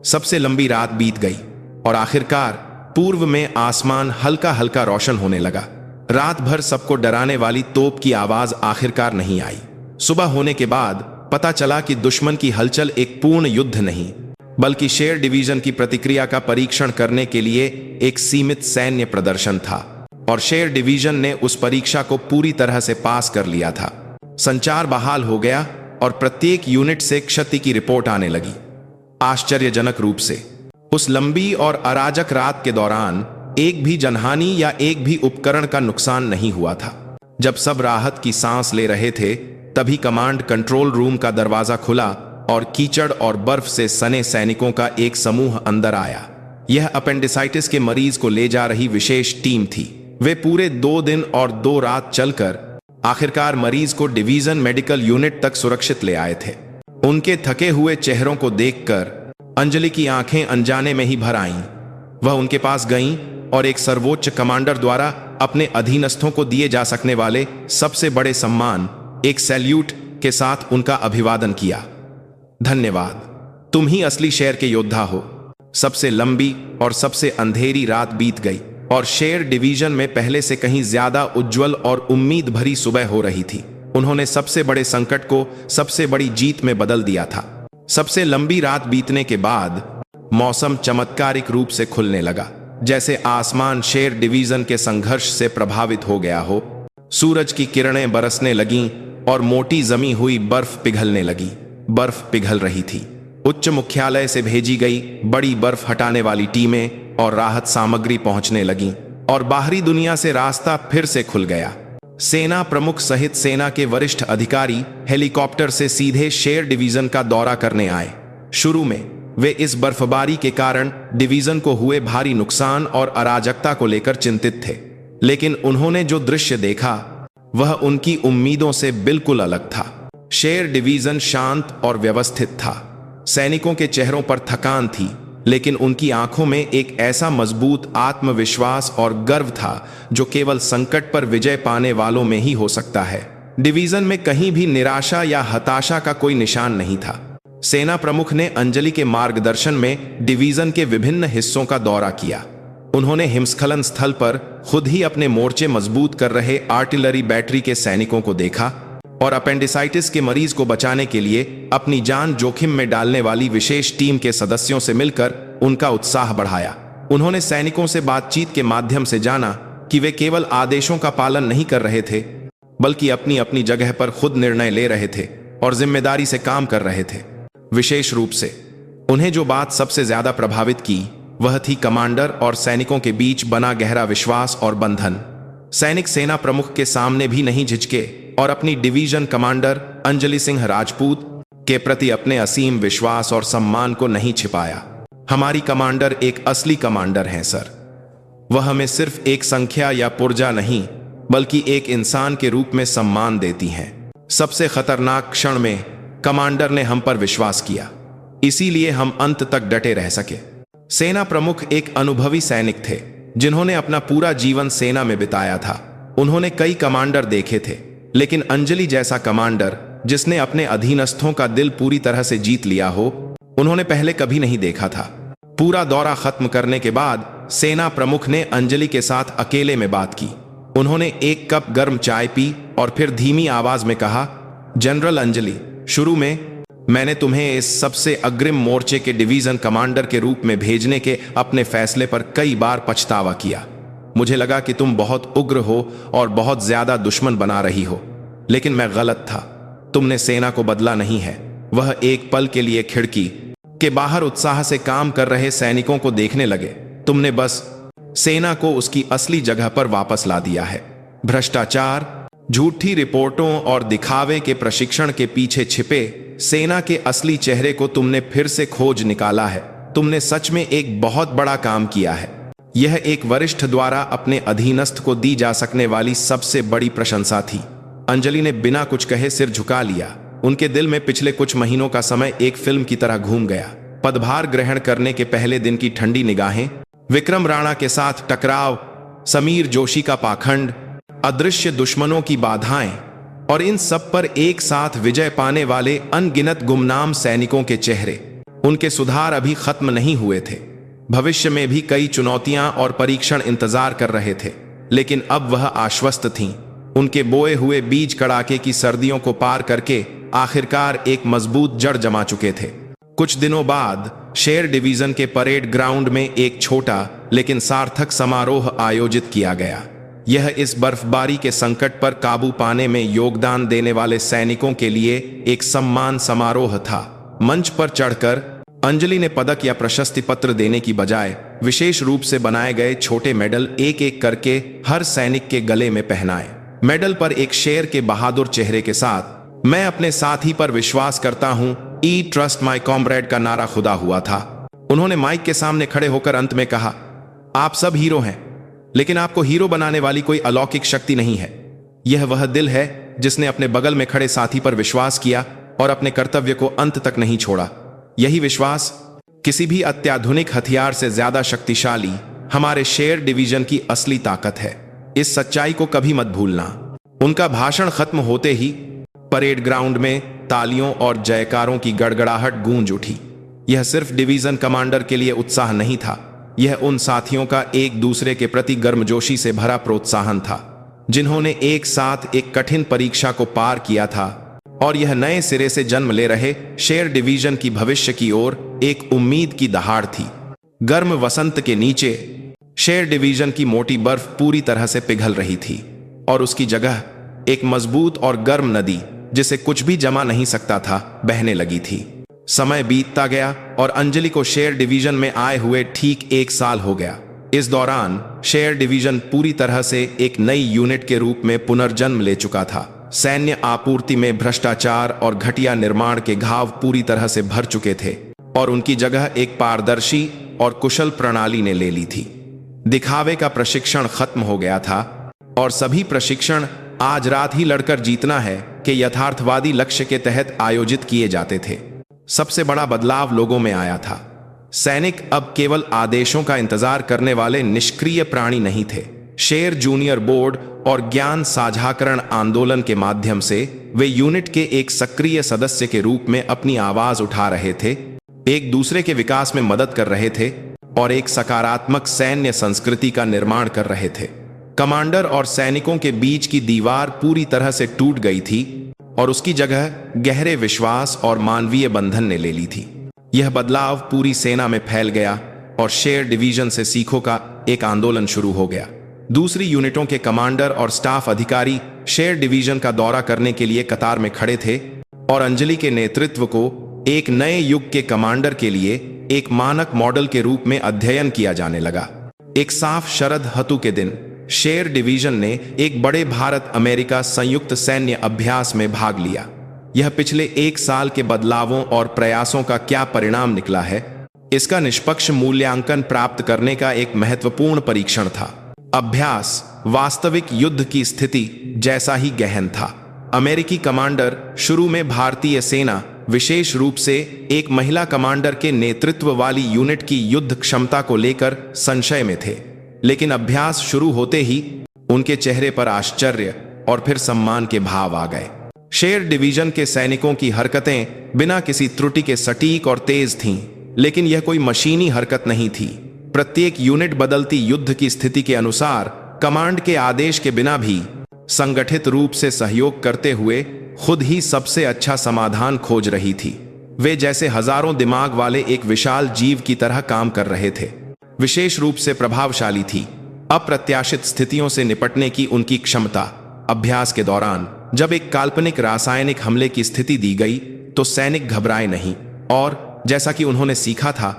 सबसे लंबी रात बीत गई और आखिरकार पूर्व में आसमान हल्का हल्का रोशन होने लगा। रात भर सबको डराने वाली तोप की आवाज आखिरकार नहीं आई। सुबह होने के बाद पता चला कि दुश्मन की हलचल एक पूर्ण युद्ध नहीं, बल्कि शेर डिवीजन की प्रतिक्रिया का परीक्षण करने के लिए एक सीमित सैन्य प्रदर्शन था, और शेर डिवीजन ने उस परीक्षा को पूरी तरह से पास कर लिया था। संचार बहाल हो गया और प्रत्येक यूनिट से क्षति की रिपोर्ट आने लगी। आश्चर्यजनक रूप से उस लंबी और अराजक रात के दौरान एक भी जनहानि या एक भी उपकरण का नुकसान नहीं हुआ था। जब सब राहत की सांस ले रहे थे, तभी कमांड कंट्रोल रूम का दरवाजा खुला और कीचड़ और बर्फ से सने सैनिकों का एक समूह अंदर आया। यह अपेंडिसाइटिस के मरीज को ले जा रही विशेष टीम थी। वे पूरे 2 दिन और 2 रात चलकर आखिरकार मरीज को डिवीजन मेडिकल यूनिट तक सुरक्षित ले आए थे। उनके थके हुए चेहरों को देखकर अंजलि की आंखें अनजाने में ही भर आईं। वह उनके पास गईं और एक सर्वोच्च कमांडर द्वारा अपने अधीनस्थों को दिए जा सकने वाले सबसे बड़े सम्मान, एक सैल्यूट के साथ उनका अभिवादन किया। धन्यवाद, तुम ही असली शेर के योद्धा हो। सबसे लंबी और सबसे अंधेरी रात बीत गई और शेर डिवीजन में पहले से कहीं ज्यादा उज्जवल और उम्मीद भरी सुबह हो रही थी। उन्होंने सबसे बड़े संकट को सबसे बड़ी जीत में बदल दिया था। सबसे लंबी रात बीतने के बाद मौसम चमत्कारिक रूप से खुलने लगा, जैसे आसमान शेर डिवीजन के संघर्ष से प्रभावित हो गया हो। सूरज की किरणें बरसने लगीं और मोटी जमी हुई बर्फ पिघलने लगी। बर्फ पिघल रही थी। उच्च मुख्यालय से भेजी गई बड़ी बर्फ हटाने वाली टीमें और राहत सामग्री पहुंचने लगीं और बाहरी दुनिया से रास्ता फिर से खुल गया। सेना प्रमुख सहित सेना के वरिष्ठ अधिकारी हेलीकॉप्टर से सीधे शेर डिवीजन का दौरा करने आए। शुरू में वे इस बर्फबारी के कारण डिवीजन को हुए भारी नुकसान और अराजकता को लेकर चिंतित थे, लेकिन उन्होंने जो दृश्य देखा वह उनकी उम्मीदों से बिल्कुल अलग था। शेर डिवीजन शांत और व्यवस्थित था। सैनिकों के चेहरों पर थकान थी, लेकिन उनकी आंखों में एक ऐसा मजबूत आत्मविश्वास और गर्व था जो केवल संकट पर विजय पाने वालों में ही हो सकता है। डिवीजन में कहीं भी निराशा या हताशा का कोई निशान नहीं था। सेना प्रमुख ने अंजलि के मार्गदर्शन में डिवीजन के विभिन्न हिस्सों का दौरा किया। उन्होंने हिमस्खलन स्थल पर खुद ही अपने मोर्चे मजबूत कर रहे आर्टिलरी बैटरी के सैनिकों को देखा और अपेंडिसाइटिस के मरीज को बचाने के लिए अपनी जान जोखिम में डालने वाली विशेष टीम के सदस्यों से मिलकर उनका उत्साह बढ़ाया। उन्होंने सैनिकों से बातचीत के माध्यम से जाना कि वे केवल आदेशों का पालन नहीं कर रहे थे, बल्कि अपनी अपनी जगह पर खुद निर्णय ले रहे थे और जिम्मेदारी से काम कर रहे थे। विशेष रूप से उन्हें जो बात सबसे ज्यादा प्रभावित की वह थी कमांडर और सैनिकों के बीच बना गहरा विश्वास और बंधन। सैनिक सेना प्रमुख के सामने भी नहीं झिझके और अपनी डिवीजन कमांडर अंजलि सिंह राजपूत के प्रति अपने असीम विश्वास और सम्मान को नहीं छिपाया। हमारी कमांडर एक असली कमांडर हैं सर। वह हमें सिर्फ एक संख्या या पुर्जा नहीं, बल्कि एक इंसान के रूप में सम्मान देती हैं। सबसे खतरनाक क्षण में कमांडर ने हम पर विश्वास किया, इसीलिए हम अंत तक डटे रह सके। सेना प्रमुख एक अनुभवी सैनिक थे जिन्होंने अपना पूरा जीवन सेना में बिताया था। उन्होंने कई कमांडर देखे थे, लेकिन अंजलि जैसा कमांडर जिसने अपने अधीनस्थों का दिल पूरी तरह से जीत लिया हो, उन्होंने पहले कभी नहीं देखा था। पूरा दौरा खत्म करने के बाद सेना प्रमुख ने अंजलि के साथ अकेले में बात की। उन्होंने एक कप गर्म चाय पी और फिर धीमी आवाज में कहा, जनरल अंजलि, शुरू में मैंने तुम्हें इस सबसे अग्रिम मोर्चे के डिवीजन कमांडर के रूप में भेजने के अपने फैसले पर कई बार पछतावा किया। मुझे लगा कि तुम बहुत उग्र हो और बहुत ज्यादा दुश्मन बना रही हो, लेकिन मैं गलत था। तुमने सेना को बदला नहीं है। वह एक पल के लिए खिड़की के बाहर उत्साह से काम कर रहे सैनिकों को देखने लगे। तुमने बस सेना को उसकी असली जगह पर वापस ला दिया है। भ्रष्टाचार, झूठी रिपोर्टों और दिखावे के प्रशिक्षण के पीछे छिपे सेना के असली चेहरे को तुमने फिर से खोज निकाला है। तुमने सच में एक बहुत बड़ा काम किया है। यह एक वरिष्ठ द्वारा अपने अधीनस्थ को दी जा सकने वाली सबसे बड़ी प्रशंसा थी। अंजलि ने बिना कुछ कहे सिर झुका लिया। उनके दिल में पिछले कुछ महीनों का समय एक फिल्म की तरह घूम गया। पदभार ग्रहण करने के पहले दिन की ठंडी निगाहें, विक्रम राणा के साथ टकराव, समीर जोशी का पाखंड, अदृश्य दुश्मनों की बाधाएं और इन सब पर एक साथ विजय पाने वाले अनगिनत गुमनाम सैनिकों के चेहरे। उनके सुधार अभी खत्म नहीं हुए थे। भविष्य में भी कई चुनौतियां और परीक्षण इंतजार कर रहे थे। लेकिन अब वह आश्वस्त थीं। उनके बोए हुए बीज कड़ाके की सर्दियों को पार करके आखिरकार एक मजबूत जड़ जमा चुके थे। कुछ दिनों बाद शेर डिवीजन के परेड ग्राउंड में एक छोटा लेकिन सार्थक समारोह आयोजित किया गया। यह इस बर्फबारी के संकट पर काबू पाने में योगदान देने वाले सैनिकों के लिए एक सम्मान समारोह था। मंच पर चढ़कर अंजलि ने पदक या प्रशस्ति पत्र देने की बजाय विशेष रूप से बनाए गए छोटे मेडल एक एक करके हर सैनिक के गले में पहनाए। मेडल पर एक शेर के बहादुर चेहरे के साथ "मैं अपने साथी पर विश्वास करता हूं, ई ट्रस्ट माई कॉमरेड" का नारा खुदा हुआ था। उन्होंने माइक के सामने खड़े होकर अंत में कहा, आप सब हीरो हैं, लेकिन आपको हीरो बनाने वाली कोई अलौकिक शक्ति नहीं है। यह वह दिल है जिसने अपने बगल में खड़े साथी पर विश्वास किया और अपने कर्तव्य को अंत तक नहीं छोड़ा। यही विश्वास किसी भी अत्याधुनिक हथियार से ज्यादा शक्तिशाली हमारे शेर डिवीजन की असली ताकत है। इस सच्चाई को कभी मत भूलना। उनका भाषण खत्म होते ही परेड ग्राउंड में तालियों और जयकारों की गड़गड़ाहट गूंज उठी। यह सिर्फ डिवीजन कमांडर के लिए उत्साह नहीं था, यह उन साथियों का एक दूसरे के प्रति गर्मजोशी से भरा प्रोत्साहन था जिन्होंने एक साथ एक कठिन परीक्षा को पार किया था और यह नए सिरे से जन्म ले रहे शेर डिवीजन की भविष्य की ओर एक उम्मीद की दहाड़ थी। गर्म वसंत के नीचे शेर डिवीजन की मोटी बर्फ पूरी तरह से पिघल रही थी और उसकी जगह एक मजबूत और गर्म नदी जिसे कुछ भी जमा नहीं सकता था बहने लगी थी। समय बीतता गया और अंजलि को शेर डिवीजन में आए हुए ठीक 1 साल हो गया। इस दौरान शेर डिवीजन पूरी तरह से एक नई यूनिट के रूप में पुनर्जन्म ले चुका था। सैन्य आपूर्ति में भ्रष्टाचार और घटिया निर्माण के घाव पूरी तरह से भर चुके थे और उनकी जगह एक पारदर्शी और कुशल प्रणाली ने ले ली थी। दिखावे का प्रशिक्षण खत्म हो गया था और सभी प्रशिक्षण आज रात ही लड़कर जीतना है कि यथार्थवादी लक्ष्य के तहत आयोजित किए जाते थे। सबसे बड़ा बदलाव लोगों में आया था। सैनिक अब केवल आदेशों का इंतजार करने वाले निष्क्रिय प्राणी नहीं थे। शेर जूनियर बोर्ड और ज्ञान साझाकरण आंदोलन के माध्यम से वे यूनिट के एक सक्रिय सदस्य के रूप में अपनी आवाज उठा रहे थे, एक दूसरे के विकास में मदद कर रहे थे और एक सकारात्मक सैन्य संस्कृति का निर्माण कर रहे थे। कमांडर और सैनिकों के बीच की दीवार पूरी तरह से टूट गई थी और उसकी जगह गहरे विश्वास और मानवीय बंधन ने ले ली थी। यह बदलाव पूरी सेना में फैल गया और शेर डिवीजन से सीखों का एक आंदोलन शुरू हो गया। दूसरी यूनिटों के कमांडर और स्टाफ अधिकारी शेर डिवीजन का दौरा करने के लिए कतार में खड़े थे और अंजलि के नेतृत्व को एक नए युग के कमांडर के लिए एक मानक मॉडल के रूप में अध्ययन किया जाने लगा। एक साफ शरद ऋतु के दिन शेर डिवीजन ने एक बड़े भारत अमेरिका संयुक्त सैन्य अभ्यास में भाग लिया। यह पिछले 1 साल के बदलावों और प्रयासों का क्या परिणाम निकला है, इसका निष्पक्ष मूल्यांकन प्राप्त करने का एक महत्वपूर्ण परीक्षण था। अभ्यास वास्तविक युद्ध की स्थिति जैसा ही गहन था। अमेरिकी कमांडर शुरू में भारतीय सेना, विशेष रूप से एक महिला कमांडर के नेतृत्व वाली यूनिट की युद्ध क्षमता को लेकर संशय में थे, लेकिन अभ्यास शुरू होते ही उनके चेहरे पर आश्चर्य और फिर सम्मान के भाव आ गए। शेर डिवीजन के सैनिकों की हरकतें बिना किसी त्रुटि के सटीक और तेज थीं, लेकिन यह कोई मशीनी हरकत नहीं थी। प्रत्येक यूनिट बदलती युद्ध की स्थिति के अनुसार कमांड के आदेश के बिना भी संगठित रूप से सहयोग करते हुए खुद ही सबसे अच्छा समाधान खोज रही थी। वे जैसे हजारों दिमाग वाले एक विशाल जीव की तरह काम कर रहे थे। विशेष रूप से प्रभावशाली थी अप्रत्याशित स्थितियों से निपटने की उनकी क्षमता। अभ्यास के दौरान जब एक काल्पनिक रासायनिक हमले की स्थिति दी गई तो सैनिक घबराए नहीं और जैसा कि उन्होंने सीखा था,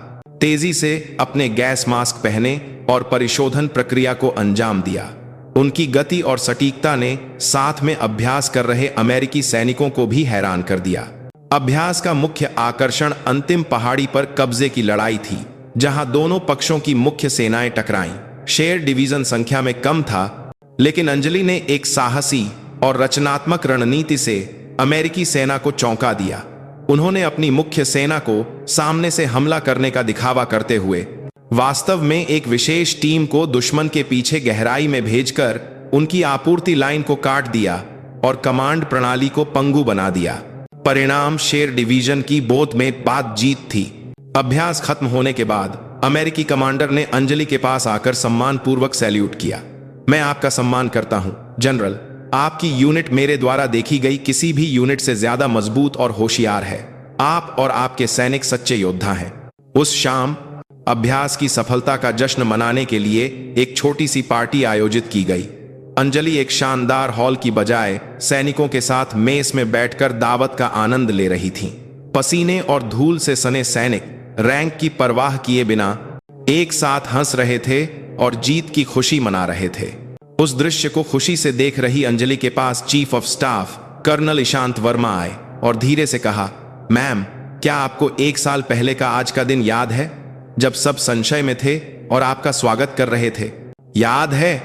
तेजी से अपने गैस मास्क पहने और परिशोधन प्रक्रिया को अंजाम दिया। उनकी गति और सटीकता ने साथ में अभ्यास कर रहे अमेरिकी सैनिकों को भी हैरान कर दिया। अभ्यास का मुख्य आकर्षण अंतिम पहाड़ी पर कब्जे की लड़ाई थी, जहां दोनों पक्षों की मुख्य सेनाएं टकराईं। शेर डिवीजन संख्या में कम था, लेकिन अंजलि ने एक साहसी और रचनात्मक रणनीति से अमेरिकी सेना को चौंका दिया। उन्होंने अपनी मुख्य सेना को सामने से हमला करने का दिखावा करते हुए वास्तव में एक विशेष टीम को दुश्मन के पीछे गहराई में भेजकर उनकी आपूर्ति लाइन को काट दिया और कमांड प्रणाली को पंगु बना दिया। परिणाम शेर डिवीजन की बोध में बातचीत थी। अभ्यास खत्म होने के बाद अमेरिकी कमांडर ने अंजलि के पास आकर सम्मानपूर्वक सैल्यूट किया। मैं आपका सम्मान करता हूं जनरल। आपकी यूनिट मेरे द्वारा देखी गई किसी भी यूनिट से ज्यादा मजबूत और होशियार है। आप और आपके सैनिक सच्चे योद्धा हैं। उस शाम अभ्यास की सफलता का जश्न मनाने के लिए एक छोटी सी पार्टी आयोजित की गई। अंजलि एक शानदार हॉल की बजाय सैनिकों के साथ मेस में बैठकर दावत का आनंद ले रही थी। पसीने और धूल से सने सैनिक रैंक की परवाह किए बिना एक साथ हंस रहे थे और जीत की खुशी मना रहे थे। उस दृश्य को खुशी से देख रही अंजलि के पास chief of staff colonel Ishant Verma आए और धीरे से कहा, मैम, क्या आपको 1 साल पहले का आज का दिन याद है, जब सब संशय में थे और आपका स्वागत कर रहे थे? याद है,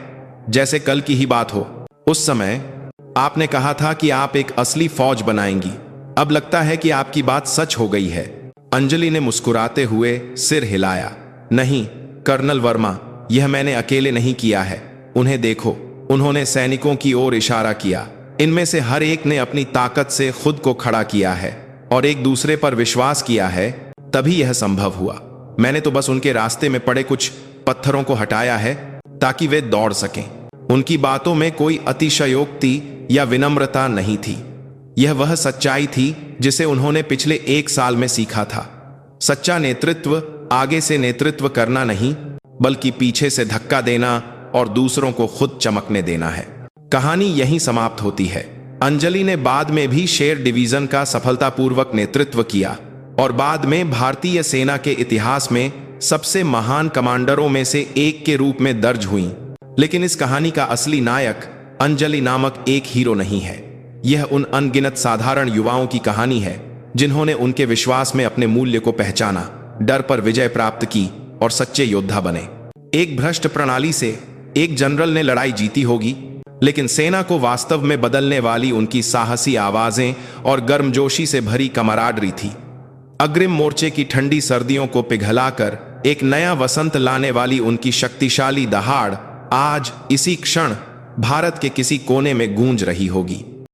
जैसे कल की ही बात हो। उस समय आपने कहा था कि आप एक असली फौज बनाएंगी। अब लगता है कि आपकी बात सच हो गई है। अंजलि ने मुस्कुराते हुए सिर हिलाया। नहीं कर्नल वर्मा, यह मैंने अकेले नहीं किया है। उन्हें देखो। उन्होंने सैनिकों की ओर इशारा किया। इनमें से हर एक ने अपनी ताकत से खुद को खड़ा किया है और एक दूसरे पर विश्वास किया है, तभी यह संभव हुआ। मैंने तो बस उनके रास्ते में पड़े कुछ पत्थरों को हटाया है ताकि वे दौड़ सकें। उनकी बातों में कोई अतिशयोक्ति या विनम्रता नहीं थी। यह वह सच्चाई थी जिसे उन्होंने पिछले 1 साल में सीखा था। सच्चा नेतृत्व आगे से नेतृत्व करना नहीं, बल्कि पीछे से धक्का देना और दूसरों को खुद चमकने देना है। कहानी यहीं समाप्त होती है। अंजलि ने बाद में भी शेर डिवीजन का सफलतापूर्वक नेतृत्व किया और बाद में भारतीय सेना के इतिहास में सबसे महान कमांडरों में से एक के रूप में दर्ज हुई। लेकिन इस कहानी का असली नायक अंजलि नामक एक हीरो नहीं है। यह उन अनगिनत साधारण युवाओं की कहानी है जिन्होंने उनके विश्वास में अपने मूल्य को पहचाना, डर पर विजय प्राप्त की और सच्चे योद्धा बने। एक भ्रष्ट प्रणाली से एक जनरल ने लड़ाई जीती होगी, लेकिन सेना को वास्तव में बदलने वाली उनकी साहसी आवाजें और गर्मजोशी से भरी कमराडरी थी। अग्रिम मोर्चे की ठंडी सर्दियों को पिघलाकर एक नया वसंत लाने वाली उनकी शक्तिशाली दहाड़ आज इसी क्षण भारत के किसी कोने में गूंज रही होगी।